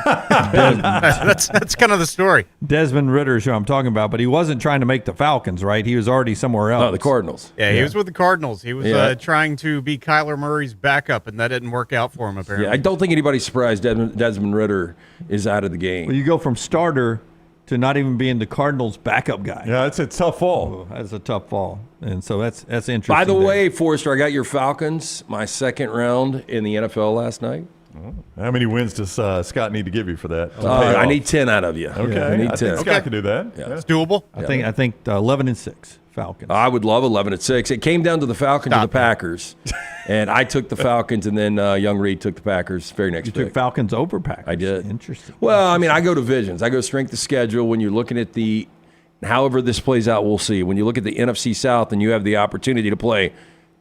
That's kind of the story. Desmond Ritter is who I'm talking about, but he wasn't trying to make the Falcons, right? He was already somewhere else. Oh, the Cardinals. Yeah, he was with the Cardinals. He was trying to be Kyler Murray's backup, and that didn't work out for him, apparently. Yeah, I don't think anybody's surprised Desmond Ritter is out of the game. Well, you go from starter to not even being the Cardinals' backup guy. Yeah, it's a tough fall. That's a tough fall, and so that's interesting. By the way, Forrester, I got your Falcons, my second round in the NFL last night. How many wins does Scott need to give you for that? I need 10 out of you. Okay, I need 10. I think Scott can do that. Yeah. It's doable. I think 11-6 Falcons. I would love 11-6. It came down to the Falcons and the Packers, and I took the Falcons, and then Young Reed took the Packers very next pick. You took Falcons over Packers. I did. Interesting. Well, I mean, I go divisions. I go strength of schedule. When you're looking at however this plays out, we'll see. When you look at the NFC South and you have the opportunity to play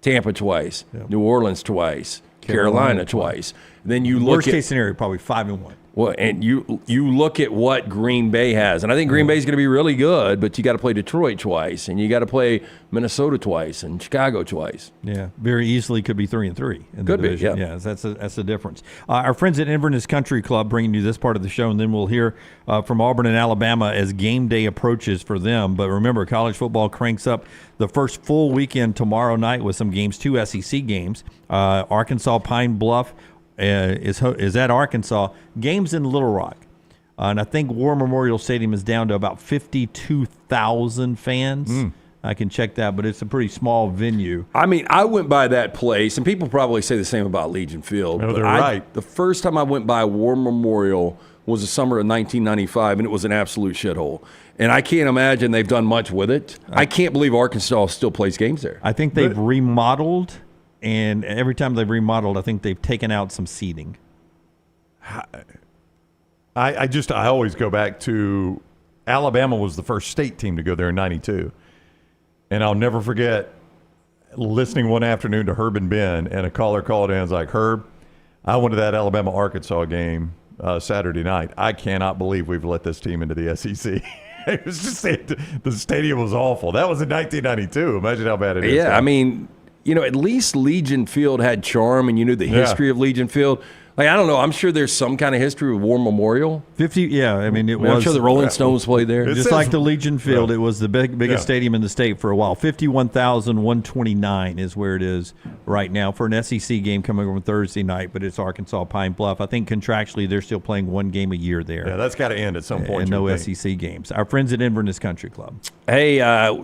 Tampa twice, New Orleans twice, Carolina twice. Then you look worst case scenario, probably 5-1. Well, and you look at what Green Bay has, and I think Green Bay is going to be really good, but you got to play Detroit twice, and you got to play Minnesota twice, and Chicago twice. Yeah, very easily could be 3-3 in the could division. Be, yeah. That's the difference. Our friends at Inverness Country Club bringing you this part of the show, and then we'll hear from Auburn and Alabama as game day approaches for them. But remember, college football cranks up the first full weekend tomorrow night with some games, 2 SEC games. Arkansas Pine Bluff is at Arkansas. Games in Little Rock. And I think War Memorial Stadium is down to about 52,000 fans. I can check that, but it's a pretty small venue. I mean, I went by that place, and people probably say the same about Legion Field. No, they're right. The first time I went by War Memorial was the summer of 1995, and it was an absolute shithole. And I can't imagine they've done much with it. I can't believe Arkansas still plays games there. I think they've remodeled, and every time they've remodeled, I think they've taken out some seating. I always go back to Alabama was the first state team to go there in '92. And I'll never forget listening one afternoon to Herb and Ben, and a caller called in and was like, Herb, I went to that Alabama-Arkansas game Saturday night. I cannot believe we've let this team into the SEC. It was just the stadium was awful. That was in 1992. Imagine how bad it is. Yeah, I mean, at least Legion Field had charm, and you knew the history of Legion Field. Like, I don't know. I'm sure there's some kind of history with War Memorial. 50, yeah. I mean, I'm sure the Rolling Stones played there. Just like the Legion Field, it was the biggest stadium in the state for a while. 51,129 is where it is right now for an SEC game coming on Thursday night, but it's Arkansas Pine Bluff. I think contractually they're still playing one game a year there. Yeah, that's got to end at some point. And no SEC games. Our friends at Inverness Country Club. Hey,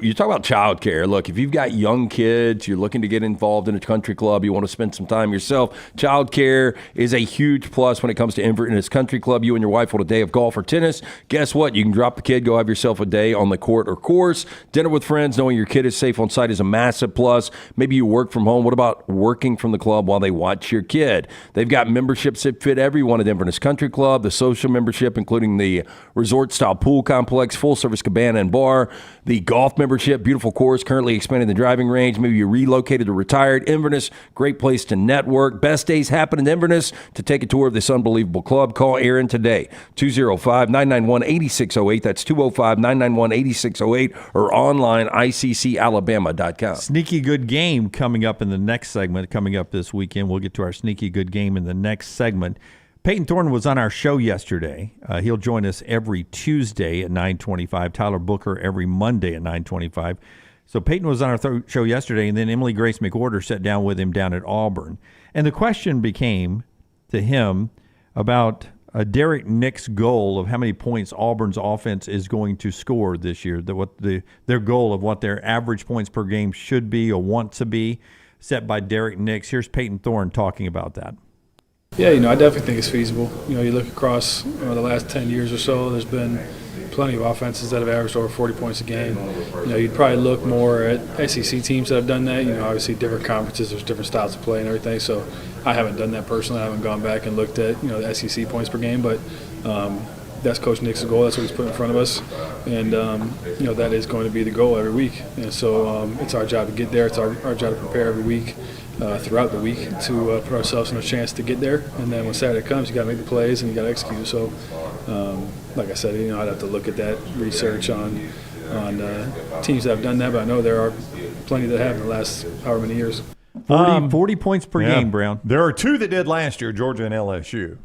you talk about childcare. Look, if you've got young kids, you're looking to get involved in a country club, you want to spend some time yourself, childcare is a huge plus when it comes to Inverness Country Club. You and your wife want a day of golf or tennis. Guess what? You can drop the kid, go have yourself a day on the court or course. Dinner with friends, knowing your kid is safe on site is a massive plus. Maybe you work from home. What about working from the club while they watch your kid? They've got memberships that fit everyone at Inverness Country Club, the social membership, including the resort-style pool complex, full-service cabana and bar, the golf membership, beautiful course, currently expanding the driving range. Maybe you relocated or retired. Inverness, great place to network. Best days happen in Inverness. To take a tour of this unbelievable club, call Aaron today, 205-991-8608. That's 205-991-8608 or online, ICCalabama.com. Sneaky good game coming up in the next segment, coming up this weekend. We'll get to our sneaky good game in the next segment. Peyton Thorne was on our show yesterday. He'll join us every Tuesday at 9:25. Tyler Booker every Monday at 9:25. So Peyton was on our show yesterday, and then Emily Grace McWhorter sat down with him down at Auburn. And the question became to him about Derek Nick's goal of how many points Auburn's offense is going to score this year, their goal of what their average points per game should be or want to be, set by Derek Nix. Here's Peyton Thorne talking about that. Yeah, I definitely think it's feasible. You look across the last 10 years or so, there's been plenty of offenses that have averaged over 40 points a game. You'd probably look more at SEC teams that have done that. Obviously different conferences, there's different styles of play and everything. So I haven't done that personally. I haven't gone back and looked at, the SEC points per game. But that's Coach Nick's goal. That's what he's put in front of us. And, that is going to be the goal every week. And so it's our job to get there. It's our job to prepare every week. Throughout the week to put ourselves in a chance to get there, and then when Saturday comes, you got to make the plays and you got to execute. So, like I said, I'd have to look at that research on teams that have done that, but I know there are plenty that have in the last however many years. 40 points per game, Brown. There are two that did last year, Georgia and LSU.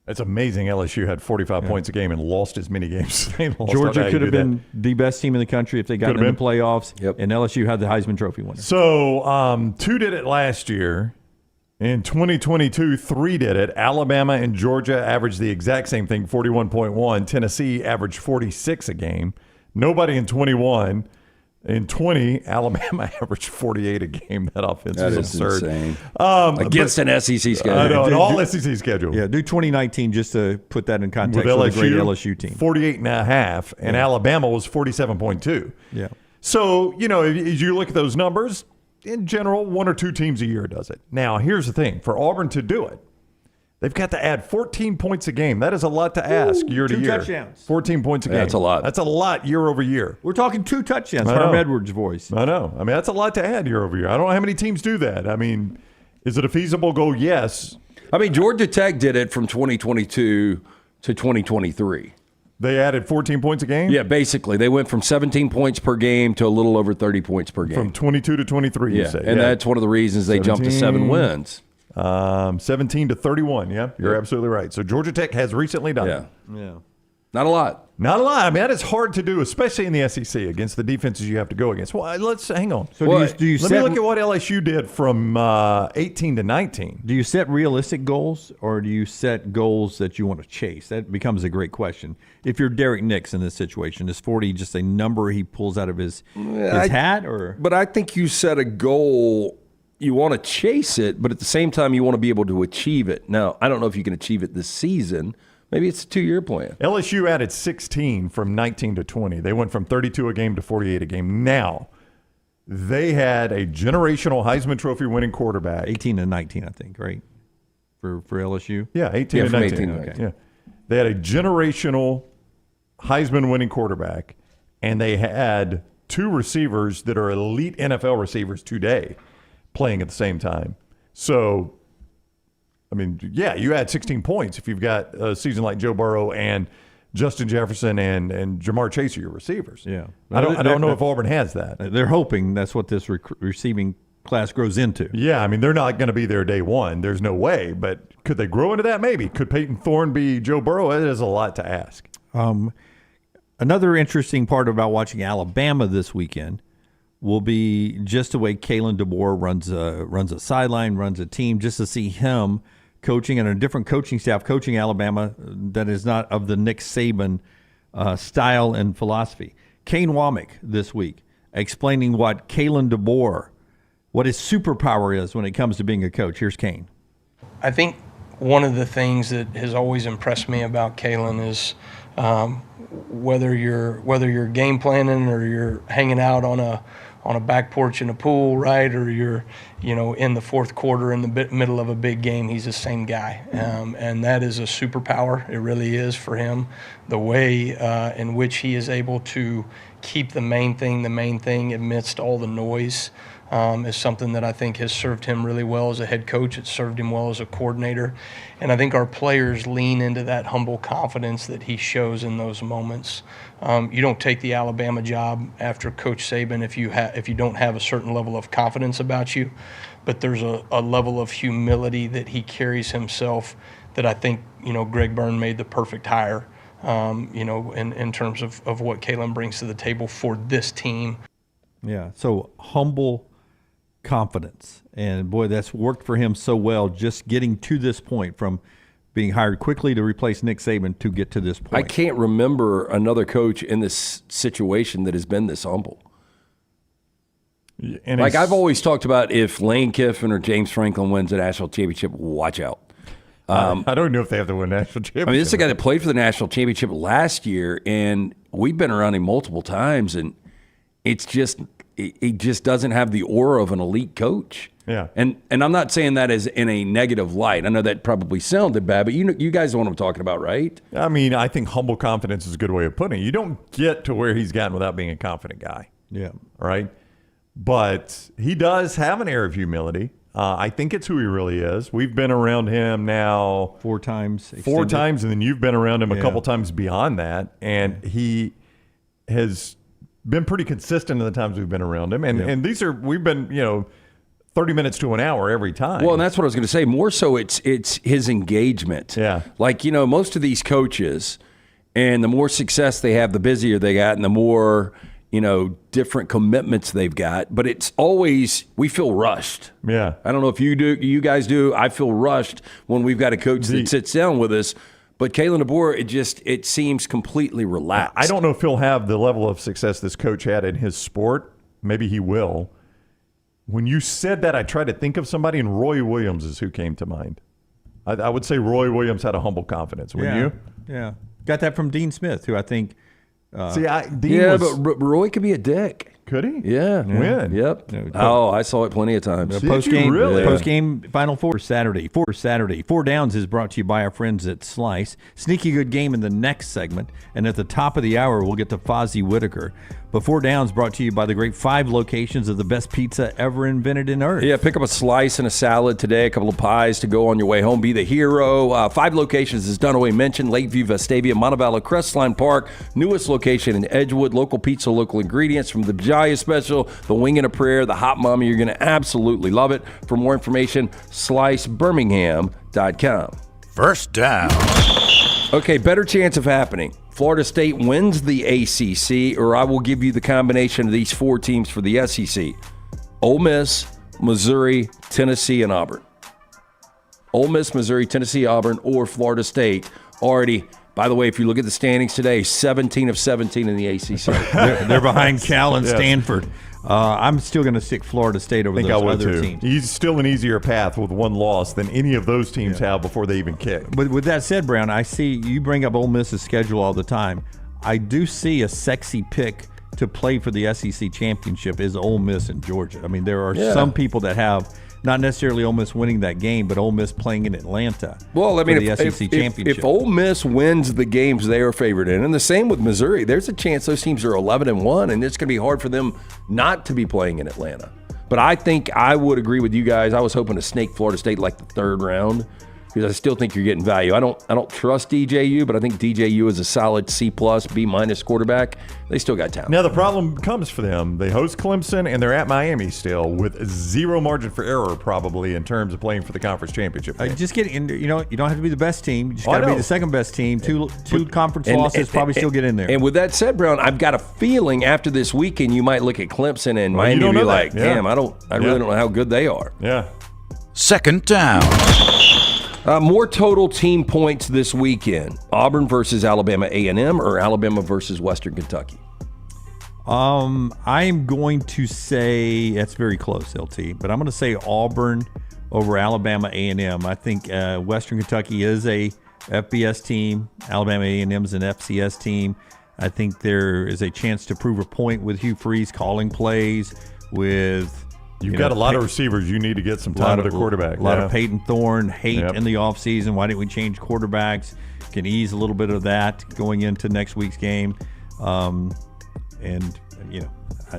It's amazing LSU had 45 points a game and lost as many games as they lost. Georgia could have been the best team in the country if they got in the playoffs, and LSU had the Heisman Trophy winner. So two did it last year. In 2022, three did it. Alabama and Georgia averaged the exact same thing, 41.1. Tennessee averaged 46 a game. Nobody in 21. In 20, Alabama averaged 48 a game. That offense is absurd. Insane. Against an SEC schedule. I know, an all-SEC schedule. Yeah, do 2019 just to put that in context with a great LSU team. 48.5, and Alabama was 47.2. Yeah. So, as you look at those numbers, in general, one or two teams a year does it. Now, here's the thing. For Auburn to do it, they've got to add 14 points a game. That is a lot to ask year to year. 2 touchdowns. 14 points a game. That's a lot. That's a lot year over year. We're talking 2 touchdowns. Herm Edwards' voice. I know. That's a lot to add year over year. I don't know how many teams do that. Is it a feasible goal? Yes. Georgia Tech did it from 2022 to 2023. They added 14 points a game? Yeah, basically. They went from 17 points per game to a little over 30 points per game. From 22 to 23, you say. And that's one of the reasons they jumped to 7 wins. 17 to 31. Yeah, you're absolutely right. So Georgia Tech has recently done it. Yeah. Not a lot. Not a lot. That is hard to do, especially in the SEC against the defenses you have to go against. Well, let's hang on. So let me look at what LSU did from 18 to 19. Do you set realistic goals or do you set goals that you want to chase? That becomes a great question. If you're Derek Nix in this situation, is 40 just a number he pulls out of his hat? But I think you set a goal. You want to chase it, but at the same time, you want to be able to achieve it. Now, I don't know if you can achieve it this season. Maybe it's a 2-year plan. LSU added 16 from 19 to 20. They went from 32 a game to 48 a game. Now, they had a generational Heisman Trophy winning quarterback. 18 and 19, I think, right? For LSU? Yeah, 18 and 19. 18 and 19. Yeah. They had a generational Heisman winning quarterback, and they had 2 receivers that are elite NFL receivers today playing at the same time. So, you add 16 points if you've got a season like Joe Burrow and Justin Jefferson and Jamar Chase are your receivers. Yeah. I don't know if Auburn has that. They're hoping that's what this receiving class grows into. Yeah, I mean, they're not going to be there day one. There's no way. But could they grow into that? Maybe. Could Peyton Thorne be Joe Burrow? It is a lot to ask. Another interesting part about watching Alabama this weekend will be just the way Kalen DeBoer runs a sideline, runs a team, just to see him coaching and a different coaching staff coaching Alabama that is not of the Nick Saban style and philosophy. Kane Womack this week explaining what Kalen DeBoer, what his superpower is when it comes to being a coach. Here's Kane. I think one of the things that has always impressed me about Kalen is whether you're game planning or you're hanging out on a back porch in a pool, right, or you're in the fourth quarter in the middle of a big game, he's the same guy, and that is a superpower. It really is for him. The way in which he is able to keep the main thing amidst all the noise is something that I think has served him really well as a head coach. It's served him well as a coordinator. And I think our players lean into that humble confidence that he shows in those moments. You don't take the Alabama job after Coach Saban if you don't have a certain level of confidence about you. But there's a level of humility that he carries himself that I think, Greg Byrne made the perfect hire, in terms of what Kalen brings to the table for this team. Yeah, so humble confidence. And boy, that's worked for him so well, just getting to this point from being hired quickly to replace Nick Saban to get to this point. I can't remember another coach in this situation that has been this humble. And like I've always talked about, if Lane Kiffin or James Franklin wins a national championship, watch out. I don't know if they have to win a national championship. I mean, this is a guy that played for the national championship last year, and we've been around him multiple times, and it's just he just doesn't have the aura of an elite coach. Yeah. And I'm not saying that as in a negative light. I know that probably sounded bad, but you guys know what I'm talking about, right? I mean, I think humble confidence is a good way of putting it. You don't get to where he's gotten without being a confident guy. Yeah. Right? But he does have an air of humility. I think it's who he really is. We've been around him now 4 times. Four times, and then you've been around him a Yeah. couple times beyond that. And he has been pretty consistent in the times we've been around him. And we've been, 30 minutes to an hour every time. Well, and that's what I was going to say. More so, it's his engagement. Yeah. Like, most of these coaches, and the more success they have, the busier they got, and the more, different commitments they've got. But it's always, we feel rushed. Yeah. I don't know if you guys do. I feel rushed when we've got a coach that sits down with us. But Kalen DeBoer, it seems completely relaxed. I don't know if he'll have the level of success this coach had in his sport. Maybe he will. When you said that, I tried to think of somebody, and Roy Williams is who came to mind. I would say Roy Williams had a humble confidence. Wouldn't you? Yeah. Got that from Dean Smith, who I think. But Roy could be a dick. Could he? Yeah. When? Yep. I saw it plenty of times. Post-game Final Four Saturday. Four Downs is brought to you by our friends at Slice. Sneaky good game in the next segment. And at the top of the hour, we'll get to Fozzy Whitaker. But Four Downs brought to you by the great 5 locations of the best pizza ever invented in Earth. Yeah, pick up a slice and a salad today, a couple of pies to go on your way home. Be the hero. 5 locations, as Dunaway mentioned: Lakeview, Vestavia, Montevallo, Crestline Park. Newest location in Edgewood. Local pizza, local ingredients from the Jaya Special, the Wing and a Prayer, the Hot Mommy. You're going to absolutely love it. For more information, slicebirmingham.com. First down. Okay, better chance of happening. Florida State wins the ACC, or I will give you the combination of these 4 teams for the SEC. Ole Miss, Missouri, Tennessee, and Auburn. Ole Miss, Missouri, Tennessee, Auburn, or Florida State. Already, by the way, if you look at the standings today, 17 of 17 in the ACC. they're behind Cal and Stanford. I'm still going to stick Florida State over those other teams. He's still an easier path with 1 loss than any of those teams have before they even kick. But with that said, Brown, I see you bring up Ole Miss's schedule all the time. I do see a sexy pick to play for the SEC championship is Ole Miss and Georgia. I mean, there are some people that have not necessarily Ole Miss winning that game, but Ole Miss playing in Atlanta. Well, I mean, for the SEC championship. If Ole Miss wins the games they are favored in, and the same with Missouri, there's a chance those teams are 11-1, and it's going to be hard for them not to be playing in Atlanta. But I think I would agree with you guys. I was hoping to snake Florida State like the 3rd round. because I still think you're getting value. I don't trust DJU, but I think DJU is a solid C+, B- quarterback. They still got talent. Now, the problem comes for them. They host Clemson, and they're at Miami still with zero margin for error probably in terms of playing for the conference championship. Just get in. You don't have to be the best team. You just got to be the second best team. Two conference losses, probably still get in there. And with that said, Brown, I've got a feeling after this weekend you might look at Clemson and Miami and be like, damn, I really don't know how good they are. Yeah. Second down. More total team points this weekend. Auburn versus Alabama A&M or Alabama versus Western Kentucky? I'm going to say that's very close, LT, but I'm going to say Auburn over Alabama A&M. I think Western Kentucky is a FBS team. Alabama A&M is an FCS team. I think there is a chance to prove a point with Hugh Freeze calling plays with... You've got a lot of receivers. You need to get some time with their quarterback. A lot of Peyton Thorne hate in the offseason. Why didn't we change quarterbacks? Can ease a little bit of that going into next week's game. And,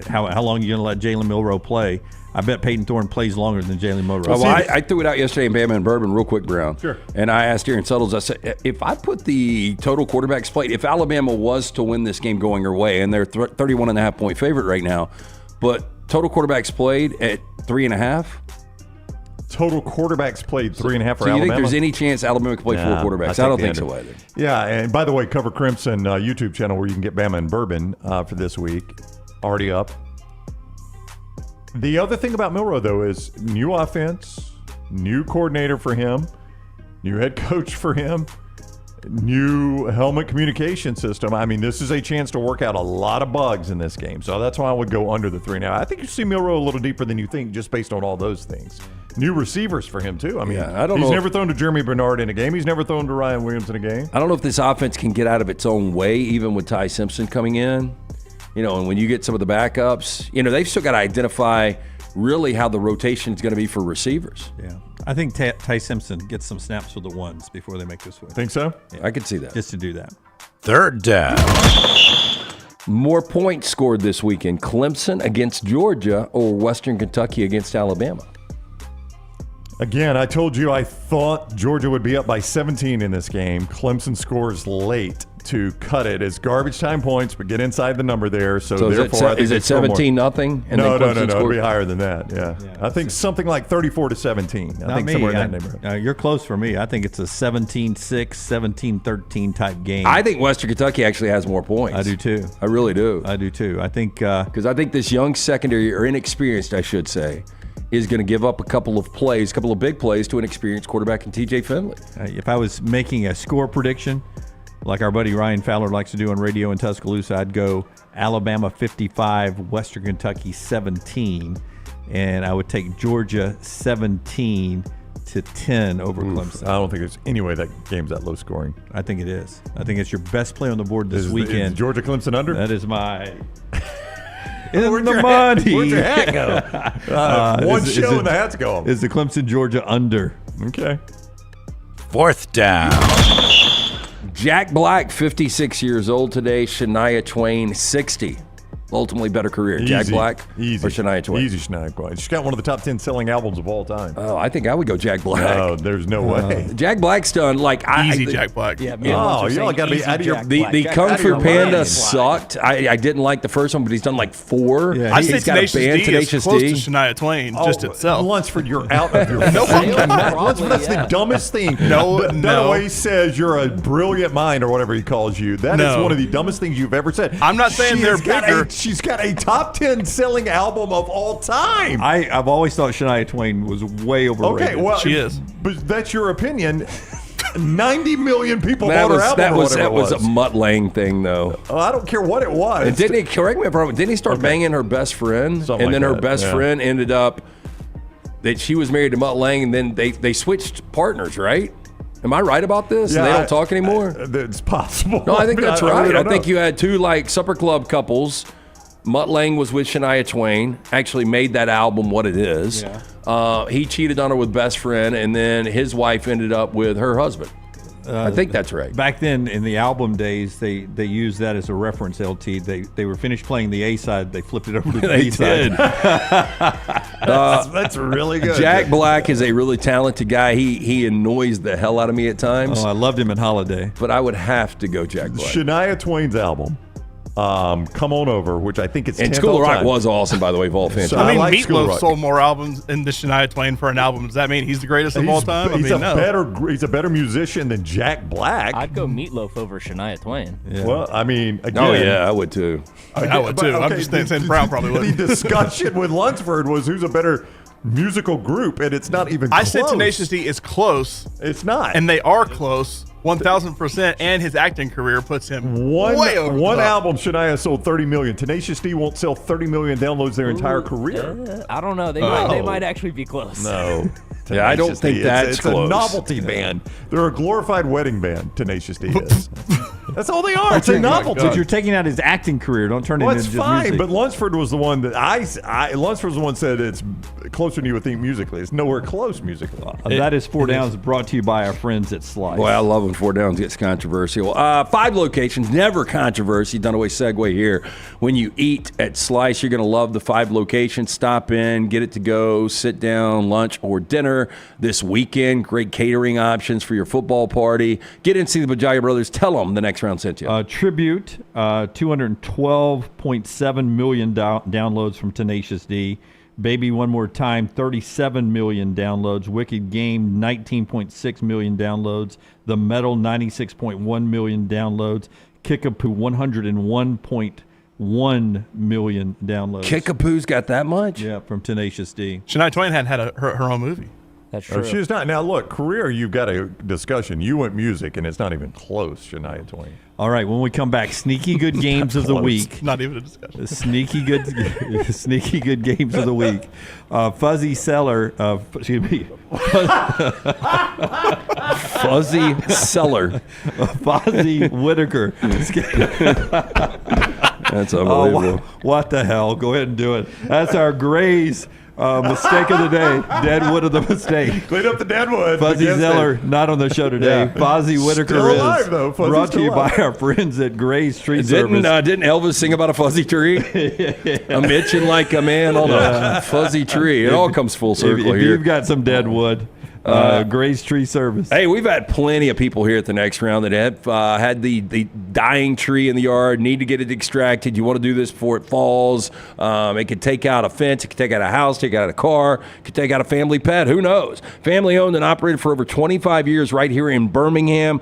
how long are you going to let Jalen Milroe play? I bet Peyton Thorne plays longer than Jalen Milroe. I threw it out yesterday in Bama and Bourbon real quick, Brown. Sure. And I asked Aaron Suttles, I said, if I put the total quarterbacks played, if Alabama was to win this game going her way, and they're 31.5-point favorite right now, but total quarterbacks played at 3.5. Total quarterbacks played 3.5 for Alabama. So you think there's any chance Alabama can play 4 quarterbacks? I don't think so either. Yeah, and by the way, Cover Crimson YouTube channel where you can get Bama and Bourbon for this week, already up. The other thing about Milroe, though, is new offense, new coordinator for him, new head coach for him, new helmet communication system. I mean, this is a chance to work out a lot of bugs in this game. So that's why I would go under the 3.5. I think you see Milroe a little deeper than you think just based on all those things. New receivers for him, too. I mean, he's never thrown to Jeremy Bernard in a game. He's never thrown to Ryan Williams in a game. I don't know if this offense can get out of its own way, even with Ty Simpson coming in. And when you get some of the backups, they've still got to identify really how the rotation is going to be for receivers. Yeah. I think Ty Simpson gets some snaps with the ones before they make this switch. Think so? Yeah, I could see that. Just to do that. Third down. More points scored this weekend. Clemson against Georgia or Western Kentucky against Alabama? Again, I told you I thought Georgia would be up by 17 in this game. Clemson scores late to cut it as garbage time points, but get inside the number there. So therefore, is it 17-0? No. It'll be higher than that. Yeah. I think something like 34-17. I think somewhere in that neighborhood. You're close for me. I think it's a 17-6, 17-13 type game. I think Western Kentucky actually has more points. I do too. I really do. I do too. I think because I think this young secondary, or inexperienced, I should say, is going to give up a couple of big plays to an experienced quarterback in TJ Finley. If I was making a score prediction, like our buddy Ryan Fowler likes to do on radio in Tuscaloosa, I'd go Alabama 55, Western Kentucky 17, and I would take Georgia 17-10 over Clemson. I don't think there's any way that game's that low scoring. I think it is. I think it's your best play on the board this weekend. Is Georgia Clemson under? That is my... In the money. Where'd your hat go? One show and the hat's gone. Is the Clemson Georgia under? Okay. Fourth down. Jack Black, 56 years old today. Shania Twain, 60. Ultimately better career. Easy. Jack Black or Easy. Shania Twain? Easy Shania Twain. She's got one of the top 10 selling albums of all time. Oh, I think I would go Jack Black. No, there's no way. Jack Black's done easy Jack Black. Yeah, y'all got to be out of your... The Kung Fu Panda sucked. I didn't like the first one, but he's done like 4. Yeah, I'd say he's got a band, Tenacious D is close to Shania Twain just itself. Lunceford, you're out of your... Lunceford, that's the dumbest thing. Dunaway says you're a brilliant mind or whatever he calls you. That is one of the dumbest things you've ever said. I'm not saying they're bigger. She's got a top 10 selling album of all time. I've always thought Shania Twain was way overrated. Okay, well, she is. But that's your opinion. 90 million people bought her album. That was a Mutt Lange thing, though. I don't care what it was. And didn't he, correct me if I'm wrong, didn't he start banging her best friend? Something and then like her that, best friend ended up that she was married to Mutt Lange, and then they switched partners, right? Am I right about this? Yeah, and they don't talk anymore? It's possible. No, I think that's right. Really I think you had 2 like supper club couples. Mutt Lange was with Shania Twain, actually made that album what it is. Yeah. He cheated on her with best friend, and then his wife ended up with her husband. I think that's right. Back then, in the album days, they used that as a reference. LT. They were finished playing the A side. They flipped it over to the B side. That's really good. Jack Black is a really talented guy. He annoys the hell out of me at times. Oh, I loved him in Holiday. But I would have to go Jack Black. Shania Twain's album, Come On Over, which I think it's and 10th School of all Rock time. was awesome, by the way, Vol Fantastic. I mean, like School of Meatloaf Rock. sold more albums than the Shania Twain for an album. Does that mean he's the greatest of all time? He's No. he's a better musician than Jack Black. I'd go Meatloaf over Shania Twain. Yeah. Well, I mean, again, Oh yeah, I would too. I would too. I'm just saying Brown probably would. The discussion with Lunceford was who's a better musical group, and it's not even I close. said Tenacious D is close. It's not. And they are close, 1,000%, and his acting career puts him way over One the top. album, Shania sold 30 million. Tenacious D won't sell 30 million downloads their entire career. I don't know. They might actually be close. No. Yeah, I don't Tenacious D. think that's it's close. a novelty band. They're a glorified wedding band, Tenacious D is. That's all they are. It's a novelty. But you're taking out his acting career. Don't turn it Well, into it's just fine, music. but Lunceford was the one that Lunceford was the one said it's closer than you would think musically. It's nowhere close musically. That is Four Downs, brought to you by our friends at Slice. Boy, I love when Four Downs gets controversial. 5 locations, never controversy. Dunaway segue here. When you eat at Slice, you're going to love the 5 locations. Stop in, get it to go, sit down, lunch or dinner this weekend. Great catering options for your football party. Get in and see the Bajaya Brothers. Tell them the next round sent you. Tribute, 212.7 million downloads from Tenacious D. Baby One More Time, 37 million downloads. Wicked Game, 19.6 million downloads. The Metal, 96.1 million downloads. Kickapoo, 101.1 million downloads. Kickapoo's got that much? Yeah, from Tenacious D. Shania Twain had her own movie. That's Oh, she's not. Now, look, career, you've got a discussion. You went music, and it's not even close, Shania Twain. All right, when we come back, sneaky good games of the close. week. Not even a discussion. Sneaky good games of the week. Fuzzy Seller, excuse me. Fuzzy Seller. Fozzy Whitaker. That's unbelievable. What the hell? Go ahead and do it. That's our Gray's mistake of the day. Deadwood of the mistake. Clean up the Deadwood. Fuzzy Zeller, not on the show today. Yeah. Fozzy Whitaker Still is alive, though. Fuzzy's brought to still you by alive. our friends at Gray's Tree Service. Didn't Elvis sing about a fuzzy tree? I'm itching like a man on a fuzzy tree. It all comes full circle if here. you've got some Deadwood, Gray's Tree Service. Hey, we've had plenty of people here at the next round that have had the dying tree in the yard, need to get it extracted. You want to do this before it falls. It could take out a fence. It could take out a house, take out a car. It could take out a family pet. Who knows? Family owned and operated for over 25 years right here in Birmingham.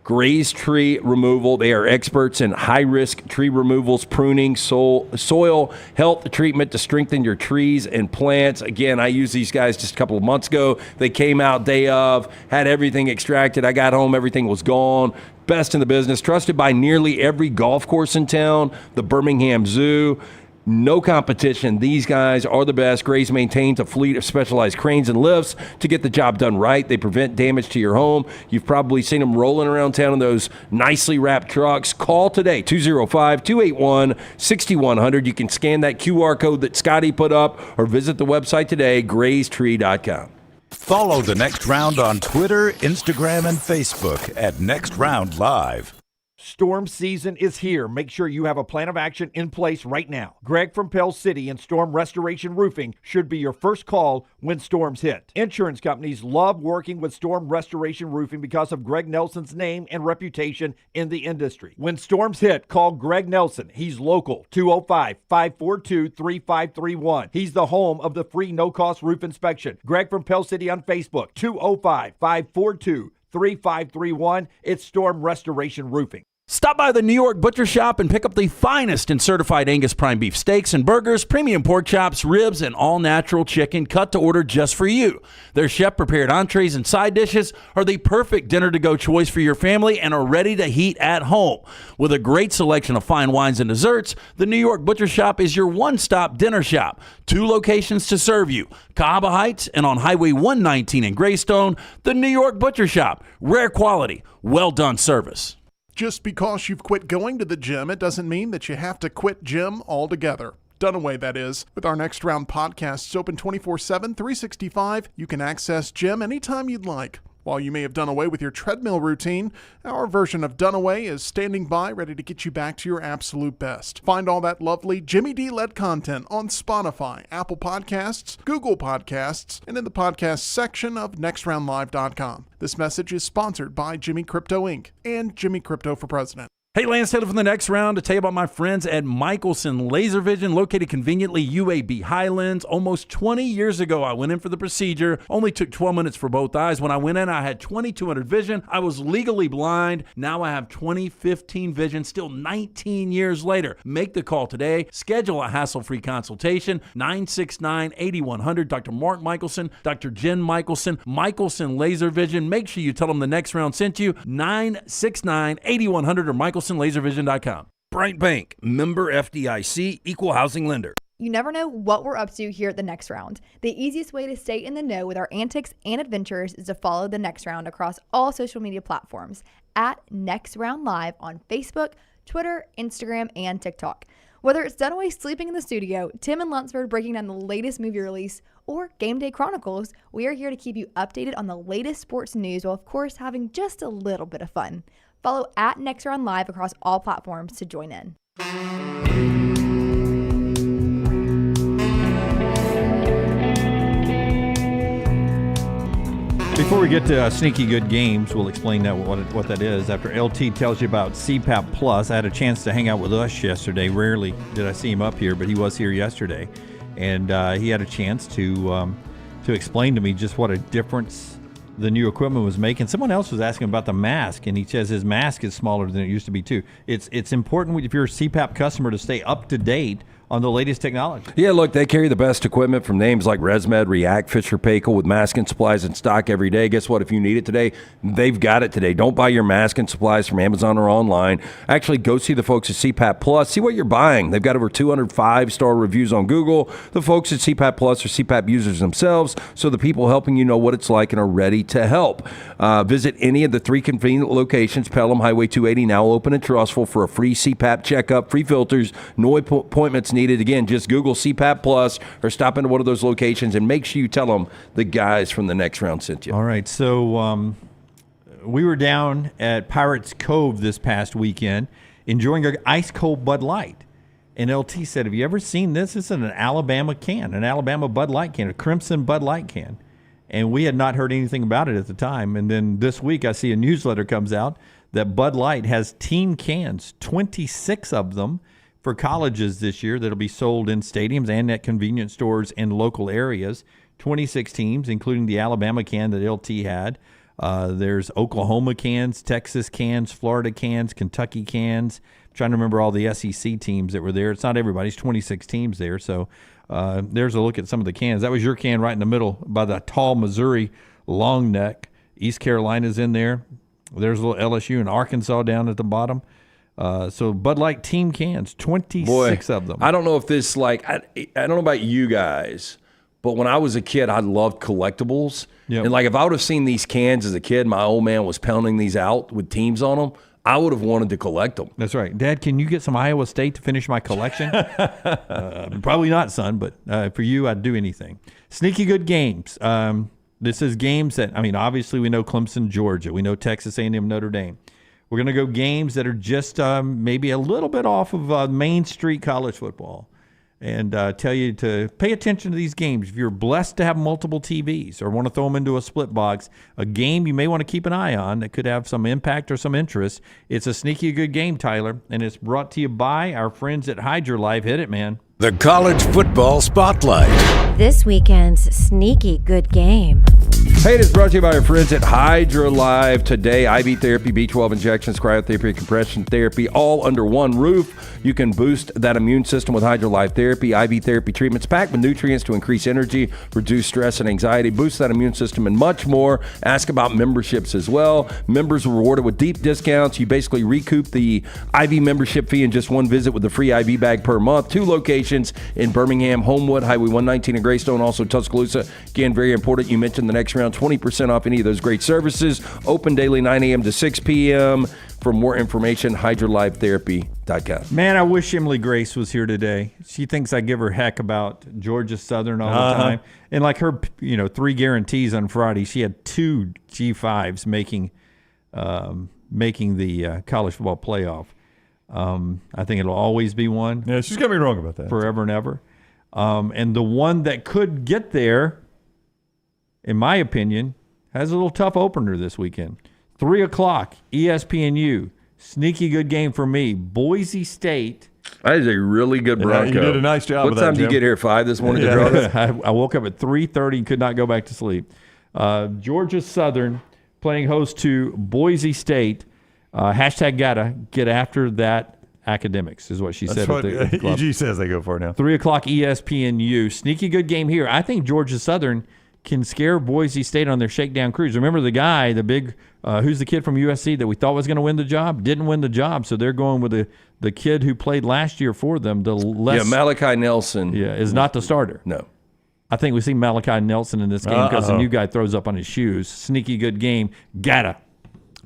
Gray's Tree Removal. They are experts in high-risk tree removals, pruning, soil health treatment to strengthen your trees and plants. Again, I used these guys just a couple of months ago. They came out day of, had everything extracted. I got home, everything was gone. Best in the business, trusted by nearly every golf course in town, the Birmingham Zoo. No competition. These guys are the best. Gray's maintains a fleet of specialized cranes and lifts to get the job done right. They prevent damage to your home. You've probably seen them rolling around town in those nicely wrapped trucks. Call today, 205-281-6100. You can scan that QR code that Scotty put up or visit the website today, graystree.com. Follow The Next Round on Twitter, Instagram, and Facebook at Next Round Live. Storm season is here. Make sure you have a plan of action in place right now. Greg from Pell City and Storm Restoration Roofing should be your first call when storms hit. Insurance companies love working with Storm Restoration Roofing because of Greg Nelson's name and reputation in the industry. When storms hit, call Greg Nelson. He's local, 205-542-3531. He's the home of the free no-cost roof inspection. Greg from Pell City on Facebook, 205-542-3531. It's Storm Restoration Roofing. Stop by the New York Butcher Shop and pick up the finest in certified Angus prime beef steaks and burgers, premium pork chops, ribs, and all-natural chicken cut to order just for you. Their chef-prepared entrees and side dishes are the perfect dinner-to-go choice for your family and are ready to heat at home. With a great selection of fine wines and desserts, the New York Butcher Shop is your one-stop dinner shop. 2 locations to serve you, Cahaba Heights and on Highway 119 in Greystone. The New York Butcher Shop. Rare quality, well-done service. Just because you've quit going to the gym, it doesn't mean that you have to quit gym altogether. Dunaway, that is. With our Next Round podcasts open 24/7, 365, you can access gym anytime you'd like. While you may have done away with your treadmill routine, our version of Dunaway is standing by ready to get you back to your absolute best. Find all that lovely Jimmy D-led content on Spotify, Apple Podcasts, Google Podcasts, and in the podcast section of nextroundlive.com. This message is sponsored by Jimmy Crypto Inc. and Jimmy Crypto for President. Hey, Lance Taylor from the next round to tell you about my friends at Michelson Laser Vision, located conveniently UAB Highlands. Almost 20 years ago, I went in for the procedure. Only took 12 minutes for both eyes. When I went in, I had 2200 vision. I was legally blind. Now I have 20/15 vision, still 19 years later. Make the call today. Schedule a hassle-free consultation. 969-8100. Dr. Mark Michelson, Dr. Jen Michelson, Michelson Laser Vision. Make sure you tell them the next round sent you. 969-8100 or MichelsonLaserVision.com. Bright Bank, member FDIC, equal housing lender. You never know what we're up to here at the Next Round. The easiest way to stay in the know with our antics and adventures is to follow the Next Round across all social media platforms at Next Round Live on Facebook, Twitter, Instagram, and TikTok. Whether it's Dunaway sleeping in the studio, Tim and Lunceford breaking down the latest movie release, or Game Day Chronicles, we are here to keep you updated on the latest sports news while, of course, having just a little bit of fun. Follow at Next Round Live across all platforms to join in. Before we get to Sneaky Good Games, we'll explain that what that is. After LT tells you about CPAP Plus, I had a chance to hang out with Ush yesterday. Rarely did I see him up here, but he was here yesterday. And he had a chance to explain to me just what a difference the new equipment was making. Someone else was asking about the mask, and he says his mask is smaller than it used to be too. It's important if you're a CPAP customer to stay up to date on the latest technology. Yeah, look, they carry the best equipment from names like ResMed, React, Fisher Paykel with mask and supplies in stock every day. Guess what? If you need it today, they've got it today. Don't buy your mask and supplies from Amazon or online. Actually, go see the folks at CPAP Plus. See what you're buying. They've got over 200 5-star reviews on Google. The folks at CPAP Plus are CPAP users themselves, so the people helping you know what it's like and are ready to help. Visit any of the 3 convenient locations. Pelham, Highway 280, now open and trustful for a free CPAP checkup, free filters, no appointments needed. Again, just Google CPAP Plus or stop into one of those locations and make sure you tell them the guys from the next round sent you. All right, so we were down at Pirates Cove this past weekend enjoying an ice-cold Bud Light. And LT said, have you ever seen this? This is an Alabama can, an Alabama Bud Light can, a Crimson Bud Light can. And we had not heard anything about it at the time. And then this week I see a newsletter comes out that Bud Light has team cans, 26 of them, for colleges this year that'll be sold in stadiums and at convenience stores in local areas. 26 teams, including the Alabama can that LT had. There's Oklahoma cans, Texas cans, Florida cans, Kentucky cans. I'm trying to remember all the SEC teams that were there. It's not everybody's 26 teams there. So there's a look at some of the cans. That was your can right in the middle by the tall Missouri long neck. East Carolina's in there. There's a little LSU and Arkansas down at the bottom. So Bud Light team cans, 26 of them. I don't know if this, I don't know about you guys, but when I was a kid, I loved collectibles. Yep. And if I would have seen these cans as a kid, my old man was pounding these out with teams on them, I would have wanted to collect them. That's right. Dad, can you get some Iowa State to finish my collection? Probably not, son, but for you, I'd do anything. Sneaky Good Games. This is games that, obviously we know Clemson, Georgia. We know Texas A&M, Notre Dame. We're going to go games that are just maybe a little bit off of Main Street college football and tell you to pay attention to these games. If you're blessed to have multiple TVs or want to throw them into a split box, a game you may want to keep an eye on that could have some impact or some interest. It's a Sneaky Good Game, Tyler, and it's brought to you by our friends at Hydra Live. Hit it, man. The College Football Spotlight. This weekend's Sneaky Good Game. Hey, it is brought to you by our friends at Hydra Live. Today, IV therapy, B12 injections, cryotherapy, compression therapy, all under one roof. You can boost that immune system with Hydra Live therapy. IV therapy treatments packed with nutrients to increase energy, reduce stress and anxiety, boost that immune system, and much more. Ask about memberships as well. Members are rewarded with deep discounts. You basically recoup the IV membership fee in just one visit with a free IV bag per month. 2 locations in Birmingham, Homewood, Highway 119 in Greystone, also Tuscaloosa. Again, very important. You mentioned the next round, 20% off any of those great services. Open daily 9 a.m. to 6 p.m. For more information, hydrolivetherapy.com. Man, I wish Emily Grace was here today. She thinks I give her heck about Georgia Southern all the time. And like her, 3 guarantees on Friday, she had 2 G5s making the college football playoff. I think it'll always be one. Yeah, she's going to be wrong about that. Forever and ever. And the one that could get there, in my opinion, has a little tough opener this weekend. 3 o'clock, ESPNU. Sneaky good game for me. Boise State. That is a really good Bronco. You did a nice job What time did you get here? 5 this morning to draw this? I woke up at 3:30 and could not go back to sleep. Georgia Southern playing host to Boise State. Hashtag gotta get after that academics is what she said. That's at the club. EG says they go for now. 3 o'clock ESPNU. Sneaky good game here. I think Georgia Southern can scare Boise State on their shakedown cruise. Remember the guy, the big, who's the kid from USC that we thought was going to win the job? Didn't win the job, so they're going with the kid who played last year for them. Malachi Nelson. Yeah, is not the starter. No. I think we see Malachi Nelson in this game because the new guy throws up on his shoes. Sneaky good game. Gotta.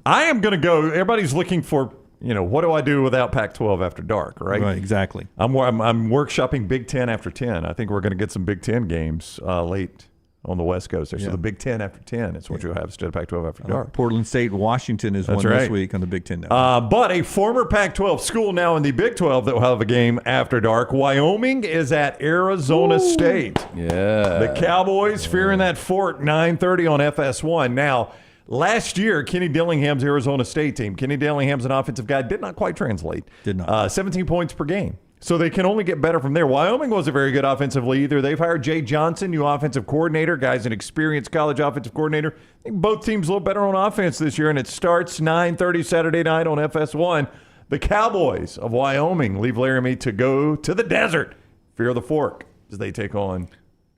I am going to go. Everybody's looking for, what do I do without Pac-12 after dark, right? Right, exactly. I'm workshopping Big Ten after 10. I think we're going to get some Big Ten games late on the West Coast there. So the Big Ten after 10 is what you'll have instead of Pac-12 after dark. Portland State, Washington is That's one right. this week on the Big Ten Network. But a former Pac-12 school now in the Big 12 that will have a game after dark. Wyoming is at Arizona State. Yeah. The Cowboys fearing that fort, 9:30 on FS1. Now, last year, Kenny Dillingham's Arizona State team, Kenny Dillingham's an offensive guy, did not quite translate. Did not. 17 points per game. So they can only get better from there. Wyoming wasn't very good offensively either. They've hired Jay Johnson, new offensive coordinator. Guy's an experienced college offensive coordinator. I think both teams a little better on offense this year, and it starts 9:30 Saturday night on FS1. The Cowboys of Wyoming leave Laramie to go to the desert. Fear the Fork as they take on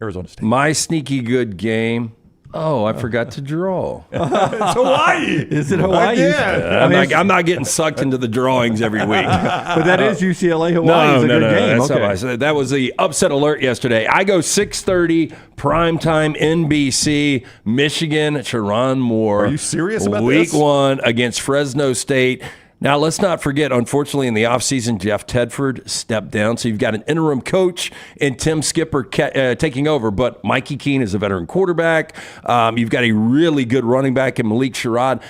Arizona State. My sneaky good game. Oh, I forgot to draw. It's Hawaii. Is it Hawaii? I'm not getting sucked into the drawings every week. But that is UCLA Hawaii. It's a good game. That's not what I said. That was the upset alert yesterday. I go 6:30 primetime NBC, Michigan, Sharon Moore. Are you serious about Week this? 1 against Fresno State. Now, let's not forget, unfortunately, in the offseason, Jeff Tedford stepped down. So you've got an interim coach and Tim Skipper taking over. But Mikey Keene is a veteran quarterback. You've got a really good running back in Malik Sherrod.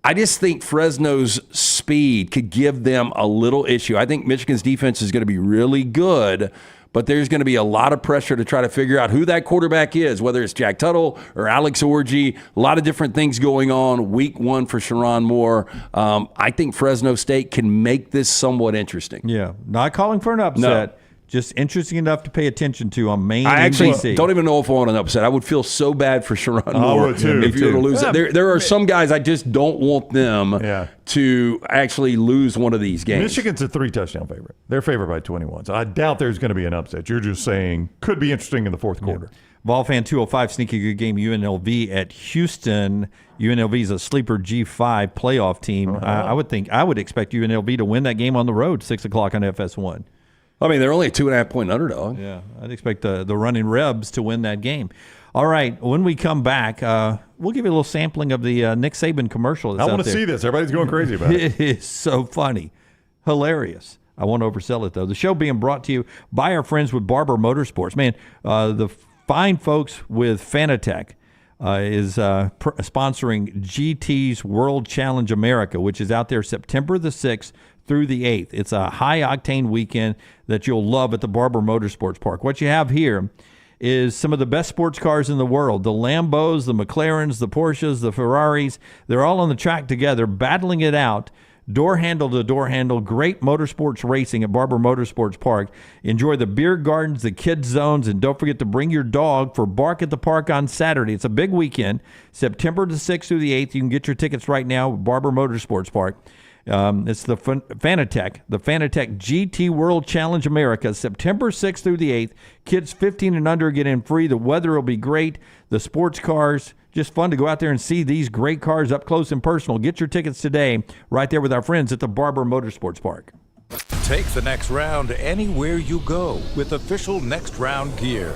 I just think Fresno's speed could give them a little issue. I think Michigan's defense is going to be really good, but there's going to be a lot of pressure to try to figure out who that quarterback is, whether it's Jack Tuttle or Alex Orji. A lot of different things going on. Week 1 for Sharon Moore. I think Fresno State can make this somewhat interesting. Yeah, not calling for an upset. Just interesting enough to pay attention to on main I actually NBC. don't even know if I want an upset. I would feel so bad for Sharon Moore would too. if you were to lose it. There are some guys I just don't want them to actually lose one of these games. Michigan's a 3-touchdown favorite. They're favored by 21. So I doubt there's going to be an upset. You're just saying could be interesting in the fourth quarter. Vol Fan 205, sneaky good game, UNLV at Houston. UNLV is a sleeper G5 playoff team. I would expect UNLV to win that game on the road, 6 o'clock on FS1. I mean, they're only a 2.5-point underdog. Yeah, I'd expect the Running Rebs to win that game. All right, when we come back, we'll give you a little sampling of the Nick Saban commercial that's I want out to there. see this. Everybody's going crazy about it. It is so funny. Hilarious. I won't oversell it, though. The show being brought to you by our friends with Barber Motorsports. Man, the fine folks with Fanatec is sponsoring GT's World Challenge America, which is out there September the 6th through the 8th. It's a high-octane weekend that you'll love at the Barber Motorsports Park. What you have here is some of the best sports cars in the world. The Lambos, the McLarens, the Porsches, the Ferraris. They're all on the track together, battling it out. Door handle to door handle, great motorsports racing at Barber Motorsports Park. Enjoy the beer gardens, the kids zones, and don't forget to bring your dog for Bark at the Park on Saturday. It's a big weekend, September the 6th through the 8th. You can get your tickets right now at Barber Motorsports Park. It's the Fanatec GT World Challenge America, September 6th through the 8th. Kids 15 and under get in free. The weather will be great. The sports cars, just fun to go out there and see these great cars up close and personal. Get your tickets today right there with our friends at the Barber Motorsports Park. Take the next round anywhere you go with official Next Round gear.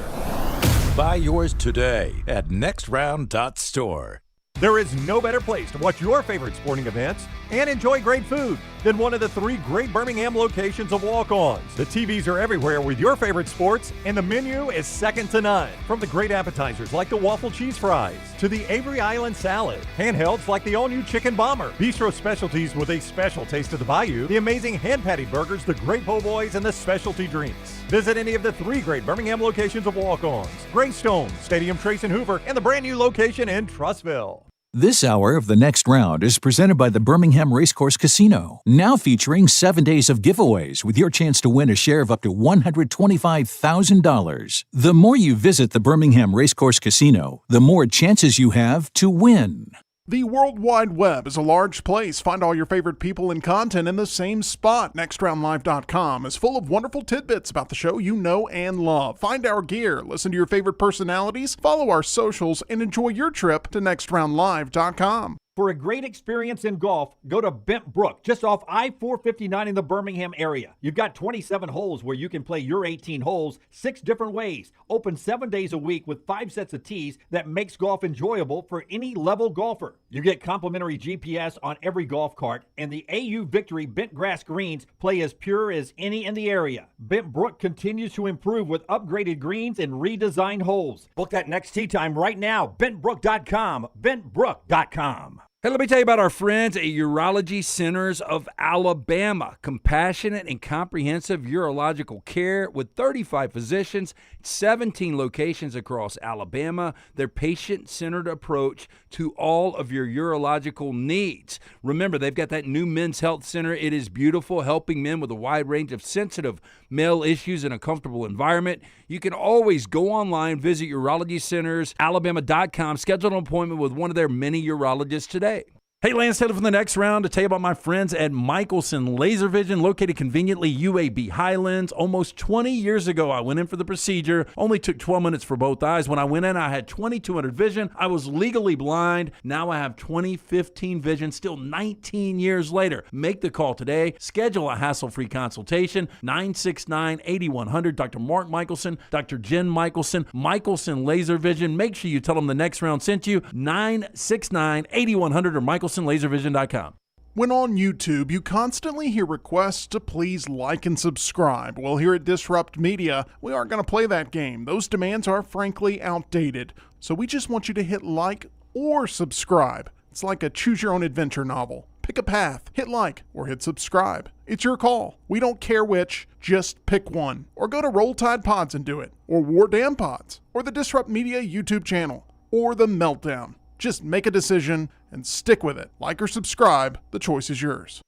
Buy yours today at nextround.store. There is no better place to watch your favorite sporting events and enjoy great food than one of the 3 great Birmingham locations of Walk-Ons. The TVs are everywhere with your favorite sports, and the menu is second to none. From the great appetizers like the waffle cheese fries to the Avery Island salad, handhelds like the all-new chicken bomber, bistro specialties with a special taste of the Bayou, the amazing hand-patty burgers, the great po' boys, and the specialty drinks. Visit any of the 3 great Birmingham locations of Walk-Ons: Greystone, Stadium Trace and Hoover, and the brand new location in Trussville. This hour of The Next Round is presented by the Birmingham Racecourse Casino, now featuring 7 days of giveaways with your chance to win a share of up to $125,000. The more you visit the Birmingham Racecourse Casino, the more chances you have to win. The World Wide Web is a large place. Find all your favorite people and content in the same spot. NextRoundLive.com is full of wonderful tidbits about the show you know and love. Find our gear, listen to your favorite personalities, follow our socials, and enjoy your trip to NextRoundLive.com. For a great experience in golf, go to Bent Brook, just off I-459 in the Birmingham area. You've got 27 holes where you can play your 18 holes 6 different ways. Open 7 days a week with 5 sets of tees that makes golf enjoyable for any level golfer. You get complimentary GPS on every golf cart, and the AU Victory bent grass greens play as pure as any in the area. Bent Brook continues to improve with upgraded greens and redesigned holes. Book that next tee time right now. BentBrook.com. BentBrook.com. Hey, let me tell you about our friends at Urology Centers of Alabama. Compassionate and comprehensive urological care with 35 physicians, 17 locations across Alabama. Their patient-centered approach to all of your urological needs. Remember, they've got that new men's health center. It is beautiful, helping men with a wide range of sensitive male issues in a comfortable environment. You can always go online, visit urologycentersalabama.com, schedule an appointment with one of their many urologists today. Hey, Lance Taylor from the next round to tell you about my friends at Michelson Laser Vision, located conveniently UAB Highlands. Almost 20 years ago, I went in for the procedure. Only took 12 minutes for both eyes. When I went in, I had 20/200 vision. I was legally blind. Now I have 20/15 vision, still 19 years later. Make the call today. Schedule a hassle-free consultation. 969-8100. Dr. Mark Michelson, Dr. Jen Michelson, Michelson Laser Vision. Make sure you tell them the next round sent you. 969-8100 or Michelson. LaserVision.com. When on YouTube, you constantly hear requests to please like and subscribe. Well, here at Disrupt Media, we aren't going to play that game. Those demands are frankly outdated. So we just want you to hit like or subscribe. It's like a choose-your-own-adventure novel. Pick a path, hit like, or hit subscribe. It's your call. We don't care which, just pick one. Or go to Roll Tide Pods and do it. Or War Damn Pods. Or the Disrupt Media YouTube channel. Or the Meltdown. Just make a decision and stick with it. Like or subscribe, the choice is yours.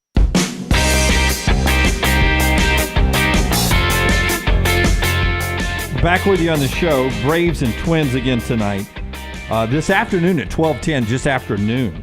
Back with you on the show, Braves and Twins again tonight. This afternoon at 12:10, just after noon,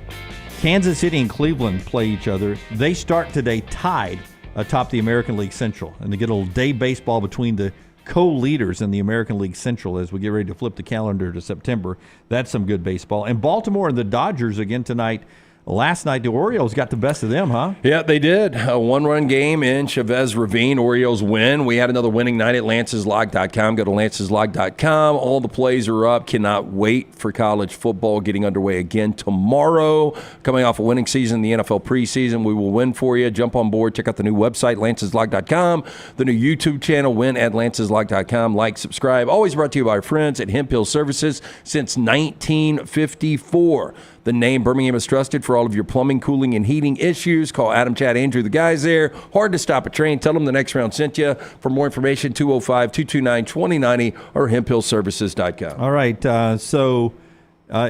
Kansas City and Cleveland play each other. They start today tied atop the American League Central, and they get a little day baseball between the co-leaders in the American League Central as we get ready to flip the calendar to September. That's some good baseball. And Baltimore and the Dodgers again tonight. Last night, the Orioles got the best of them, huh? Yeah, they did. A one-run game in Chavez Ravine. Orioles win. We had another winning night at lanceslog.com. Go to lanceslog.com. All the plays are up. Cannot wait for college football getting underway again tomorrow. Coming off a winning season in the NFL preseason, we will win for you. Jump on board. Check out the new website, lanceslog.com. The new YouTube channel, win at lanceslog.com. Like, subscribe. Always brought to you by our friends at Hemp Hill Services since 1954. The name Birmingham is trusted for all of your plumbing, cooling, and heating issues. Call Adam, Chad, Andrew, the guys there. Hard to stop a train. Tell them the next round sent you. For more information, 205-229-2090 or hemphillservices.com. All right.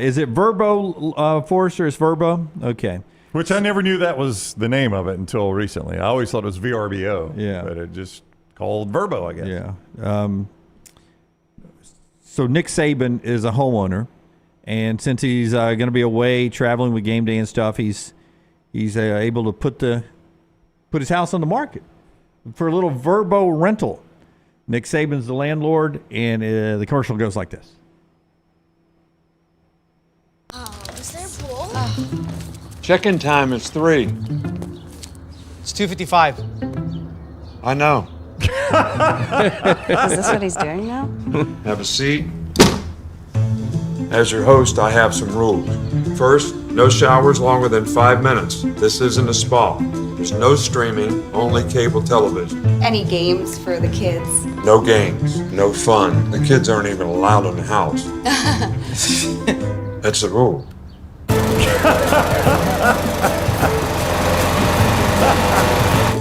Is it Verbo, Forrester? It's Verbo? Okay. Which I never knew that was the name of it until recently. I always thought it was VRBO. Yeah. But it just called Verbo, I guess. Yeah. So Nick Saban is a homeowner. And since he's going to be away traveling with game day and stuff, he's able to put his house on the market for a little Verbo rental. Nick Saban's the landlord, and the commercial goes like this. Oh, is there a pool? Check-in time is 3. It's 2:55. I know. Is this what he's doing now? Have a seat. As your host, I have some rules. First, No showers longer than 5 minutes. This isn't a spa. There's no streaming, only cable television. Any games for the kids? No games, no fun. The kids aren't even allowed in the house. That's the rule.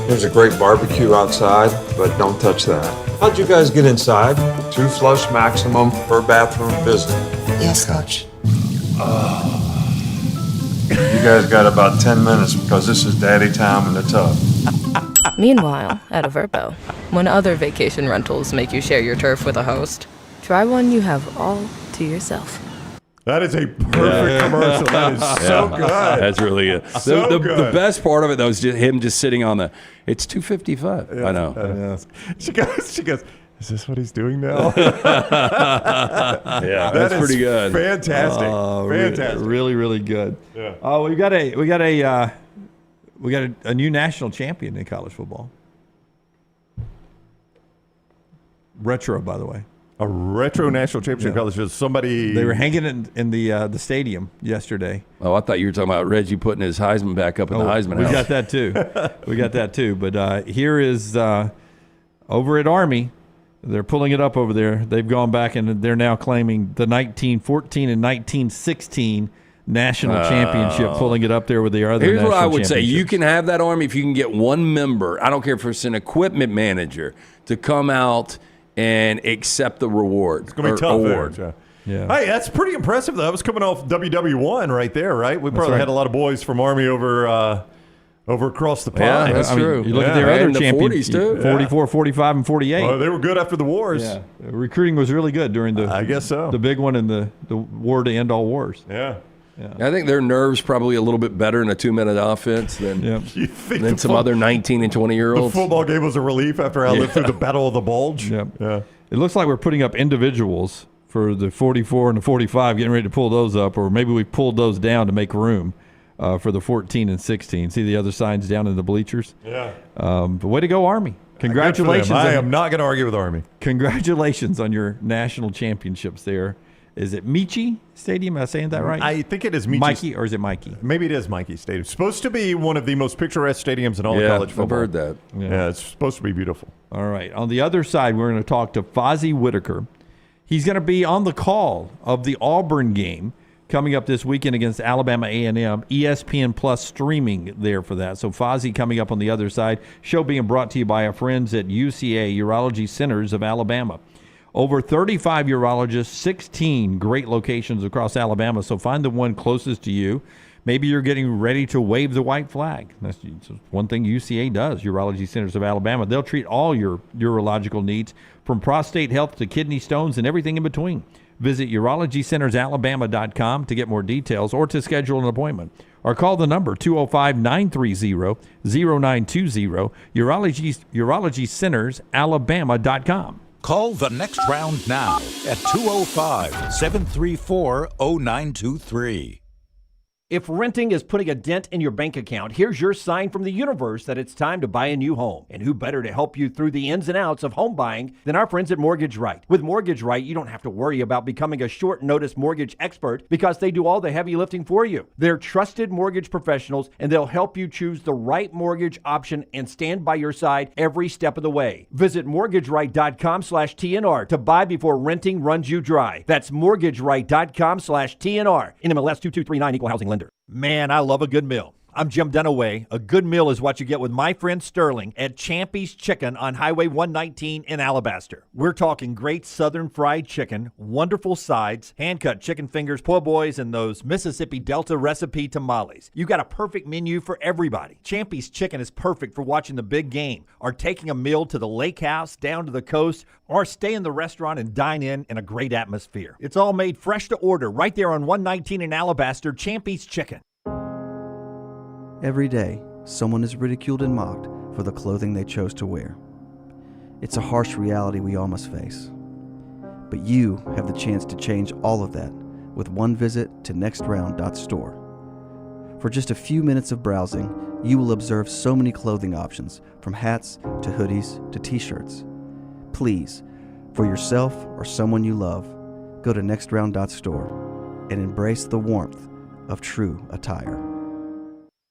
There's a great barbecue outside, but don't touch that. How'd you guys get inside? 2 flush maximum per bathroom visit. Yes, Coach. You guys got about 10 minutes because this is daddy time in the tub. Meanwhile, at a Verbo, when other vacation rentals make you share your turf with a host, try one you have all to yourself. That is a perfect commercial. That is so good. That's really good. So The best part of it, though, is just him just sitting on the, it's 255. Yeah, I know. She goes, is this what he's doing now? Yeah, that's pretty good. Fantastic. Fantastic. Really, really good. Yeah. Oh, we got a new national champion in college football. Retro, by the way. A retro national championship college. Somebody they were hanging in the stadium yesterday. Oh, I thought you were talking about Reggie putting his Heisman back up in the Heisman We house. got that too. We got that too. But here is over at Army. They're pulling it up over there. They've gone back and they're now claiming the 1914 and 1916 national championship, pulling it up there with the other. Here's what I national would say: you championships. can have that Army if you can get one member. I don't care if it's an equipment manager to come out and accept the reward. It's going to be tough. award. Yeah. Hey, that's pretty impressive, though. That was coming off WW1 right there, right? We probably right. had a lot of boys from Army over across the pond. Yeah, that's true. You look at their other in the champions, 40s too. 44, 45, and 48. Well, they were good after the wars. Yeah. Recruiting was really good during the. I guess so. The big one and the war to end all wars. Yeah. I think their nerves probably a little bit better in a 2-minute offense than some other 19 and 20-year-olds. The football game was a relief after I lived through the Battle of the Bulge. Yeah. It looks like we're putting up individuals for the 44 and the 45, getting ready to pull those up, or maybe we pulled those down to make room for the 14 and 16. See the other signs down in the bleachers? Yeah. But way to go, Army. Congratulations. I am not going to argue with Army. Congratulations on your national championships there. Is it Michi Stadium? Am I saying that right? I think it is Michi. Mikey, or is it Mikey? Maybe it is Mikey Stadium. It's supposed to be one of the most picturesque stadiums in all of college football. I've heard that. Yeah, it's supposed to be beautiful. All right. On the other side, we're going to talk to Fozzy Whitaker. He's going to be on the call of the Auburn game coming up this weekend against Alabama A&M. ESPN Plus streaming there for that. So Fozzy coming up on the other side. Show being brought to you by our friends at UCA Urology Centers of Alabama. Over 35 urologists, 16 great locations across Alabama. So find the one closest to you. Maybe you're getting ready to wave the white flag. That's one thing UCA does, Urology Centers of Alabama. They'll treat all your urological needs, from prostate health to kidney stones and everything in between. Visit urologycentersalabama.com to get more details or to schedule an appointment. Or call the number 205-930-0920, urologycentersalabama.com. Call the next round now at 205-734-0923. If renting is putting a dent in your bank account, here's your sign from the universe that it's time to buy a new home. And who better to help you through the ins and outs of home buying than our friends at Mortgage Right. With Mortgage Right, you don't have to worry about becoming a short notice mortgage expert because they do all the heavy lifting for you. They're trusted mortgage professionals, and they'll help you choose the right mortgage option and stand by your side every step of the way. Visit mortgageright.com/TNR to buy before renting runs you dry. That's mortgageright.com/TNR. NMLS 2239, Equal Housing Lender. Man, I love a good meal. I'm Jim Dunaway. A good meal is what you get with my friend Sterling at Champy's Chicken on Highway 119 in Alabaster. We're talking great southern fried chicken, wonderful sides, hand-cut chicken fingers, po' boys, and those Mississippi Delta recipe tamales. You got a perfect menu for everybody. Champy's Chicken is perfect for watching the big game, or taking a meal to the lake house, down to the coast, or stay in the restaurant and dine in a great atmosphere. It's all made fresh to order right there on 119 in Alabaster, Champy's Chicken. Every day, someone is ridiculed and mocked for the clothing they chose to wear. It's a harsh reality we all must face. But you have the chance to change all of that with one visit to nextround.store. For just a few minutes of browsing, you will observe so many clothing options, from hats to hoodies to t-shirts. Please, for yourself or someone you love, go to nextround.store and embrace the warmth of true attire.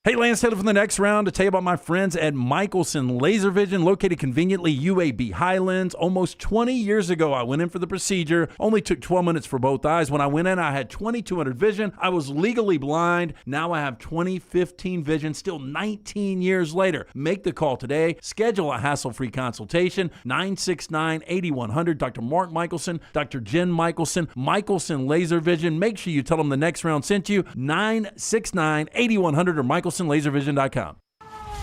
Hey, Lance Taylor from the next round to tell you about my friends at Michelson Laser Vision, located conveniently UAB Highlands. Almost 20 years ago, I went in for the procedure. Only took 12 minutes for both eyes. When I went in, I had 2200 vision. I was legally blind. Now I have 20/15 vision, still 19 years later. Make the call today. Schedule a hassle-free consultation. 969-8100. Dr. Mark Michelson, Dr. Jen Michelson, Michelson Laser Vision. Make sure you tell them the next round sent you. 969-8100 or MichelsonLaserVision.com.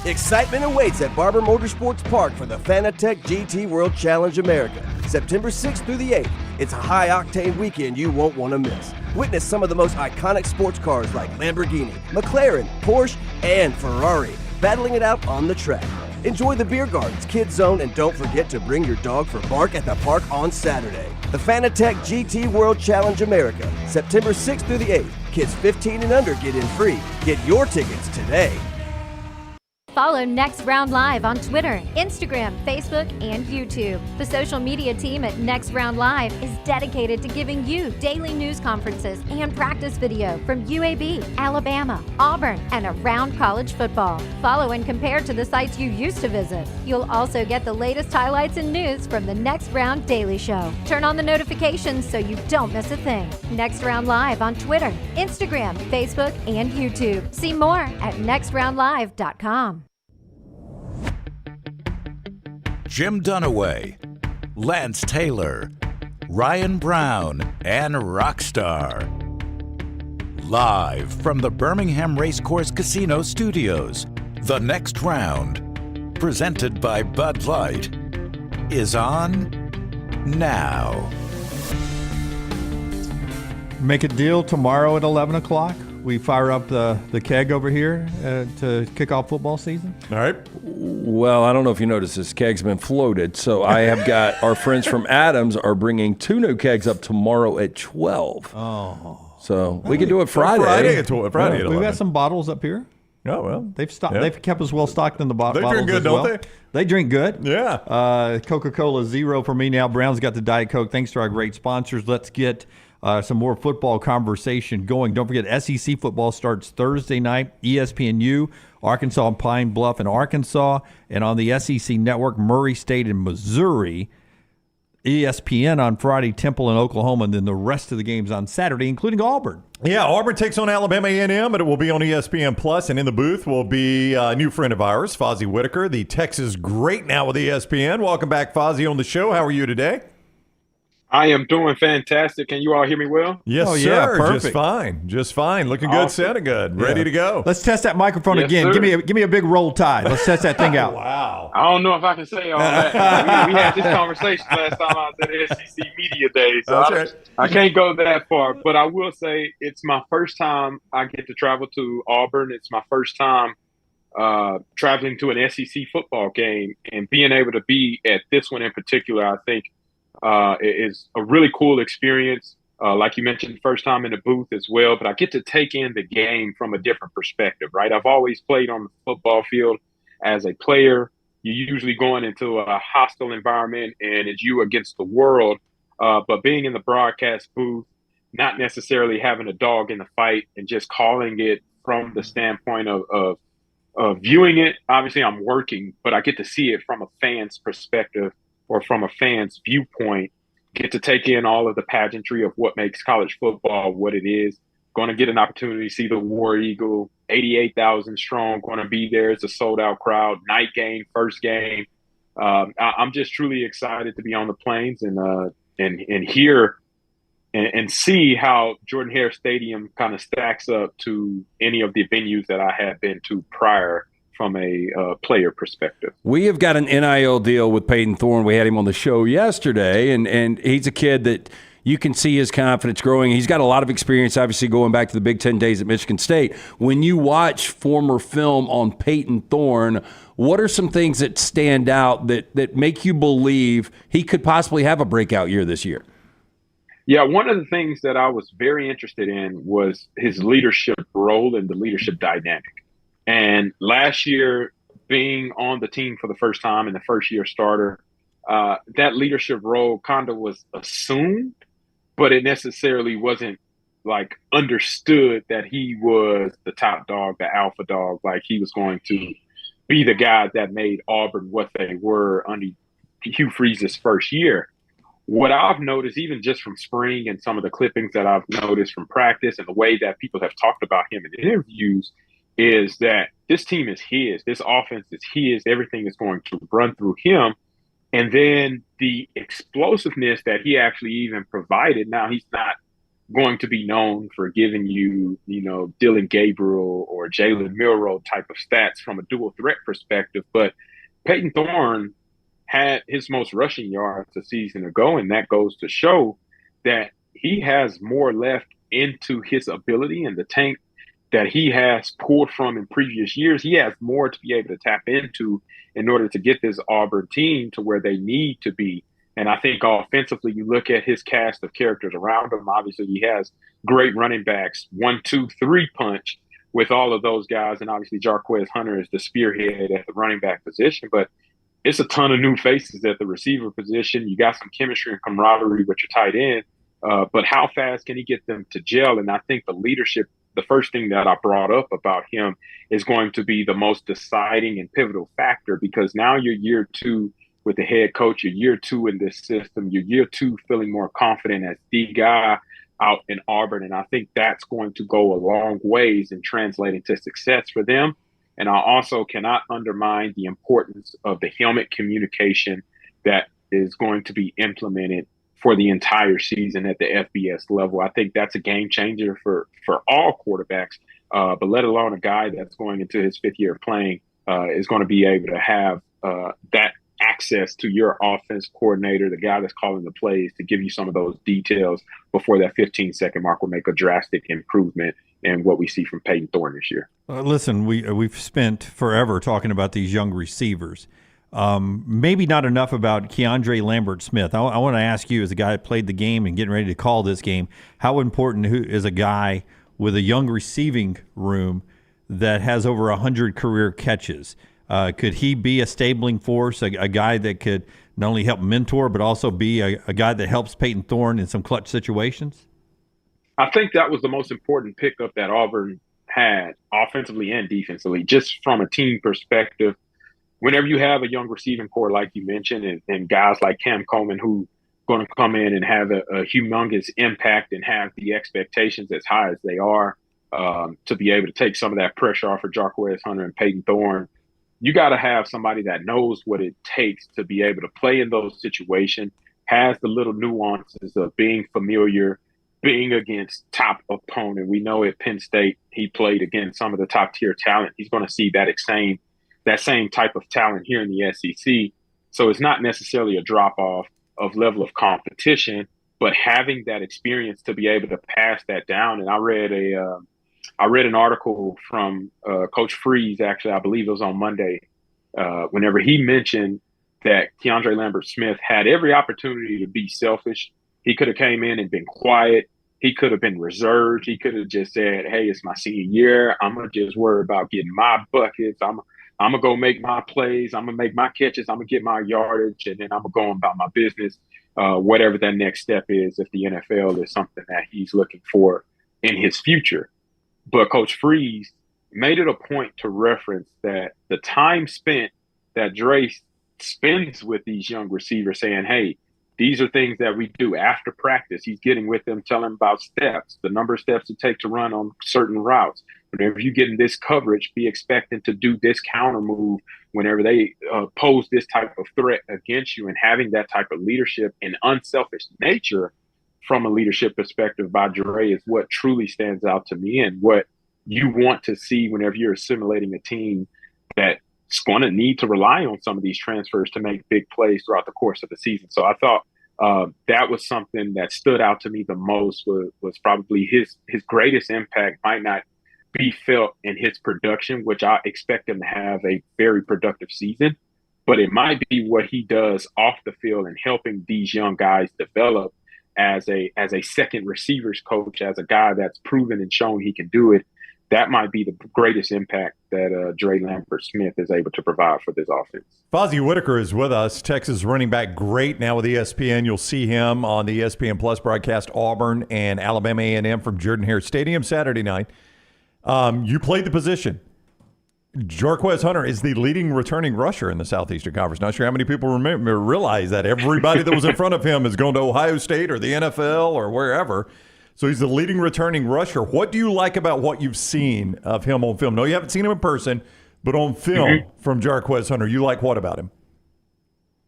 Excitement awaits at Barber Motorsports Park for the Fanatec GT World Challenge America, September 6th through the 8th. It's a high-octane weekend you won't want to miss. Witness some of the most iconic sports cars like Lamborghini, McLaren, Porsche, and Ferrari battling it out on the track. Enjoy the beer gardens, kids zone, and don't forget to bring your dog for bark at the park on Saturday. The Fanatec GT World Challenge America, September 6th through the 8th. Kids 15 and under get in free. Get your tickets today. Follow Next Round Live on Twitter, Instagram, Facebook, and YouTube. The social media team at Next Round Live is dedicated to giving you daily news conferences and practice video from UAB, Alabama, Auburn, and around college football. Follow and compare to the sites you used to visit. You'll also get the latest highlights and news from the Next Round Daily Show. Turn on the notifications so you don't miss a thing. Next Round Live on Twitter, Instagram, Facebook, and YouTube. See more at nextroundlive.com. Jim Dunaway, Lance Taylor, Ryan Brown, and Rockstar. Live from the Birmingham Racecourse Casino Studios, the next round, presented by Bud Light, is on now. Make a deal tomorrow at 11 o'clock. We fire up the keg over here to kick off football season. All right. Well, I don't know if you noticed this keg's been floated. So I have got our friends from Adams are bringing 2 new kegs up tomorrow at 12. Oh. So we can do it Friday. Friday at 11. We've got some bottles up here. Oh, well. They've stocked. Yeah. They've kept us well stocked in the bottles. They drink good, don't they? They drink good. Yeah. Coca-Cola Zero for me now. Brown's got the Diet Coke. Thanks to our great sponsors. Let's get some more football conversation going. Don't forget, SEC football starts Thursday night. ESPNU, Arkansas and Pine Bluff in Arkansas. And on the SEC network, Murray State in Missouri. ESPN on Friday, Temple in Oklahoma, and then the rest of the games on Saturday, including Auburn. Yeah, Auburn takes on Alabama A&M, but it will be on ESPN Plus, and in the booth will be a new friend of ours, Fozzy Whitaker, the Texas great now with ESPN. Welcome back, Fozzy, on the show. How are you today? I am doing fantastic. Can you all hear me well? Yes, sir. Yeah, perfect. Just fine. Just fine. Looking good, sounding good. Ready to go. Let's test that microphone again. Sir. Give me a big roll tide. Let's test that thing out. Wow. I don't know if I can say all that. we had this conversation last time I was at the SEC Media Day, so I can't go that far. But I will say it's my first time I get to travel to Auburn. It's my first time traveling to an SEC football game, and being able to be at this one in particular, I think, is a really cool experience. Like you mentioned, first time in the booth as well, but I get to take in the game from a different perspective, right? I've always played on the football field as a player. You're usually going into a hostile environment and it's you against the world. But being in the broadcast booth, not necessarily having a dog in the fight and just calling it from the standpoint of viewing it. Obviously, I'm working, but I get to see it from a fan's perspective or from a fan's viewpoint, get to take in all of the pageantry of what makes college football what it is. Going to get an opportunity to see the War Eagle, 88,000 strong, going to be there. It's a sold-out crowd, night game, first game. I'm just truly excited to be on the plains and hear and see how Jordan-Hare Stadium kind of stacks up to any of the venues that I have been to prior from a player perspective. We have got an NIL deal with Peyton Thorne. We had him on the show yesterday, and he's a kid that you can see his confidence growing. He's got a lot of experience, obviously, going back to the Big Ten days at Michigan State. When you watch former film on Peyton Thorne, what are some things that stand out that make you believe he could possibly have a breakout year this year? Yeah, one of the things that I was very interested in was his leadership role and the leadership dynamic. And last year, being on the team for the first time and the first-year starter, that leadership role kind of was assumed, but it necessarily wasn't like understood that he was the top dog, the alpha dog, like he was going to be the guy that made Auburn what they were under Hugh Freeze's first year. What I've noticed, even just from spring and some of the clippings that I've noticed from practice and the way that people have talked about him in interviews, is that this team is his. This offense is his. Everything is going to run through him. And then the explosiveness that he actually even provided. Now, he's not going to be known for giving you, Dylan Gabriel or Jalen Milroe type of stats from a dual threat perspective. But Peyton Thorne had his most rushing yards a season ago, and that goes to show that he has more left into his ability in the tank that he has pulled from in previous years. He has more to be able to tap into in order to get this Auburn team to where they need to be. And I think offensively, you look at his cast of characters around him. Obviously, he has great running backs, 1, 2, 3 punch with all of those guys. And obviously, Jarquez Hunter is the spearhead at the running back position. But it's a ton of new faces at the receiver position. You got some chemistry and camaraderie with your tight end. But how fast can he get them to gel? And I think the leadership, the first thing that I brought up about him is going to be the most deciding and pivotal factor, because now you're year 2 with the head coach, you're year 2 in this system, you're year 2 feeling more confident as the guy out in Auburn. And I think that's going to go a long ways in translating to success for them. And I also cannot undermine the importance of the helmet communication that is going to be implemented for the entire season at the FBS level. I think that's a game changer for all quarterbacks, but let alone a guy that's going into his 5th year of playing is going to be able to have that access to your offense coordinator, the guy that's calling the plays, to give you some of those details before that 15-second mark will make a drastic improvement in what we see from Peyton Thorne this year. Listen, we've spent forever talking about these young receivers. Maybe not enough about Keandre Lambert-Smith. I want to ask you, as a guy that played the game and getting ready to call this game, how important is a guy with a young receiving room that has over 100 career catches? Could he be a stabling force, a guy that could not only help mentor, but also be a guy that helps Peyton Thorne in some clutch situations? I think that was the most important pickup that Auburn had, offensively and defensively, just from a team perspective. Whenever you have a young receiving core, like you mentioned, and guys like Cam Coleman who going to come in and have a humongous impact and have the expectations as high as they are, to be able to take some of that pressure off of Jarquez Hunter and Peyton Thorne, you got to have somebody that knows what it takes to be able to play in those situations, has the little nuances of being familiar, being against top opponent. We know at Penn State, he played against some of the top tier talent. He's going to see that same type of talent here in the SEC. So it's not necessarily a drop off of level of competition, but having that experience to be able to pass that down. And I read an article from Coach Freeze, actually, I believe it was on Monday, whenever he mentioned that Keandre Lambert-Smith had every opportunity to be selfish. He could have came in and been quiet. He could have been reserved. He could have just said, hey, it's my senior year. I'm going to just worry about getting my buckets. I'm going to go make my plays. I'm going to make my catches. I'm going to get my yardage, and then I'm going to go about my business, whatever that next step is, if the NFL is something that he's looking for in his future. But Coach Freeze made it a point to reference that the time spent that Dre spends with these young receivers saying, hey, these are things that we do after practice. He's getting with them, telling them about steps, the number of steps it takes to run on certain routes. Whenever you get in this coverage, be expecting to do this counter move whenever they pose this type of threat against you, and having that type of leadership and unselfish nature from a leadership perspective by Dre is what truly stands out to me, and what you want to see whenever you're assimilating a team that's going to need to rely on some of these transfers to make big plays throughout the course of the season. So I thought that was something that stood out to me the most, was probably his greatest impact might not be felt in his production, which I expect him to have a very productive season, but it might be what he does off the field and helping these young guys develop as a second receivers coach, as a guy that's proven and shown he can do it, that might be the greatest impact that Dre Lambert-Smith is able to provide for this offense. Fozzy Whitaker is with us, Texas running back, great now with ESPN. You'll see him on the ESPN Plus broadcast, Auburn and Alabama A&M from Jordan-Hare Stadium Saturday night. You played the position. Jarquez Hunter is the leading returning rusher in the Southeastern Conference. Not sure how many people realize that. Everybody that was in front of him is going to Ohio State or the NFL or wherever. So he's the leading returning rusher. What do you like about what you've seen of him on film? No, you haven't seen him in person, but on film from Jarquez Hunter, you like what about him?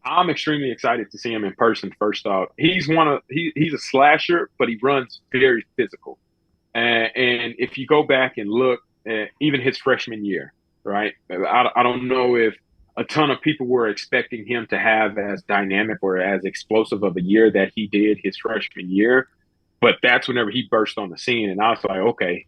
I'm extremely excited to see him in person. First off, he's a slasher, but he runs very physical. And if you go back and look at even his freshman year, right? I don't know if a ton of people were expecting him to have as dynamic or as explosive of a year that he did his freshman year. But that's whenever he burst on the scene. And I was like, okay,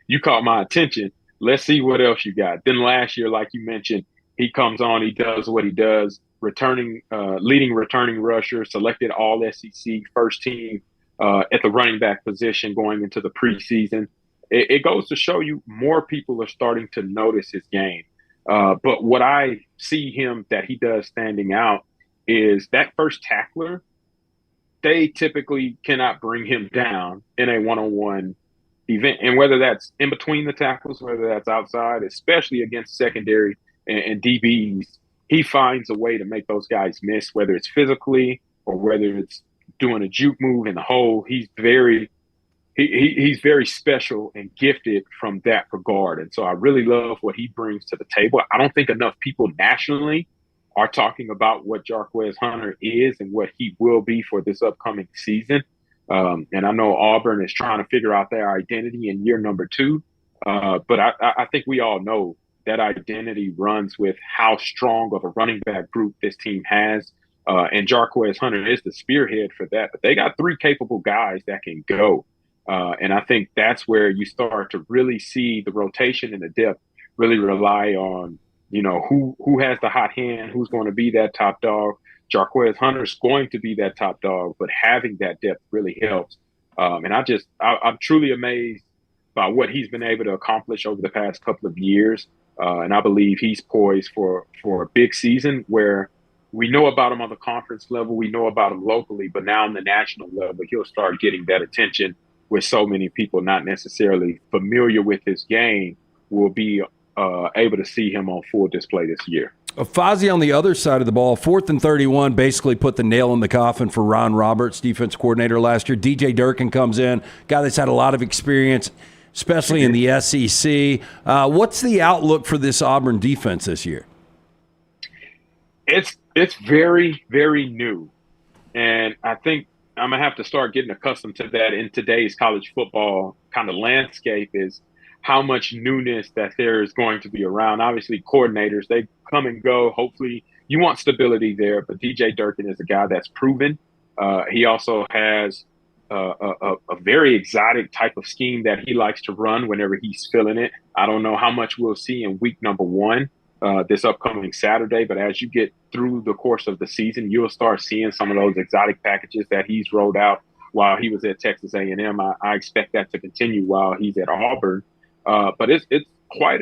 you caught my attention. Let's see what else you got. Then last year, like you mentioned, he comes on, he does what he does, leading returning rusher, selected all SEC, first team at the running back position going into the preseason. It goes to show you more people are starting to notice his game. But what I see him that he does standing out is that first tackler, they typically cannot bring him down in a one-on-one event. And whether that's in between the tackles, whether that's outside, especially against secondary and DBs, he finds a way to make those guys miss, whether it's physically or whether it's doing a juke move in the hole. He's very special and gifted from that regard. And so I really love what he brings to the table. I don't think enough people nationally are talking about what Jarquez Hunter is and what he will be for this upcoming season. And I know Auburn is trying to figure out their identity in year number 2. But I think we all know that identity runs with how strong of a running back group this team has. And Jarquez Hunter is the spearhead for that. But they got 3 capable guys that can go. And I think that's where you start to really see the rotation and the depth really rely on, who has the hot hand, who's going to be that top dog. Jarquez Hunter is going to be that top dog, but having that depth really helps. And I'm truly amazed by what he's been able to accomplish over the past couple of years. And I believe he's poised for a big season where we know about him on the conference level, we know about him locally, but now on the national level, he'll start getting that attention where so many people not necessarily familiar with his game will be able to see him on full display this year. Fozzy on the other side of the ball, 4th and 31, basically put the nail in the coffin for Ron Roberts, defense coordinator last year. DJ Durkin comes in, guy that's had a lot of experience, especially in the SEC. What's the outlook for this Auburn defense this year? It's very, very new. And I think I'm going to have to start getting accustomed to that in today's college football kind of landscape is how much newness that there is going to be around. Obviously, coordinators, they come and go. Hopefully, you want stability there, but DJ Durkin is a guy that's proven. He also has a very exotic type of scheme that he likes to run whenever he's feeling it. I don't know how much we'll see in week number 1 this upcoming Saturday, but as you get through the course of the season, you'll start seeing some of those exotic packages that he's rolled out while he was at Texas A&M. I expect that to continue while he's at Auburn. But it's quite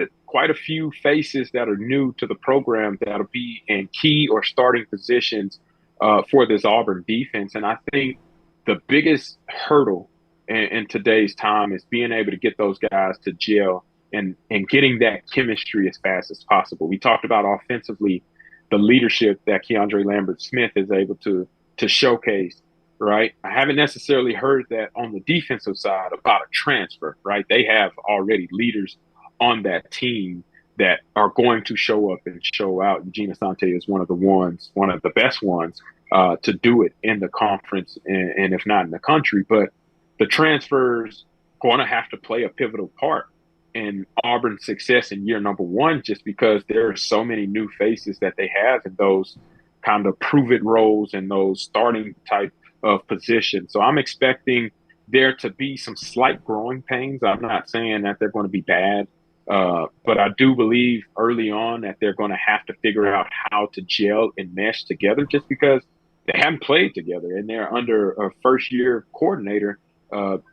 a few faces that are new to the program that'll be in key or starting positions for this Auburn defense. And I think the biggest hurdle in today's time is being able to get those guys to gel and getting that chemistry as fast as possible. We talked about offensively the leadership that Keandre Lambert-Smith is able to showcase. Right. I haven't necessarily heard that on the defensive side about a transfer. Right. They have already leaders on that team that are going to show up and show out. Eugene Asante is one of the best ones to do it in the conference and if not in the country. But the transfers going to have to play a pivotal part in Auburn's success in year number 1, just because there are so many new faces that they have in those kind of prove it roles and those starting type of position. So I'm expecting there to be some slight growing pains. I'm not saying that they're going to be bad, but I do believe early on that they're going to have to figure out how to gel and mesh together just because they haven't played together and they're under a first-year coordinator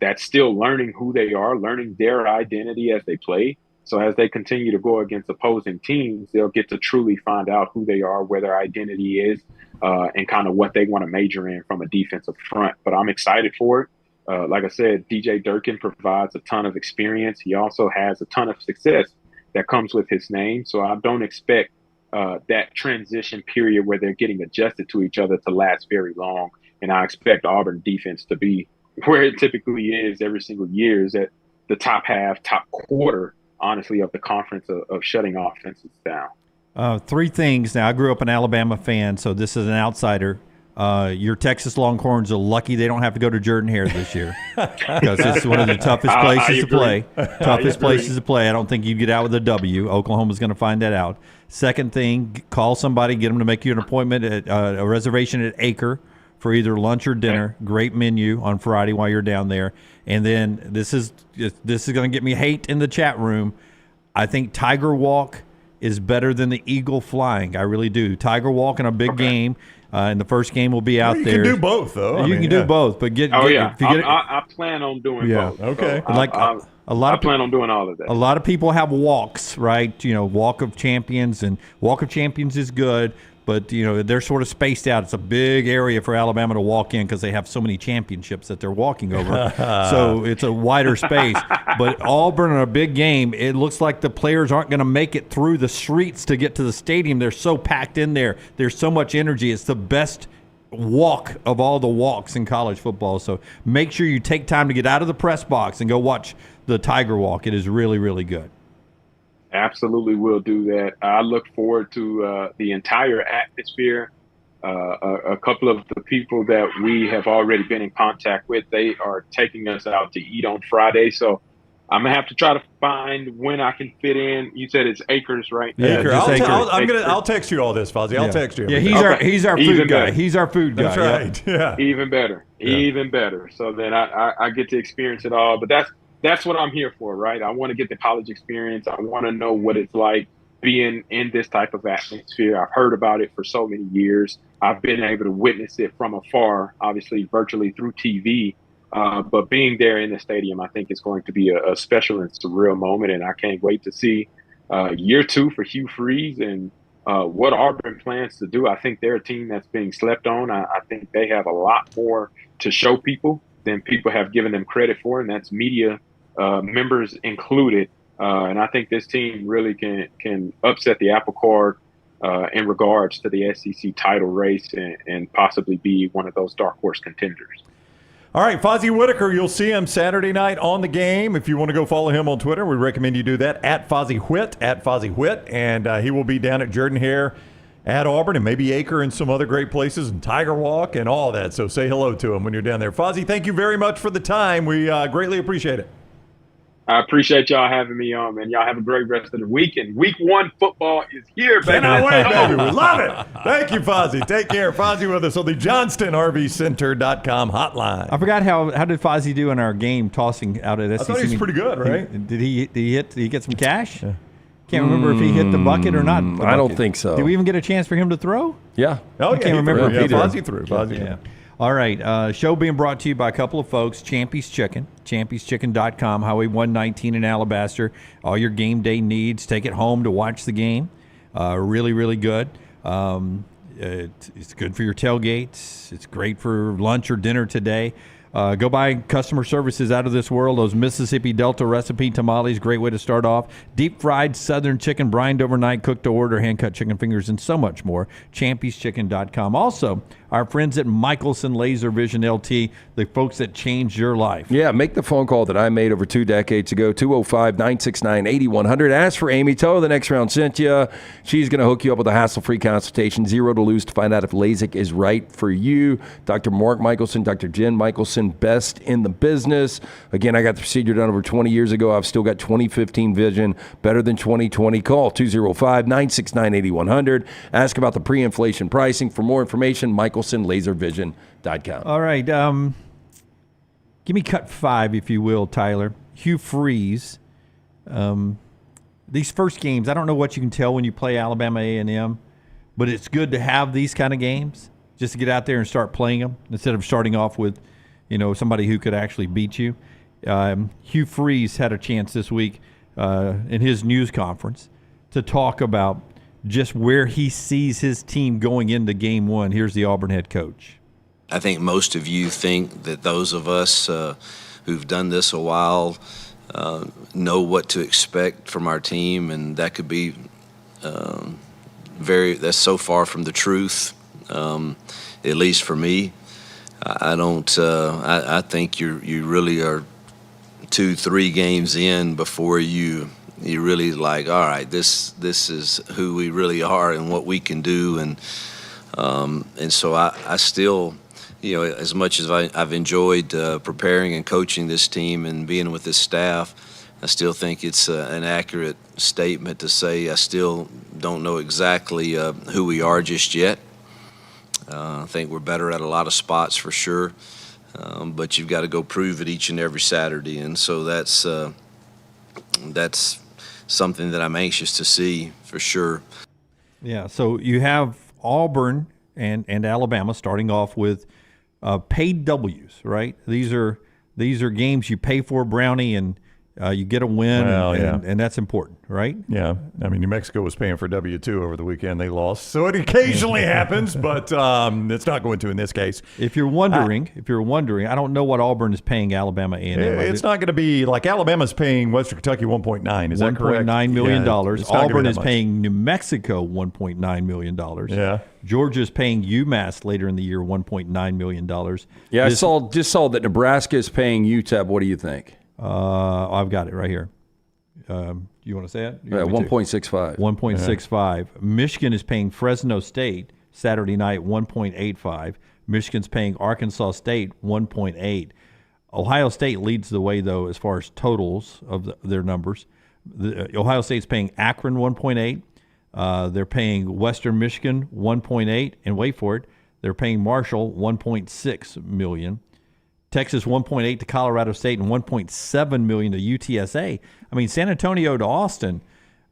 that's still learning who they are, learning their identity as they play. So as they continue to go against opposing teams, they'll get to truly find out who they are, where their identity is, and kind of what they want to major in from a defensive front. But I'm excited for it. Like I said, DJ Durkin provides a ton of experience. He also has a ton of success that comes with his name. So I don't expect that transition period where they're getting adjusted to each other to last very long. And I expect Auburn defense to be where it typically is every single year, is at the top half, top quarter, honestly, of the conference of shutting offenses down. Three things. Now, I grew up an Alabama fan, so this is an outsider. Your Texas Longhorns are lucky they don't have to go to Jordan-Hare this year, because it's one of the toughest places to play. Toughest places to play. I don't think you get out with a W. Oklahoma's going to find that out. Second thing, call somebody, get them to make you an appointment at a reservation at Acre for either lunch or dinner. Great menu on Friday while you're down there. And then this is going to get me hate in the chat room. I think Tiger Walk is better than the Eagle Flying. I really do. Tiger Walk in a big game. And the first game will be out there. You can do both, though. You can do both, but I plan on doing both. Okay. So I plan on doing all of that. A lot of people have walks, right? Walk of Champions, and Walk of Champions is good, but they're sort of spaced out. It's a big area for Alabama to walk in because they have so many championships that they're walking over. So it's a wider space. But Auburn in a big game, it looks like the players aren't going to make it through the streets to get to the stadium. They're so packed in there. There's so much energy. It's the best walk of all the walks in college football. So make sure you take time to get out of the press box and go watch the Tiger Walk. It is really, really good. Absolutely will do that. I look forward to the entire atmosphere. A couple of the people that we have already been in contact with, they are taking us out to eat on Friday. So I'm going to have to try to find when I can fit in. You said it's Acres, right? Yeah, I'll text you all this, Fozzy. I'll text you. Yeah, he's our food guy. He's our food guy. That's right. Yeah. Even better. Yeah. Even better. So then I get to experience it all. But that's what I'm here for, right? I want to get the college experience. I want to know what it's like being in this type of atmosphere. I've heard about it for so many years. I've been able to witness it from afar, obviously virtually through TV. But being there in the stadium, I think is going to be a special and surreal moment. And I can't wait to see year 2 for Hugh Freeze and what Auburn plans to do. I think they're a team that's being slept on. I think they have a lot more to show people than people have given them credit for, and that's media members included. And I think this team really can upset the apple cart in regards to the SEC title race and possibly be one of those dark horse contenders. All right, Fozzy Whitaker, you'll see him Saturday night on the game. If you want to go follow him on Twitter, we recommend you do that, at Fozzy Whit, and he will be down at Jordan-Hare at Auburn and maybe Acre and some other great places, and Tiger Walk and all that. So say hello to him when you're down there. Fozzy, thank you very much for the time. We greatly appreciate it. I appreciate y'all having me on, man. Y'all have a great rest of the week. And week 1 football is here, baby. Cannot wait, baby. We love it. Thank you, Fozzy. Take care. Fozzy with us on the JohnstonRVCenter.com hotline. I forgot how did Fozzy do in our game tossing out at SEC? I thought he was pretty good, right? Did he get some cash? Yeah. Can't remember if he hit the bucket or not. I don't think so. Did we even get a chance for him to throw? Yeah. Oh, I can't remember. Yeah, Fozzy threw. Yeah. All right. Show being brought to you by a couple of folks. Champy's Chicken, champy'schicken.com, Highway 119 in Alabaster. All your game day needs. Take it home to watch the game. Really, really good. It's good for your tailgates. It's great for lunch or dinner today. Go buy customer services out of this world. Those Mississippi Delta recipe tamales, great way to start off. Deep fried southern chicken, brined overnight, cooked to order, hand-cut chicken fingers, and so much more. Champy'schicken.com. Also, our friends at Michelson Laser Vision LT, the folks that changed your life. Yeah, make the phone call that I made over 2 decades ago, 205-969-8100. Ask for Amy. Tell her the next round sent you. She's going to hook you up with a hassle-free consultation, 0 to lose, to find out if LASIK is right for you. Dr. Mark Michelson, Dr. Jen Michelson, best in the business. Again, I got the procedure done over 20 years ago. I've still got 2015 vision, better than 2020. Call 205-969-8100. Ask about the pre-inflation pricing. For more information, MichelsonLaserVision.com. All right. Give me cut 5, if you will, Tyler. Hugh Freeze. These first games, I don't know what you can tell when you play Alabama A&M, but it's good to have these kind of games just to get out there and start playing them instead of starting off with somebody who could actually beat you. Hugh Freeze had a chance this week in his news conference to talk about just where he sees his team going into game one. Here's the Auburn head coach. I think most of you think that those of us who've done this a while know what to expect from our team, and that could be that's so far from the truth, at least for me. I don't. I think you really are 2-3 games in before you really like, all right, this is who we really are and what we can do, and so I still, as much as I've enjoyed preparing and coaching this team and being with this staff, I still think it's an accurate statement to say I still don't know exactly who we are just yet. I think we're better at a lot of spots for sure, but you've got to go prove it each and every Saturday, and so that's something that I'm anxious to see for sure. Yeah, so you have Auburn and Alabama starting off with paid W's, right? These are games you pay for, Brownie, and you get a win, and that's important, right? Yeah. I mean, New Mexico was paying for W2 over the weekend. They lost. So it occasionally happens, but it's not going to in this case. If you're wondering, I don't know what Auburn is paying Alabama A&M. It's not going to be like Alabama's paying Western Kentucky $1.9. Is that correct? $1.9 million. Yeah, Auburn is paying New Mexico $1.9 million. Yeah. Georgia's paying UMass later in the year $1.9 million. Yeah, I just saw that Nebraska is paying UTEP. What do you think? I've got it right here. You want to say it? Yeah, 1.65. 1.65. Michigan is paying Fresno State Saturday night 1.85. Michigan's paying Arkansas State 1.8. Ohio State leads the way, though, as far as totals of their numbers. Ohio State's paying Akron 1.8. They're paying Western Michigan 1.8. And wait for it, they're paying Marshall 1.6 million. Texas 1.8 to Colorado State and 1.7 million to UTSA. I mean, San Antonio to Austin,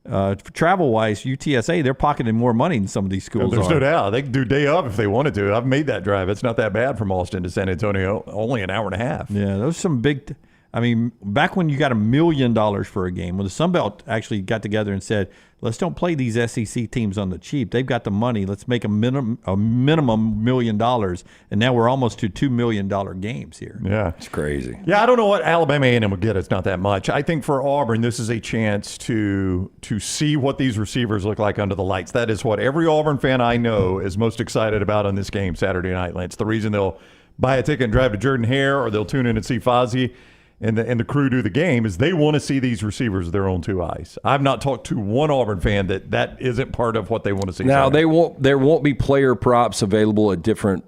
travel-wise, UTSA, they're pocketing more money than some of these schools There's are. no doubt. They can do day of if they wanted to. I've made that drive. It's not that bad from Austin to San Antonio, only an hour and a half. Yeah, those are some big I mean, back when you got $1 million for a game, when the Sun Belt actually got together and said, let's don't play these SEC teams on the cheap. They've got the money. Let's make a minimum $1 million. And now we're almost to $2 million games here. Yeah. It's crazy. Yeah, I don't know what Alabama A&M will get. It's not that much. I think for Auburn, this is a chance to see what these receivers look like under the lights. That is what every Auburn fan I know is most excited about on this game Saturday night, Lance. The reason they'll buy a ticket and drive to Jordan-Hare, or they'll tune in and see Fozzy and the crew do the game, is they want to see these receivers with their own two eyes. I've not talked to one Auburn fan that isn't part of what they want to see. Now, there won't be player props available at different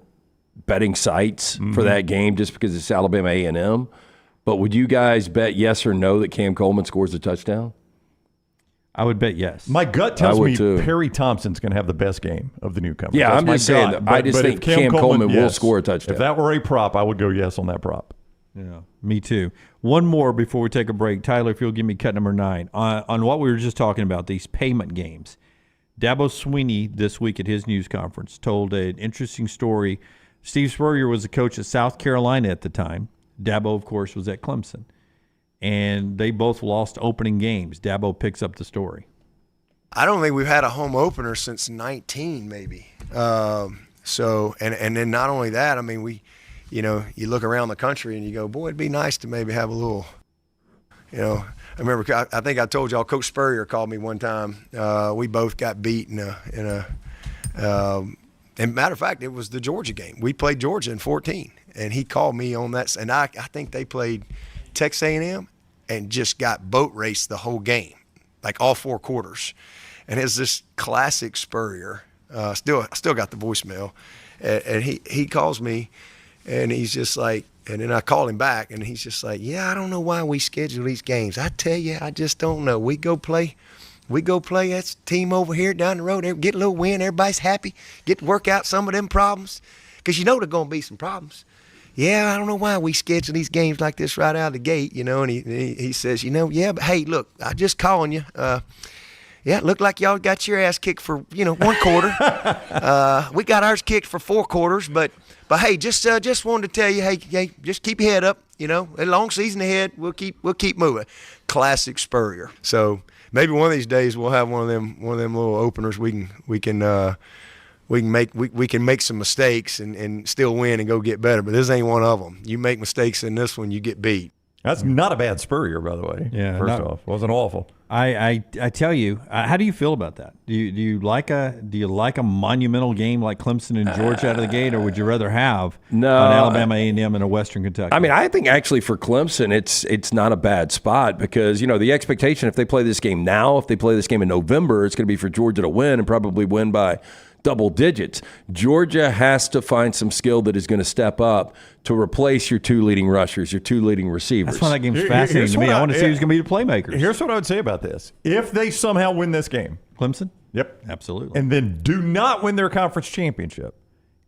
betting sites for that game just because it's Alabama A&M. But would you guys bet yes or no that Cam Coleman scores a touchdown? I would bet yes. My gut tells me too. Perry Thompson's going to have the best game of the newcomers. Yeah, That's I'm just saying that. I just think Cam Coleman will score a touchdown. If that were a prop, I would go yes on that prop. Yeah, me too. One more before we take a break. Tyler, if you'll give me cut number 9. On what we were just talking about, these payment games. Dabo Swinney this week at his news conference told an interesting story. Steve Spurrier was the coach at South Carolina at the time. Dabo, of course, was at Clemson. And they both lost opening games. Dabo picks up the story. I don't think we've had a home opener since 19 maybe. So then not only that, I mean, you look around the country and you go, boy, it'd be nice to maybe have a little, I remember, I think I told y'all, Coach Spurrier called me one time. We both got beat in and matter of fact, it was the Georgia game. We played Georgia in 14, and he called me on that. And I think they played Texas A&M and just got boat raced the whole game, like all 4 quarters. And it's this classic Spurrier. Still got the voicemail. And he calls me, and he's just like, and then I call him back, and he's just like, yeah, I don't know why we schedule these games. I tell you, I just don't know. We go play that team over here down the road, get a little win, everybody's happy, get to work out some of them problems, because there's going to be some problems. Yeah, I don't know why we schedule these games like this right out of the gate, and he says, yeah, but hey, look, I'm just calling you. Yeah, it looked like y'all got your ass kicked for, 1 quarter. We got ours kicked for 4 quarters, but hey, just wanted to tell you, hey, just keep your head up. A long season ahead. We'll keep moving. Classic Spurrier. So maybe one of these days we'll have one of them little openers. We can make some mistakes and still win and go get better. But this ain't one of them. You make mistakes in this one, you get beat. That's not a bad Spurrier, by the way. Yeah, first off, wasn't awful. I tell you, how do you feel about that? Do you like a monumental game like Clemson and Georgia out of the gate, or would you rather have an Alabama A&M and a Western Kentucky? I mean, I think actually for Clemson, it's not a bad spot because the expectation if they play this game now, if they play this game in November, it's going to be for Georgia to win and probably win by double digits. Georgia has to find some skill that is going to step up to replace your 2 leading rushers, your 2 leading receivers. That's why that game's fascinating to me. I want to see who's going to be the playmakers. Here's what I would say about this. If they somehow win this game. Clemson? Yep. Absolutely. And then do not win their conference championship.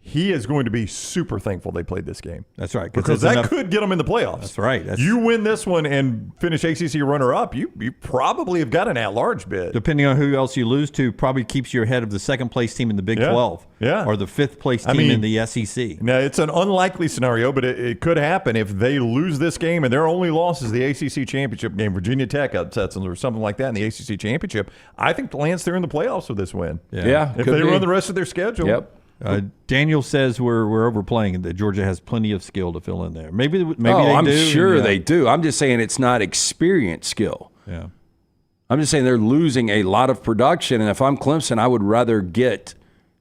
He is going to be super thankful they played this game. That's right. Because that could get them in the playoffs. That's right. You win this one and finish ACC runner-up, you probably have got an at-large bid. Depending on who else you lose to, probably keeps you ahead of the second-place team in the Big 12. Yeah. Or the fifth-place team in the SEC. Now, it's an unlikely scenario, but it could happen if they lose this game and their only loss is the ACC championship game. Virginia Tech upsets them or something like that in the ACC championship. I think the Lance, they're in the playoffs with this win. Yeah. If they run the rest of their schedule. Yep. Daniel says we're overplaying and that Georgia has plenty of skill to fill in there. Maybe they do. I'm sure they do. I'm just saying it's not experience skill. Yeah. I'm just saying they're losing a lot of production, and if I'm Clemson, I would rather get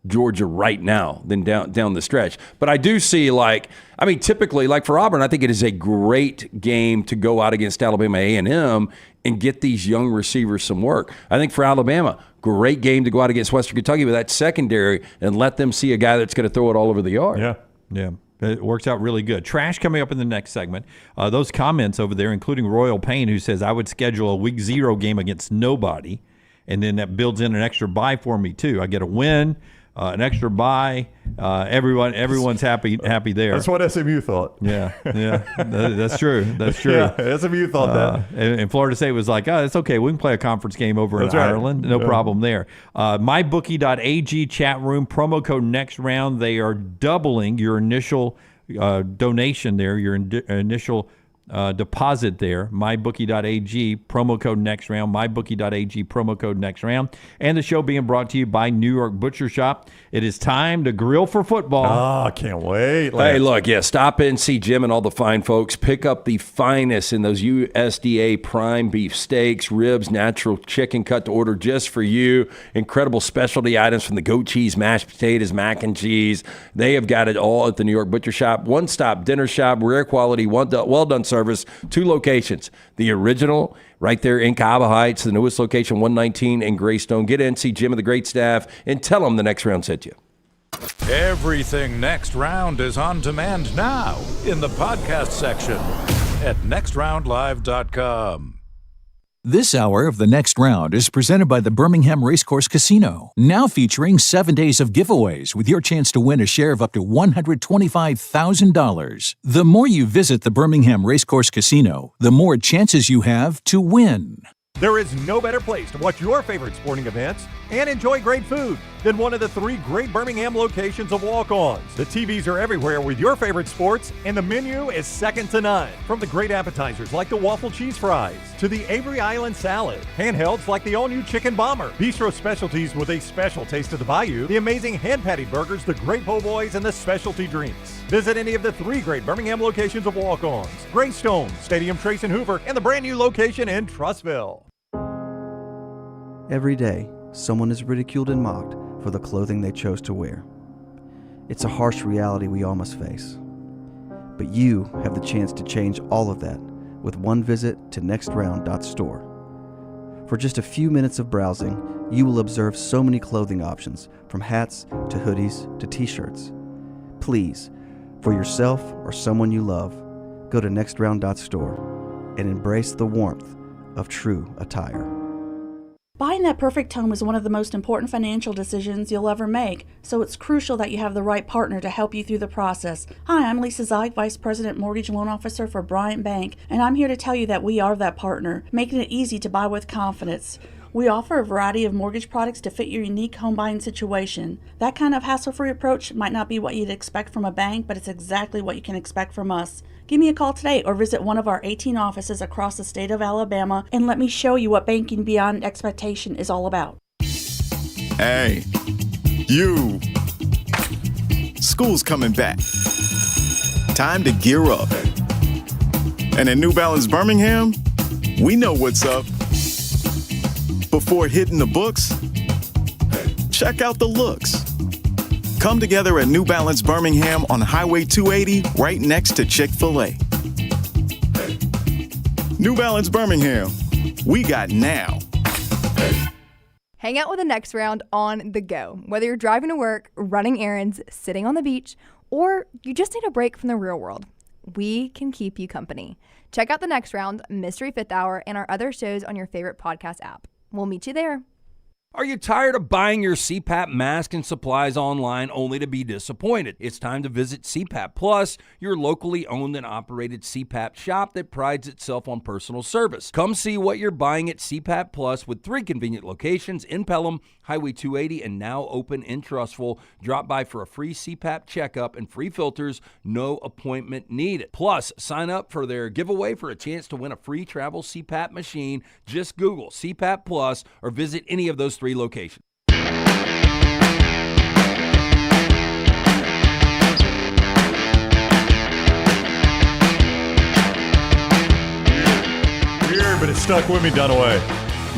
Georgia right now than down the stretch. But I do see, typically, for Auburn, I think it is a great game to go out against Alabama A&M and get these young receivers some work. I think for Alabama, great game to go out against Western Kentucky with that secondary and let them see a guy that's going to throw it all over the yard. Yeah. It works out really good. Trash coming up in the next segment. Those comments over there, including Royal Payne, who says, I would schedule a week 0 game against nobody, and then that builds in an extra bye for me, too. I get a win, an extra bye. Everyone's happy there. That's what SMU thought. Yeah. That's true. Yeah, SMU thought that. And Florida State was like, it's okay. We can play a conference game over in Ireland. No problem there. MyBookie.ag chat room, promo code next round. They are doubling your initial donation there, your initial deposit there. MyBookie.ag, promo code next round. MyBookie.ag, promo code next round. And the show being brought to you by New York Butcher Shop. It is time to grill for football. I can't wait. Hey, look, stop in, see Jim and all the fine folks. Pick up the finest in those USDA prime beef steaks, ribs, natural chicken cut to order just for you. Incredible specialty items from the goat cheese, mashed potatoes, mac and cheese. They have got it all at the New York Butcher Shop. One-stop dinner shop, rare quality, well-done service, 2 locations. The original right there in Cahaba Heights, the newest location, 119 in Greystone. Get in, see Jim and the great staff, and tell them the Next Round sent you. Everything Next Round is on demand now in the podcast section at nextroundlive.com. This hour of The Next Round is presented by the Birmingham Racecourse Casino, now featuring 7 days of giveaways with your chance to win a share of up to $125,000. The more you visit the Birmingham Racecourse Casino, the more chances you have to win. There is no better place to watch your favorite sporting events and enjoy great food than one of the 3 great Birmingham locations of Walk-Ons. The TVs are everywhere with your favorite sports, and the menu is second to none. From the great appetizers like the waffle cheese fries, to the Avery Island salad, handhelds like the all-new Chicken Bomber, bistro specialties with a special taste of the Bayou, the amazing hand-patty burgers, the great po' boys, and the specialty drinks. Visit any of the 3 great Birmingham locations of Walk-Ons: Greystone, Stadium Trace and Hoover, and the brand new location in Trussville. Every day, someone is ridiculed and mocked for the clothing they chose to wear. It's a harsh reality we all must face. But you have the chance to change all of that with one visit to nextround.store. For just a few minutes of browsing, you will observe so many clothing options, from hats to hoodies to t-shirts. Please, for yourself or someone you love, go to nextround.store and embrace the warmth of true attire. Buying that perfect home is one of the most important financial decisions you'll ever make, so it's crucial that you have the right partner to help you through the process. Hi, I'm Lisa Zeig, Vice President Mortgage Loan Officer for Bryant Bank, and I'm here to tell you that we are that partner, making it easy to buy with confidence. We offer a variety of mortgage products to fit your unique home buying situation. That kind of hassle-free approach might not be what you'd expect from a bank, but it's exactly what you can expect from us. Give me a call today or visit one of our 18 offices across the state of Alabama and let me show you what banking beyond expectation is all about. Hey, you. School's coming back. Time to gear up. And at New Balance Birmingham, we know what's up. Before hitting the books, check out the looks. Come together at New Balance Birmingham on Highway 280, right next to Chick-fil-A. New Balance Birmingham, we got now. Hang out with the next round on the go. Whether you're driving to work, running errands, sitting on the beach, or you just need a break from the real world, we can keep you company. Check out the next round, Mystery Fifth Hour, and our other shows on your favorite podcast app. We'll meet you there. Are you tired of buying your CPAP mask and supplies online only to be disappointed? It's time to visit CPAP Plus, your locally owned and operated CPAP shop that prides itself on personal service. Come see what you're buying at CPAP Plus with 3 convenient locations in Pelham, Highway 280, and now open in Trustful. Drop by for a free CPAP checkup and free filters, no appointment needed. Plus, sign up for their giveaway for a chance to win a free travel CPAP machine. Just Google CPAP Plus or visit any of those 3 locations. Here, but it stuck with me, Dunaway.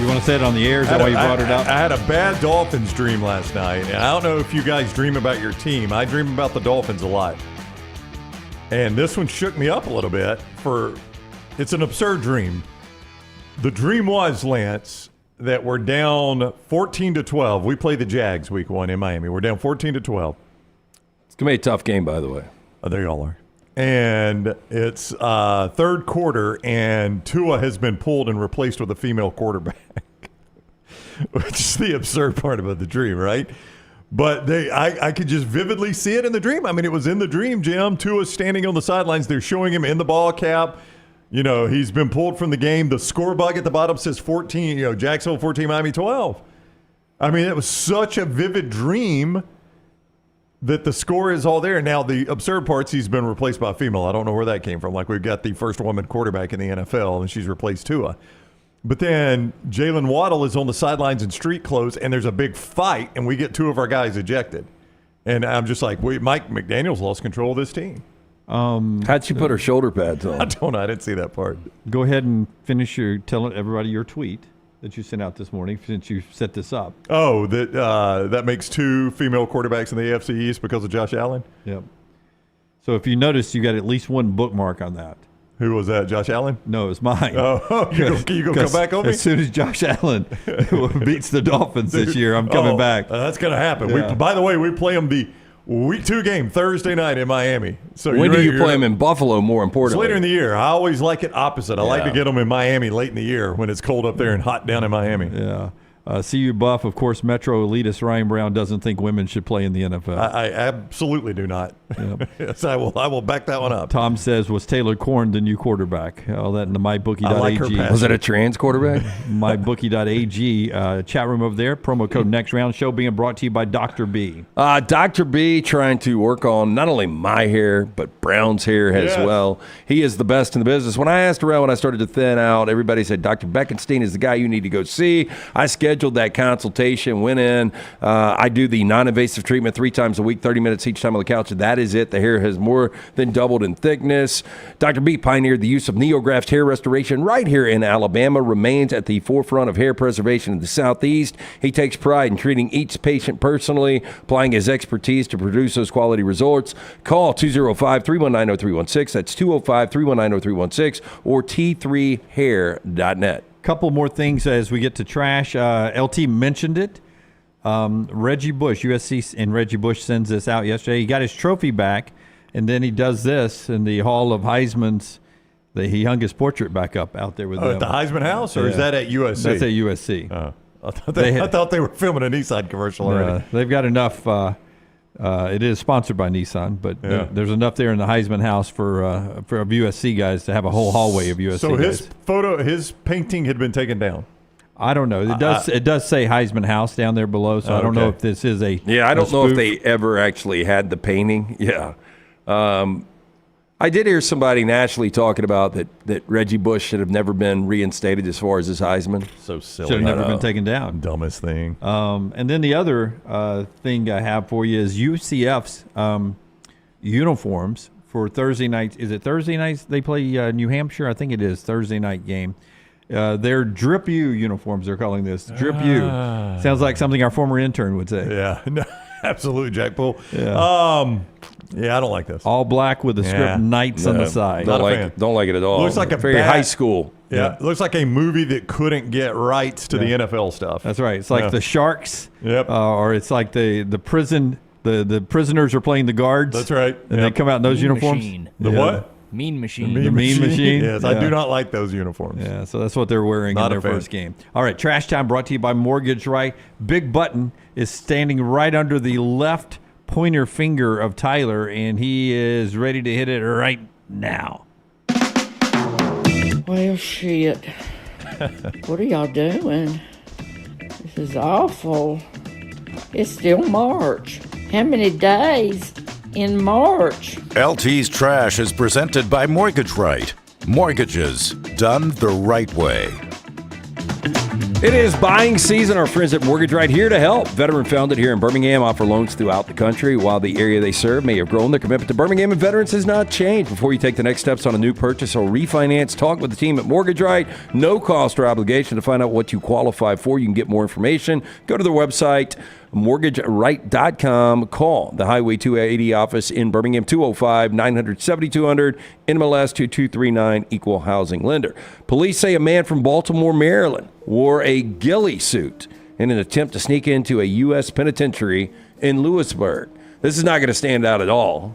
You want to say it on the air? Is that why you brought it up? I had a bad Dolphins dream last night, and I don't know if you guys dream about your team. I dream about the Dolphins a lot. And this one shook me up a little bit. It's an absurd dream. The dream was, Lance, that we're down 14-12. We play the Jags week 1 in Miami. We're down 14-12. It's going to be a tough game, by the way. Oh, there y'all are. And it's third quarter, and Tua has been pulled and replaced with a female quarterback, which is the absurd part about the dream, right? But I could just vividly see it in the dream. I mean, it was in the dream, Jim. Tua's standing on the sidelines. They're showing him in the ball cap. You know, he's been pulled from the game. The score bug at the bottom says 14, Jacksonville 14, Miami 12. I mean, it was such a vivid dream that the score is all there. Now, the absurd part's he's been replaced by a female. I don't know where that came from. Like, we've got the first woman quarterback in the NFL, and she's replaced Tua. But then Jalen Waddle is on the sidelines in street clothes, and there's a big fight, and we get 2 of our guys ejected. And I'm just like, wait, Mike McDaniel's lost control of this team. How'd she put her shoulder pads on? I don't know. I didn't see that part. Go ahead and finish telling everybody your tweet that you sent out this morning since you set this up. Oh, that makes 2 female quarterbacks in the AFC East because of Josh Allen? Yep. So if you notice, you got at least 1 bookmark on that. Who was that, Josh Allen? No, it's mine. Oh, you go come back on me? As soon as Josh Allen beats the Dolphins this year, I'm coming back. That's going to happen. Yeah. By the way, we play them the Week 2 game Thursday night in Miami. So when do you play them in Buffalo, more importantly? It's later in the year. I always like it opposite. I like to get them in Miami late in the year when it's cold up there and hot down in Miami. Yeah. CU Buff, of course, Metro elitist Ryan Brown doesn't think women should play in the NFL. I absolutely do not. Yep. Yes, I will back that one up. Tom says, was Taylor Korn the new quarterback? All that in the mybookie.ag. Like was it a trans quarterback? mybookie.ag chat room over there. Promo code Next Round Show being brought to you by Dr. B. Dr. B trying to work on not only my hair, but Brown's hair as well. He is the best in the business. When I asked around when I started to thin out, everybody said, Dr. Beckenstein is the guy you need to go see. I scheduled that consultation, went in. I do the non-invasive treatment 3 times a week, 30 minutes each time on the couch. That is it. The hair has more than doubled in thickness. Dr. B pioneered the use of NeoGraft hair restoration right here in Alabama, remains at the forefront of hair preservation in the Southeast. He takes pride in treating each patient personally, applying his expertise to produce those quality results. Call 205-319-0316. That's 205-319-0316 or t3hair.net. Couple more things as we get to trash. LT mentioned it. Reggie Bush, USC, and Reggie Bush sends this out yesterday. He got his trophy back, and then he does this in the Hall of Heisman's. He hung his portrait back up out there with them. At the Heisman House, or is that at USC? That's at USC. I thought they were filming a Nissan commercial already. They've got enough. It is sponsored by Nissan, but there's enough there in the Heisman House for USC guys to have a whole hallway of USC so guys. So his painting had been taken down. I don't know. It does say Heisman House down there below, so I don't know if this is a I don't know if spoof. they ever actually had the painting. Yeah. I did hear somebody nationally talking about that Reggie Bush should have never been reinstated as far as his Heisman. So silly. Should have never been taken down. Dumbest thing. And then the other thing I have for you is UCF's uniforms for Thursday nights. Is it Thursday nights they play New Hampshire? I think it is Thursday night game. They're Drip U uniforms, they're calling this. Drip U. Sounds like something our former intern would say. Yeah, no, absolutely, Jack Poole. Yeah. Yeah, I don't like this. All black with the script Knights on the side. Don't like it at all. Looks like a very bad, high school. Yeah, looks like a movie that couldn't get rights to the NFL stuff. That's right. It's like the Sharks. Yep. Or it's like the prison. The prisoners are playing the guards. That's right. And they come out in those uniforms. The what? Mean Machine. The Mean Machine. Yes, I do not like those uniforms. Yeah, so that's what they're wearing in their first game. All right, Trash Time brought to you by Mortgage Right. Big Button is standing right under the left pointer finger of Tyler, and he is ready to hit it right now. Well, shit. What are y'all doing? This is awful. It's still March. How many days in March? LT's Trash is presented by Mortgage Right. Mortgages done the right way. It is buying season. Our friends at Mortgage Right here to help. Veteran founded here in Birmingham, offer loans throughout the country. While the area they serve may have grown, their commitment to Birmingham and veterans has not changed. Before you take the next steps on a new purchase or refinance, talk with the team at Mortgage Right. No cost or obligation to find out what you qualify for. You can get more information. Go to their website, mortgageright.com. Call the Highway 280 office in Birmingham, 205-900-7200, NMLS 2239, Equal Housing Lender. Police say a man from Baltimore, Maryland, wore a ghillie suit in an attempt to sneak into a U.S. penitentiary in Lewisburg. This is not going to stand out at all.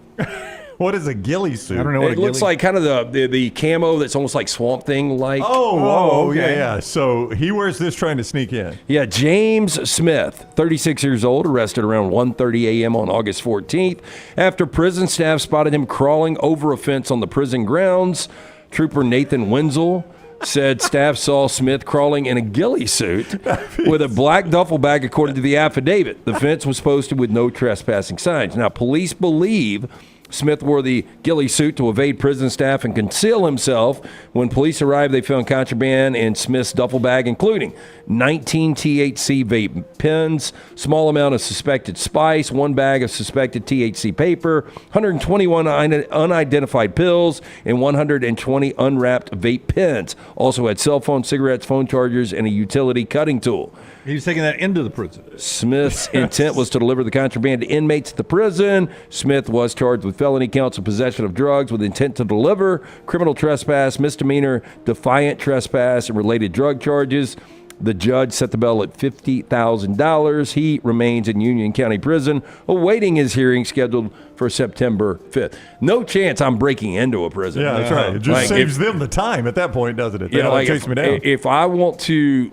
What is a ghillie suit? I don't know what it looks like. Kind of the camo that's almost like Swamp Thing like. Okay. Yeah. So he wears this trying to sneak in. Yeah, James Smith, 36 years old, arrested around 1:30 a.m. on August 14th after prison staff spotted him crawling over a fence on the prison grounds. Trooper Nathan Wenzel said staff saw Smith crawling in a ghillie suit with a black duffel bag, according to the affidavit. The fence was posted with no trespassing signs. Now, police believe Smith wore the ghillie suit to evade prison staff and conceal himself. When police arrived, they found contraband in Smith's duffel bag, including 19 THC vape pens, small amount of suspected spice, one bag of suspected THC paper, 121 unidentified pills, and 120 unwrapped vape pens. Also had cell phones, cigarettes, phone chargers, and a utility cutting tool. He was taking that into the prison. Smith's intent was to deliver the contraband to inmates at the prison. Smith was charged with felony counts of possession of drugs with intent to deliver, criminal trespass, misdemeanor, defiant trespass, and related drug charges. The judge set the bail at $50,000. He remains in Union County Prison, awaiting his hearing scheduled for September 5th. No chance I'm breaking into a prison. Yeah, that's right. It just saves them the time at that point, doesn't it? They don't chase me down. If I want to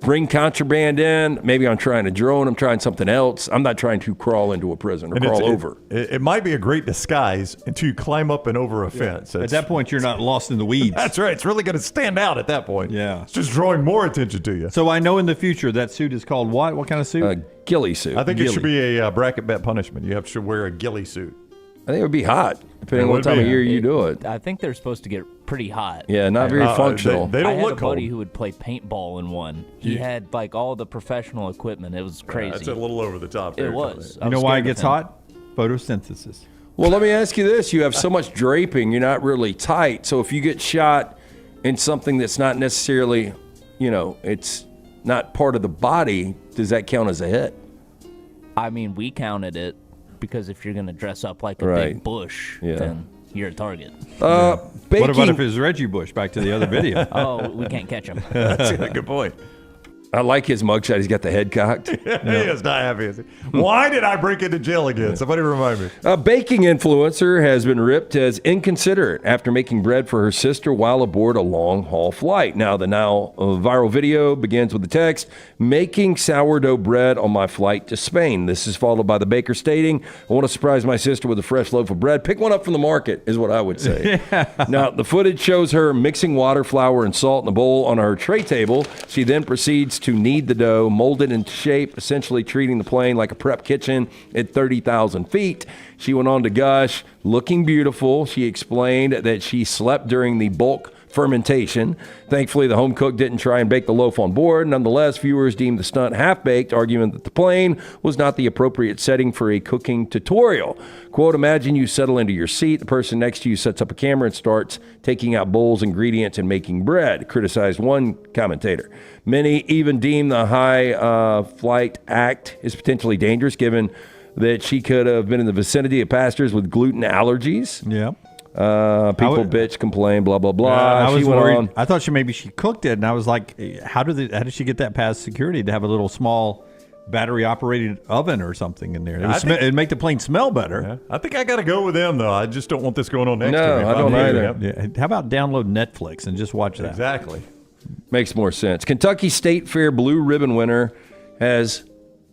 bring contraband in, maybe I'm trying a drone, I'm trying something else. I'm not trying to crawl into a prison or crawl over. It might be a great disguise until you climb up and over a fence. At that point, you're not lost in the weeds. That's right. It's really going to stand out at that point. Yeah. It's just drawing more attention to you. So I know in the future that suit is called what? What kind of suit? Ghillie suit. I think it should be a bracket bet punishment. You have to wear a ghillie suit. I think it would be hot, depending on what time of year you do it. I think they're supposed to get pretty hot. Yeah, not very functional. They don't I look had a buddy who would play paintball in one. He had like all the professional equipment. It was crazy. That's a little over the top. It was. You know why it gets hot? Photosynthesis. Well, let me ask you this. You have so much draping, you're not really tight. So if you get shot in something that's not necessarily, it's not part of the body, does that count as a hit? I mean, we counted it because if you're going to dress up like a big bush, then you're a target. What about if it's Reggie Bush? Back to the other video. Oh, we can't catch him. That's a good point. I like his mugshot. He's got the head cocked. He is not happy, is he? Why did I break into jail again? Somebody remind me. A baking influencer has been ripped as inconsiderate after making bread for her sister while aboard a long-haul flight. Now, the viral video begins with the text, "Making sourdough bread on my flight to Spain." This is followed by the baker stating, "I want to surprise my sister with a fresh loaf of bread. Pick one up from the market," is what I would say. Now, the footage shows her mixing water, flour, and salt in a bowl on her tray table. She then proceeds to knead the dough, mold it into shape, essentially treating the plane like a prep kitchen at 30,000 feet. She went on to gush, "Looking beautiful." She explained that she slept during the bulk fermentation. Thankfully, the home cook didn't try and bake the loaf on board. Nonetheless, viewers deemed the stunt half-baked, arguing that the plane was not the appropriate setting for a cooking tutorial. Quote, "Imagine you settle into your seat. The person next to you sets up a camera and starts taking out bowls, ingredients, and making bread," criticized one commentator. Many even deem the high flight act is potentially dangerous, given that she could have been in the vicinity of passengers with gluten allergies. Yeah. People bitch, complain, blah, blah, blah. I was she went worried. on. I thought she cooked it, and I was like, how did she get that past security to have a little small battery-operated oven or something in there? It'd make the plane smell better. Yeah. I think I got to go with them, though. I just don't want this going on next to me. No, I don't either. Yeah. How about download Netflix and just watch that? Exactly. Makes more sense. Kentucky State Fair Blue Ribbon winner has,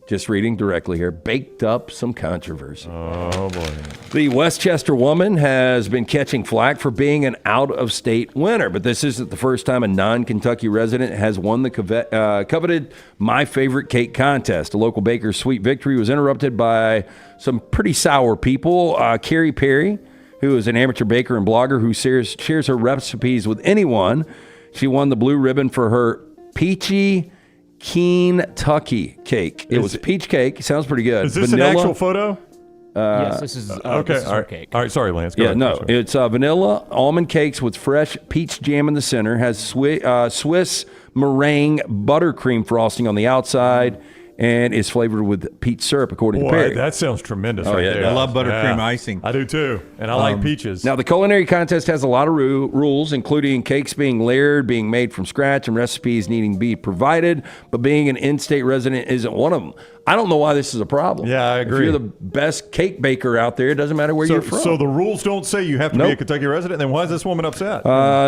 just reading directly here, baked up some controversy. Oh, boy. The Westchester woman has been catching flack for being an out-of-state winner, but this isn't the first time a non-Kentucky resident has won the coveted My Favorite Cake contest. A local baker's sweet victory was interrupted by some pretty sour people. Carrie Perry, who is an amateur baker and blogger who shares her recipes with anyone. She won the blue ribbon for her peachy Kentucky cake. It was peach cake. Sounds pretty good. Is this vanilla, an actual photo? Yes, this is okay. This is All right. cake. All right. Sorry, Lance. Go Yeah, ahead. no. It's vanilla almond cakes with fresh peach jam in the center. Has Swiss meringue buttercream frosting on the outside, and is flavored with peach syrup, according to Perry. That sounds tremendous. Oh, right yeah, there. I love buttercream icing. I do too, and I like peaches. Now, the culinary contest has a lot of rules, including cakes being layered, being made from scratch, and recipes needing to be provided, but being an in-state resident isn't one of them. I don't know why this is a problem. Yeah, I agree. If you're the best cake baker out there, it doesn't matter where you're from. So the rules don't say you have to be a Kentucky resident. Then why is this woman upset?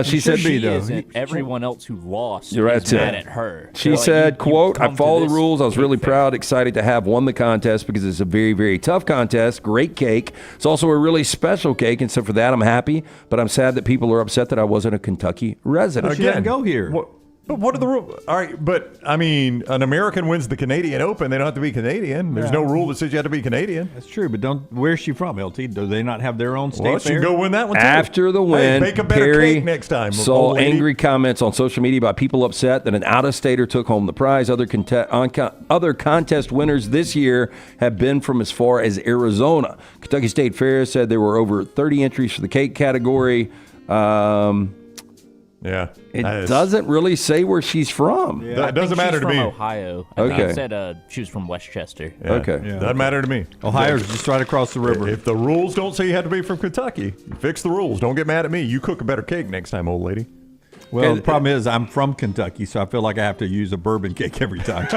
She said, isn't. Everyone else who lost You're right, is mad at her. She said, quote, "I follow the rules. I was really proud, excited to have won the contest because it's a very, very tough contest. Great cake. It's also a really special cake. And so for that, I'm happy. But I'm sad that people are upset that I wasn't a Kentucky resident." She didn't go here. But what are the rules? All right, but I mean, an American wins the Canadian Open. They don't have to be Canadian. There's no rule that says you have to be Canadian. That's true, but where's she from, LT? Do they not have their own state Well, fair? she go win that one too. After the win, bake a better Perry cake next time. saw old lady. angry comments on social media by people upset that an out-of-stater took home the prize. Other contest winners this year have been from as far as Arizona. Kentucky State Fair said there were over 30 entries for the cake category. Yeah. It doesn't really say where she's from. Yeah, that doesn't matter to me. She's from Ohio. I think it said she was from Westchester. Yeah. Okay. Yeah. Doesn't matter to me. Ohio's just right across the river. If the rules don't say you have to be from Kentucky, you fix the rules. Don't get mad at me. You cook a better cake next time, old lady. Well, the problem is I'm from Kentucky, so I feel like I have to use a bourbon cake every time.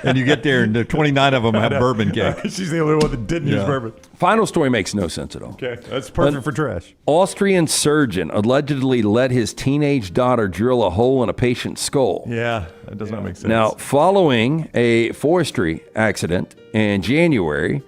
And you get there, and the 29 of them have bourbon cake. She's the only one that didn't use bourbon. Final story makes no sense at all. Okay, that's perfect for trash. Austrian surgeon allegedly let his teenage daughter drill a hole in a patient's skull. Yeah, that does not make sense. Now, following a forestry accident in January,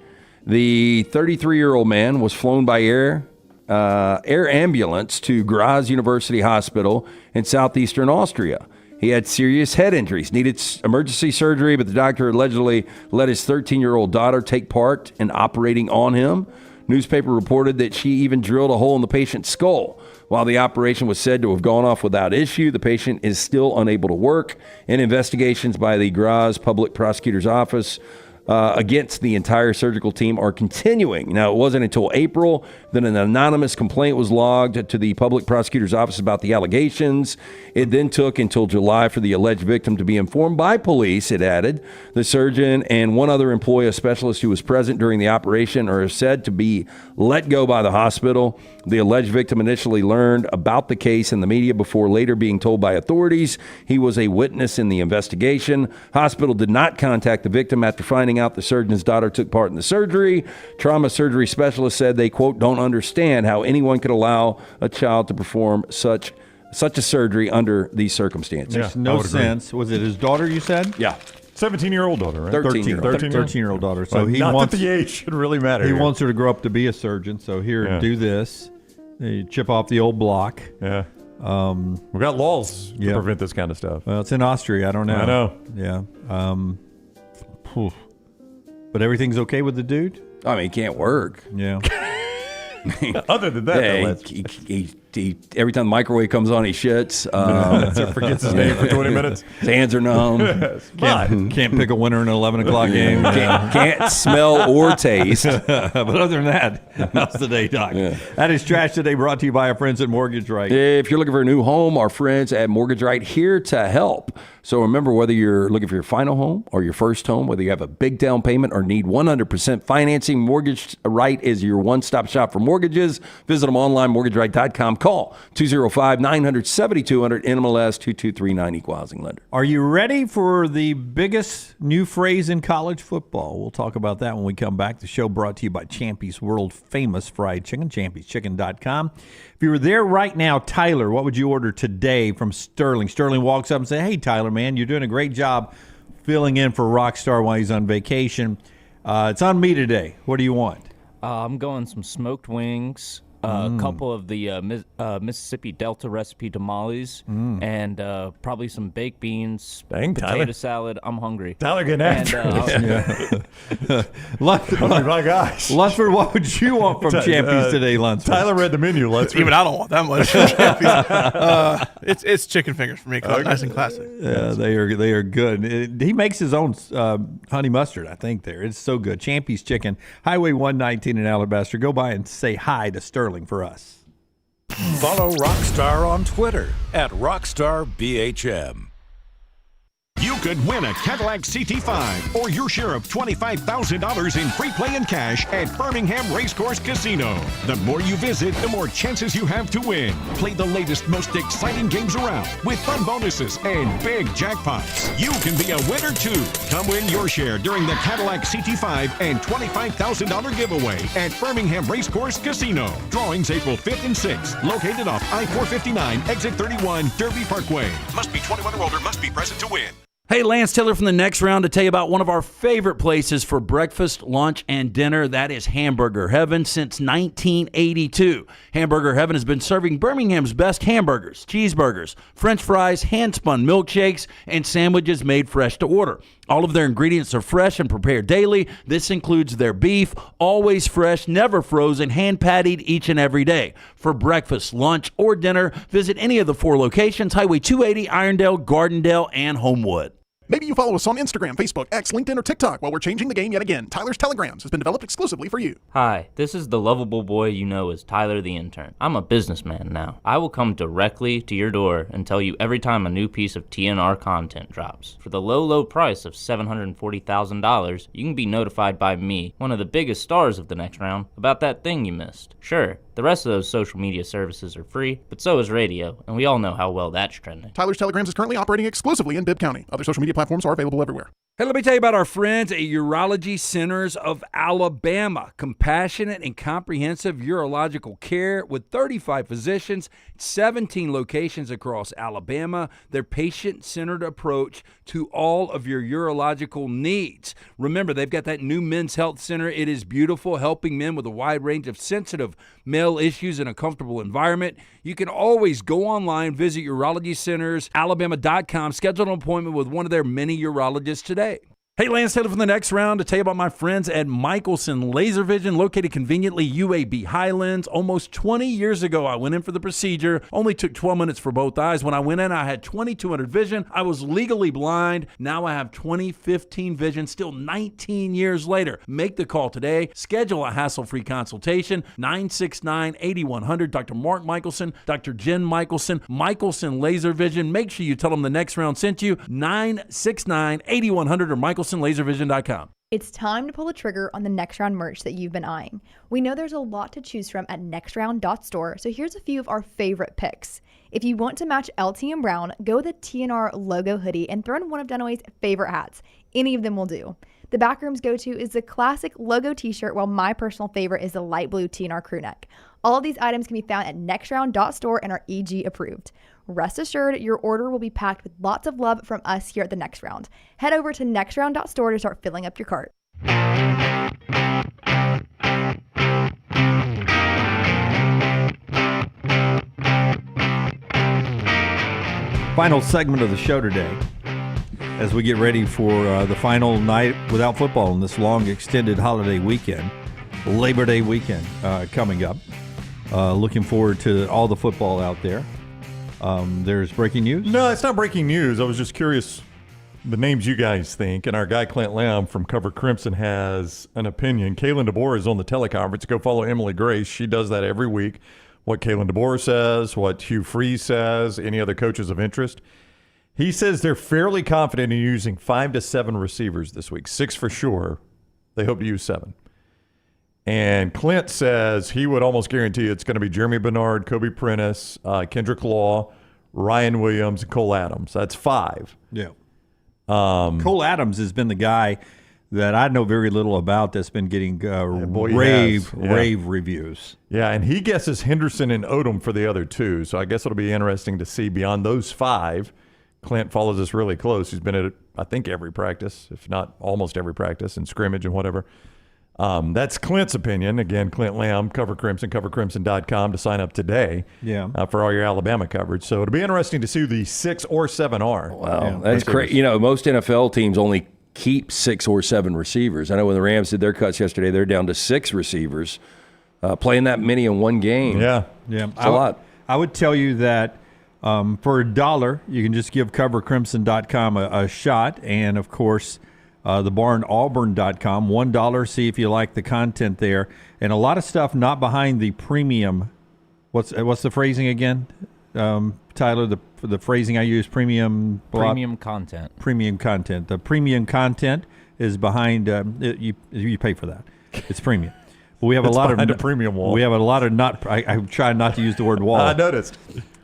the 33-year-old man was flown by air ambulance to Graz University Hospital in southeastern Austria. He had serious head injuries, needed emergency surgery, but the doctor allegedly let his 13-year-old daughter take part in operating on him. Newspaper reported that she even drilled a hole in the patient's skull. While the operation was said to have gone off without issue, the patient is still unable to work. In investigations by the Graz Public Prosecutor's Office, against the entire surgical team are continuing. Now, it wasn't until April that an anonymous complaint was logged to the public prosecutor's office about the allegations. It then took until July for the alleged victim to be informed by police, it added. The surgeon and one other employee, a specialist who was present during the operation, are said to be let go by the hospital. The alleged victim initially learned about the case in the media before later being told by authorities he was a witness in the investigation. Hospital did not contact the victim after finding out the surgeon's daughter took part in the surgery. Trauma surgery specialists said they, quote, don't understand how anyone could allow a child to perform such a surgery under these circumstances. Makes no sense. Was it his daughter, you said? Yeah. 17-year-old daughter, right? 13-year-old daughter. So well, he not wants that the age should really matter. He wants her to grow up to be a surgeon. So here, do this. You chip off the old block. Yeah. We got laws to prevent this kind of stuff. Well, it's in Austria. I don't know. I know. Yeah. But everything's okay with the dude? I mean, he can't work. Yeah. Other than that, he every time the microwave comes on, he shits. Forgets his name for 20 minutes. His hands are numb. Can't pick a winner in an 11 o'clock game. Can't smell or taste. But other than that, how's the day, Doc? Yeah. That is Trash Today, brought to you by our friends at Mortgage Right. If you're looking for a new home, our friends at Mortgage Right here to help. So remember, whether you're looking for your final home or your first home, whether you have a big down payment or need 100% financing, Mortgage Right is your one-stop shop for mortgages. Visit them online, mortgageright.com. Call 205-900-7200, NMLS 2239, Equal Housing Lender. Are you ready for the biggest new phrase in college football? We'll talk about that when we come back. The show brought to you by Champy's world famous fried chicken, champyschicken.com. If you were there right now, Tyler, what would you order today from Sterling? Sterling walks up and says, hey, Tyler, man, you're doing a great job filling in for Rockstar while he's on vacation. It's on me today. What do you want? I'm going some smoked wings, a couple of the Mississippi Delta recipe tamales, and probably some baked beans, potato salad. I'm hungry. Tyler getting after my gosh. Lunceford, what would you want from Champy's today, Lunceford? Tyler read the menu, Lunceford. Even I don't want that much from Champy's. It's chicken fingers for me, nice and classic. Yeah, they are good. He makes his own honey mustard, I think, there. It's so good. Champy's Chicken, Highway 119 in Alabaster. Go by and say hi to Sterling for us. Follow Rockstar on Twitter @RockstarBHM. You could win a Cadillac CT5 or your share of $25,000 in free play and cash at Birmingham Racecourse Casino. The more you visit, the more chances you have to win. Play the latest, most exciting games around with fun bonuses and big jackpots. You can be a winner too. Come win your share during the Cadillac CT5 and $25,000 giveaway at Birmingham Racecourse Casino. Drawings April 5th and 6th. Located off I-459, exit 31, Derby Parkway. Must be 21 or older, must be present to win. Hey, Lance Taylor from the Next Round to tell you about one of our favorite places for breakfast, lunch, and dinner. That is Hamburger Heaven since 1982. Hamburger Heaven has been serving Birmingham's best hamburgers, cheeseburgers, French fries, hand-spun milkshakes, and sandwiches made fresh to order. All of their ingredients are fresh and prepared daily. This includes their beef, always fresh, never frozen, hand-pattied each and every day. For breakfast, lunch, or dinner, visit any of the 4 locations, Highway 280, Irondale, Gardendale, and Homewood. Maybe you follow us on Instagram, Facebook, X, LinkedIn, or TikTok while we're changing the game yet again. Tyler's Telegrams has been developed exclusively for you. Hi, this is the lovable boy you know as Tyler the Intern. I'm a businessman now. I will come directly to your door and tell you every time a new piece of TNR content drops. For the low, low price of $740,000, you can be notified by me, one of the biggest stars of the Next Round, about that thing you missed. Sure, the rest of those social media services are free, but so is radio, and we all know how well that's trending. Tyler's Telegrams is currently operating exclusively in Bibb County. Other social media platforms are available everywhere. Hey, let me tell you about our friends at Urology Centers of Alabama. Compassionate and comprehensive urological care with 35 physicians, 17 locations across Alabama. Their patient-centered approach to all of your urological needs. Remember, they've got that new men's health center. It is beautiful, helping men with a wide range of sensitive male issues in a comfortable environment. You can always go online, visit urologycentersalabama.com, schedule an appointment with one of their many urologists today. Hey, Lance Taylor from the next round to tell you about my friends at Michelson Laser Vision, located conveniently UAB Highlands. Almost 20 years ago, I went in for the procedure. Only took 12 minutes for both eyes. When I went in, I had 2200 vision. I was legally blind. Now I have 20/15 vision, still 19 years later. Make the call today. Schedule a hassle-free consultation. 969-8100. Dr. Mark Michelson, Dr. Jen Michelson, Michelson Laser Vision. Make sure you tell them the next round sent you. 969-8100 or MichelsonLaserVision.com. It's time to pull the trigger on the Next Round merch that you've been eyeing. We know there's a lot to choose from at nextround.store, so here's a few of our favorite picks. If you want to match LT and Brown, go with a TNR logo hoodie and throw in one of Dunaway's favorite hats. Any of them will do. The Backroom's go-to is the classic logo t-shirt, while my personal favorite is the light blue TNR crew neck. All of these items can be found at nextround.store and are EG approved. Rest assured, your order will be packed with lots of love from us here at the Next Round. Head over to nextround.store to start filling up your cart. Final segment of the show today, as we get ready for the final night without football in this long extended holiday weekend, Labor Day weekend coming up. Looking forward to all the football out there. There's breaking news? No, it's not breaking news. I was just curious the names you guys think. And our guy Clint Lamb from Cover Crimson has an opinion. Kalen DeBoer is on the teleconference. Go follow Emily Grace. She does that every week. What Kalen DeBoer says, what Hugh Freeze says, any other coaches of interest. He says they're fairly confident in using 5 to 7 receivers this week. 6 for sure. They hope to use 7. And Clint says he would almost guarantee it's going to be Jeremy Bernard, Kobe Prentice, Kendrick Law, Ryan Williams, and Cole Adams. That's 5. Yeah. Cole Adams has been the guy that I know very little about that's been getting rave reviews. Yeah, and he guesses Henderson and Odom for the other 2. So I guess it'll be interesting to see beyond those 5. Clint follows us really close. He's been at, I think, every practice, if not almost every practice, and scrimmage and whatever. That's Clint's opinion. Again, Clint Lamb, Cover Crimson, covercrimson.com to sign up today for all your Alabama coverage. So it'll be interesting to see who the 6 or 7 are. Wow, that's crazy. You know, most NFL teams only keep 6 or 7 receivers. I know when the Rams did their cuts yesterday, they're down to 6 receivers. Playing that many in one game. Yeah. It's a lot. I would tell you that for $1, you can just give covercrimson.com a shot. And, of course, thebarnauburn.com, $1. See if you like the content there. And a lot of stuff not behind the premium. What's the phrasing again, Tyler? The phrasing I use, premium content. Premium content. The premium content is behind. You pay for that. It's premium. But we have a lot of a premium wall. We have a lot of not. I'm trying not to use the word wall. I noticed.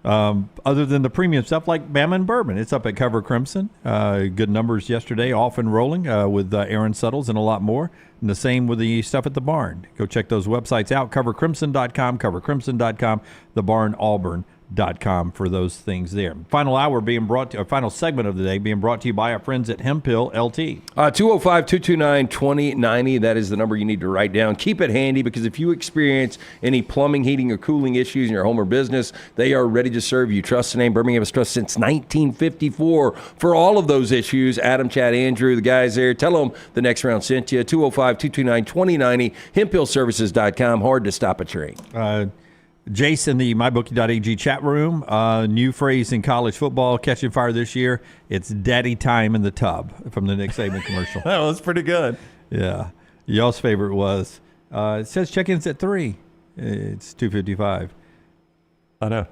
Other than the premium stuff like Bama and Bourbon, it's up at Cover Crimson. Good numbers yesterday, off and rolling with Aaron Suttles and a lot more. And the same with the stuff at the Barn. Go check those websites out. Covercrimson.com, covercrimson.com, thebarnauburn.com for those things there. Final segment of the day being brought to you by our friends at Hemphill LT. 205-229-2090. That is the number you need to write down. Keep it handy because if you experience any plumbing, heating, or cooling issues in your home or business, they are ready to serve you. Trust the name Birmingham has trusted since 1954 for all of those issues. Adam, Chad, Andrew, the guys there. Tell them the next round sent you. 205-229-2090. Hemphillservices.com. Hard to stop a train. Jason, the mybookie.ag chat room, new phrase in college football catching fire this year. It's daddy time in the tub from the Nick Saban commercial. That was pretty good. Yeah. Y'all's favorite was, it says check-ins at 3. It's 2:55. I know.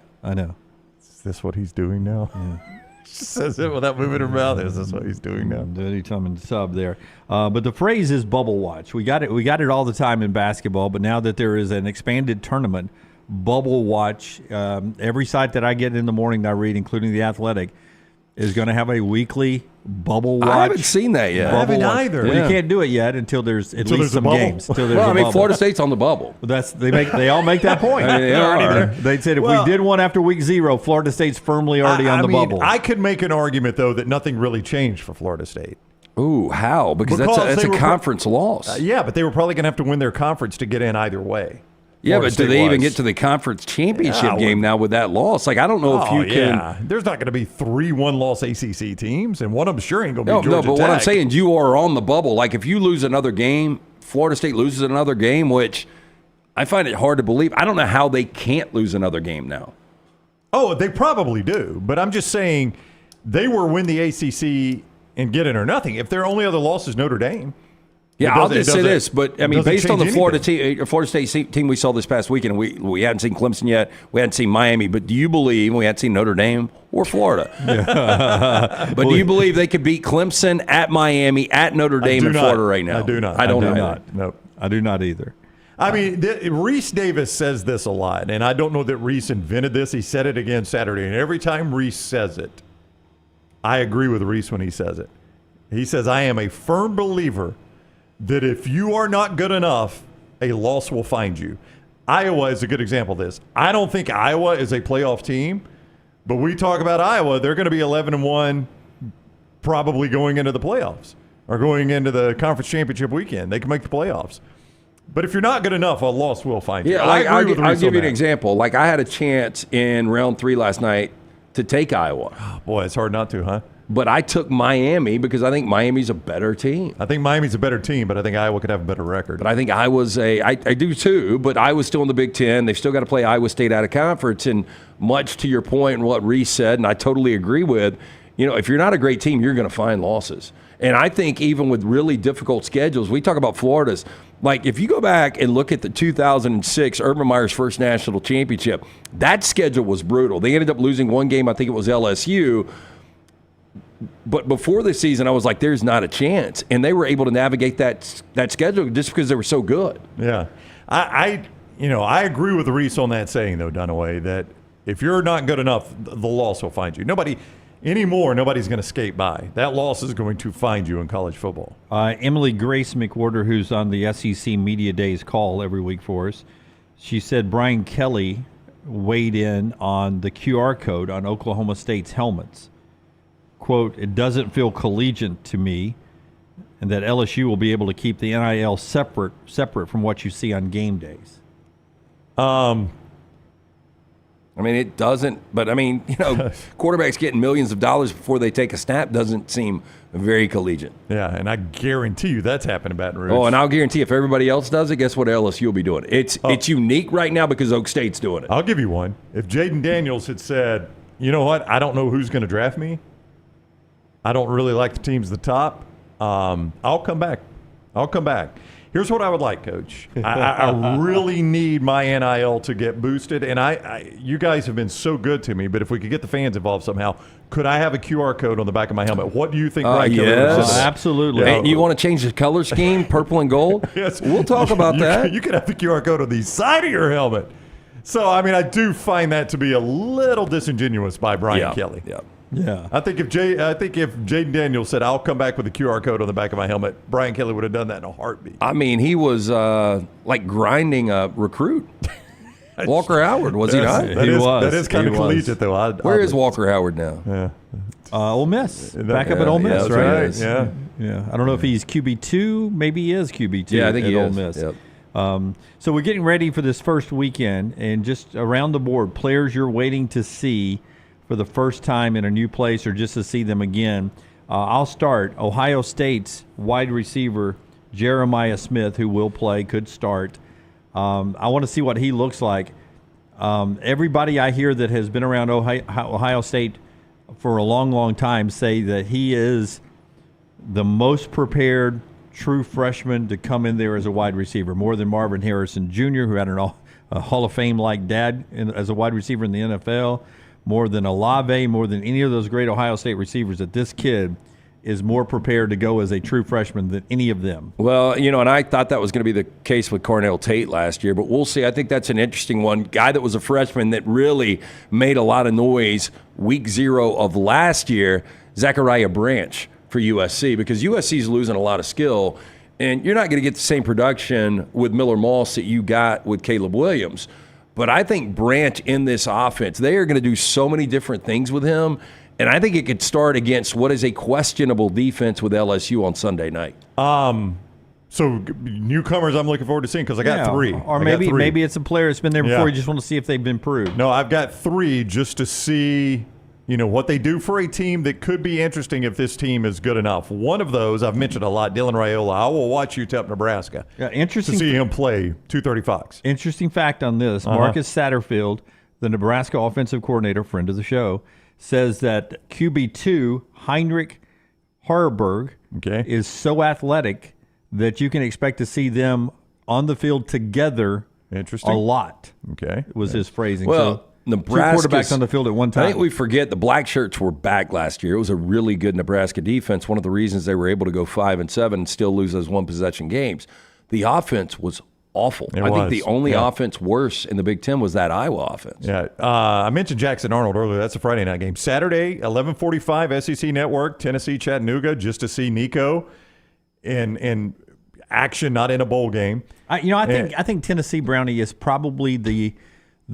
Is this what he's doing now? Yeah. She says it without moving her mouth. Is this what he's doing now? Daddy time in the tub there. But the phrase is bubble watch. We got it all the time in basketball, but now that there is an expanded tournament, bubble watch. Every site that I get in the morning that I read, including The Athletic, is going to have a weekly bubble watch. I haven't seen that yet. I haven't either. Well, you can't do it yet until there's at least some games. Florida State's on the bubble. They all make that point. They said if we did one after week 0, Florida State's firmly already on the bubble. I could make an argument though that nothing really changed for Florida State. Ooh, how? Because that's a conference loss. Yeah, but they were probably going to have to win their conference to get in either way. Yeah, Florida but do State they even was. get to the conference championship Yeah, game now with that loss? Like, I don't know if you can. Yeah. There's not going to be 3 one-loss ACC teams, and one of them sure ain't going to be No, Georgia but Tech. what I'm saying, you are on the bubble. Like, if you lose another game, Florida State loses another game, which I find it hard to believe. I don't know how they can't lose another game now. Oh, they probably do, but I'm just saying they were win the ACC and get it or nothing. If their only other loss is Notre Dame. Yeah, I'll just say this, but I mean, based on the Florida State team we saw this past weekend, we hadn't seen Clemson yet, we hadn't seen Miami, but do you believe we hadn't seen Notre Dame or Florida? But do you believe they could beat Clemson at Miami, at Notre Dame, and Florida right now? I do not. I don't do know. not. Nope. I do not either. I mean, Reese Davis says this a lot, and I don't know that Reese invented this. He said it again Saturday, and every time Reese says it, I agree with Reese when he says it. He says, I am a firm believer that if you are not good enough, a loss will find you. Iowa is a good example of this. I don't think Iowa is a playoff team, but we talk about Iowa. They're going to be 11-1 probably going into the playoffs or going into the conference championship weekend. They can make the playoffs. But if you're not good enough, a loss will find you. Yeah, like, I'll give you an example. Like, I had a chance in round 3 last night to take Iowa. Oh, boy, it's hard not to, huh? But I took Miami because I think Miami's a better team. I think Miami's a better team, but I think Iowa could have a better record. But I think Iowa's I do too, but Iowa's still in the Big Ten. They've still got to play Iowa State out of conference. And much to your point and what Reese said, and I totally agree with, if you're not a great team, you're going to find losses. And I think even with really difficult schedules, we talk about Florida's. Like, if you go back and look at the 2006 Urban Meyer's first national championship, that schedule was brutal. They ended up losing one game, I think it was LSU. But before the season, I was like, there's not a chance. And they were able to navigate that schedule just because they were so good. Yeah. I agree with Reese on that saying, though, Dunaway, that if you're not good enough, the loss will find you. Nobody's going to skate by. That loss is going to find you in college football. Emily Grace McWhorter, who's on the SEC Media Days call every week for us, she said Brian Kelly weighed in on the QR code on Oklahoma State's helmets. Quote, it doesn't feel collegiate to me, and that LSU will be able to keep the NIL separate from what you see on game days. I mean, it doesn't, but I mean, quarterbacks getting millions of dollars before they take a snap doesn't seem very collegiate. Yeah, and I guarantee you that's happened in Baton Rouge. Oh, and I'll guarantee if everybody else does it, guess what LSU will be doing? It's unique right now because Oak State's doing it. I'll give you one. If Jaden Daniels had said, you know what, I don't know who's going to draft me, I don't really like the teams at the top, I'll come back. Here's what I would like, Coach. I really need my NIL to get boosted, and you guys have been so good to me, but if we could get the fans involved somehow, could I have a QR code on the back of my helmet? What do you think, Brian? Yes. Absolutely. And you want to change the color scheme, purple and gold? Yes. We'll talk about that. You could have the QR code on the side of your helmet. So, I mean, I do find that to be a little disingenuous by Brian Kelly. Yeah. I think if Jaden Daniels said, I'll come back with a QR code on the back of my helmet, Brian Kelly would have done that in a heartbeat. I mean, he was like grinding a recruit. Walker Howard, was he not? That is kind of collegiate, though. Where is Walker Howard now? Yeah. Ole Miss. Back up at Ole Miss, right? Yeah. I don't know if he's QB2. Maybe he is QB2 yeah, I think at he Ole is. Miss. Yep. So we're getting ready for this first weekend, and just around the board, players you're waiting to see for the first time in a new place or just to see them again. I'll start. Ohio State's wide receiver, Jeremiah Smith, who will play, could start. I want to see what he looks like. Everybody I hear that has been around Ohio State for a long, long time say that he is the most prepared true freshman to come in there as a wide receiver, more than Marvin Harrison Jr., who had a Hall of Fame-like dad as a wide receiver in the NFL, more than Olave, more than any of those great Ohio State receivers, that this kid is more prepared to go as a true freshman than any of them. Well, and I thought that was going to be the case with Cornell Tate last year, but we'll see. I think that's an interesting one. Guy that was a freshman that really made a lot of noise week 0 of last year, Zachariah Branch for USC, because USC is losing a lot of skill, and you're not going to get the same production with Miller Moss that you got with Caleb Williams. But I think Branch in this offense, they are going to do so many different things with him. And I think it could start against what is a questionable defense with LSU on Sunday night. So newcomers, I'm looking forward to seeing because I got three. Or maybe it's a player that's been there before. You just want to see if they've been improved. No, I've got three just to see, what they do for a team that could be interesting if this team is good enough. One of those I've mentioned a lot, Dylan Raiola. I will watch UTEP Nebraska. Yeah, interesting to see him play 230 Fox. Interesting fact on this: Marcus Satterfield, the Nebraska offensive coordinator, friend of the show, says that QB2 Heinrich Harburg is so athletic that you can expect to see them on the field together a lot. Okay. Was his phrasing. Well, Nebraska, 2 quarterbacks on the field at one time. I think we forget the Black Shirts were back last year. It was a really good Nebraska defense. One of the reasons they were able to go 5-7 and still lose those one-possession games. The offense was awful. I think the only offense worse in the Big Ten was that Iowa offense. Yeah, I mentioned Jackson Arnold earlier. That's a Friday night game. Saturday, 11:45, SEC Network, Tennessee, Chattanooga, just to see Nico in action, not in a bowl game. I think Tennessee Brownie is probably the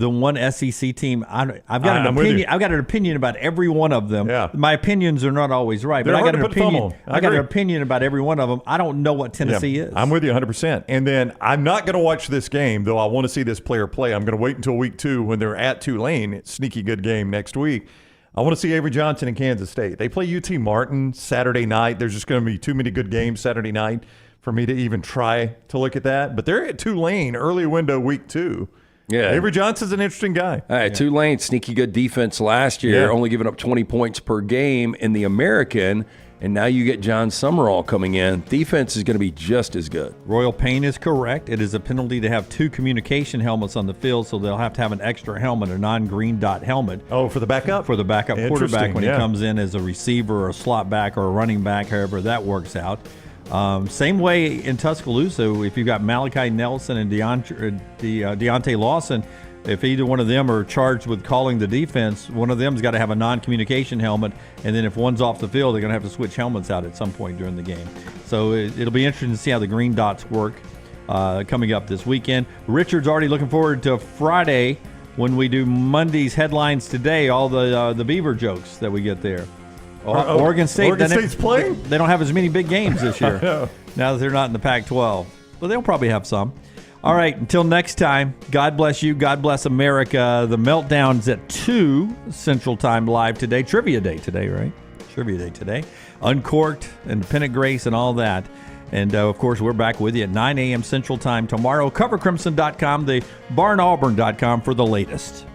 one SEC team. I've got an opinion. I've got an opinion about every one of them. Yeah. My opinions are not always right, but I got an opinion. I got an opinion about every one of them. I don't know what Tennessee is. I'm with you 100%. And then I'm not going to watch this game, though I want to see this player play. I'm going to wait until week 2 when they're at Tulane. It's a sneaky good game next week. I want to see Avery Johnson in Kansas State. They play UT Martin Saturday night. There's just going to be too many good games Saturday night for me to even try to look at that. But they're at Tulane early window week 2. Yeah, Avery Johnson's an interesting guy. All right, Tulane, sneaky good defense last year, only giving up 20 points per game in the American, and now you get John Summerall coming in. Defense is going to be just as good. Royal Payne is correct. It is a penalty to have 2 communication helmets on the field, so they'll have to have an extra helmet, a non-green dot helmet. Oh, for the backup? For the backup quarterback when he comes in as a receiver or a slot back or a running back, however that works out. Same way in Tuscaloosa, if you've got Malachi Nelson and Deontay Lawson, if either one of them are charged with calling the defense, one of them's got to have a non-communication helmet, and then if one's off the field, they're going to have to switch helmets out at some point during the game. So it'll be interesting to see how the green dots work coming up this weekend. Richard's already looking forward to Friday when we do Monday's headlines today, all the Beaver jokes that we get there. Oregon State's playing? They don't have as many big games this year now that they're not in the Pac-12. But they'll probably have some. All right, until next time, God bless you. God bless America. The Meltdown's at 2 Central Time live today. Trivia Day today, right? Trivia Day today. Uncorked, Independent Grace, and all that. And, of course, we're back with you at 9 a.m. Central Time tomorrow. CoverCrimson.com, the BarnAuburn.com for the latest.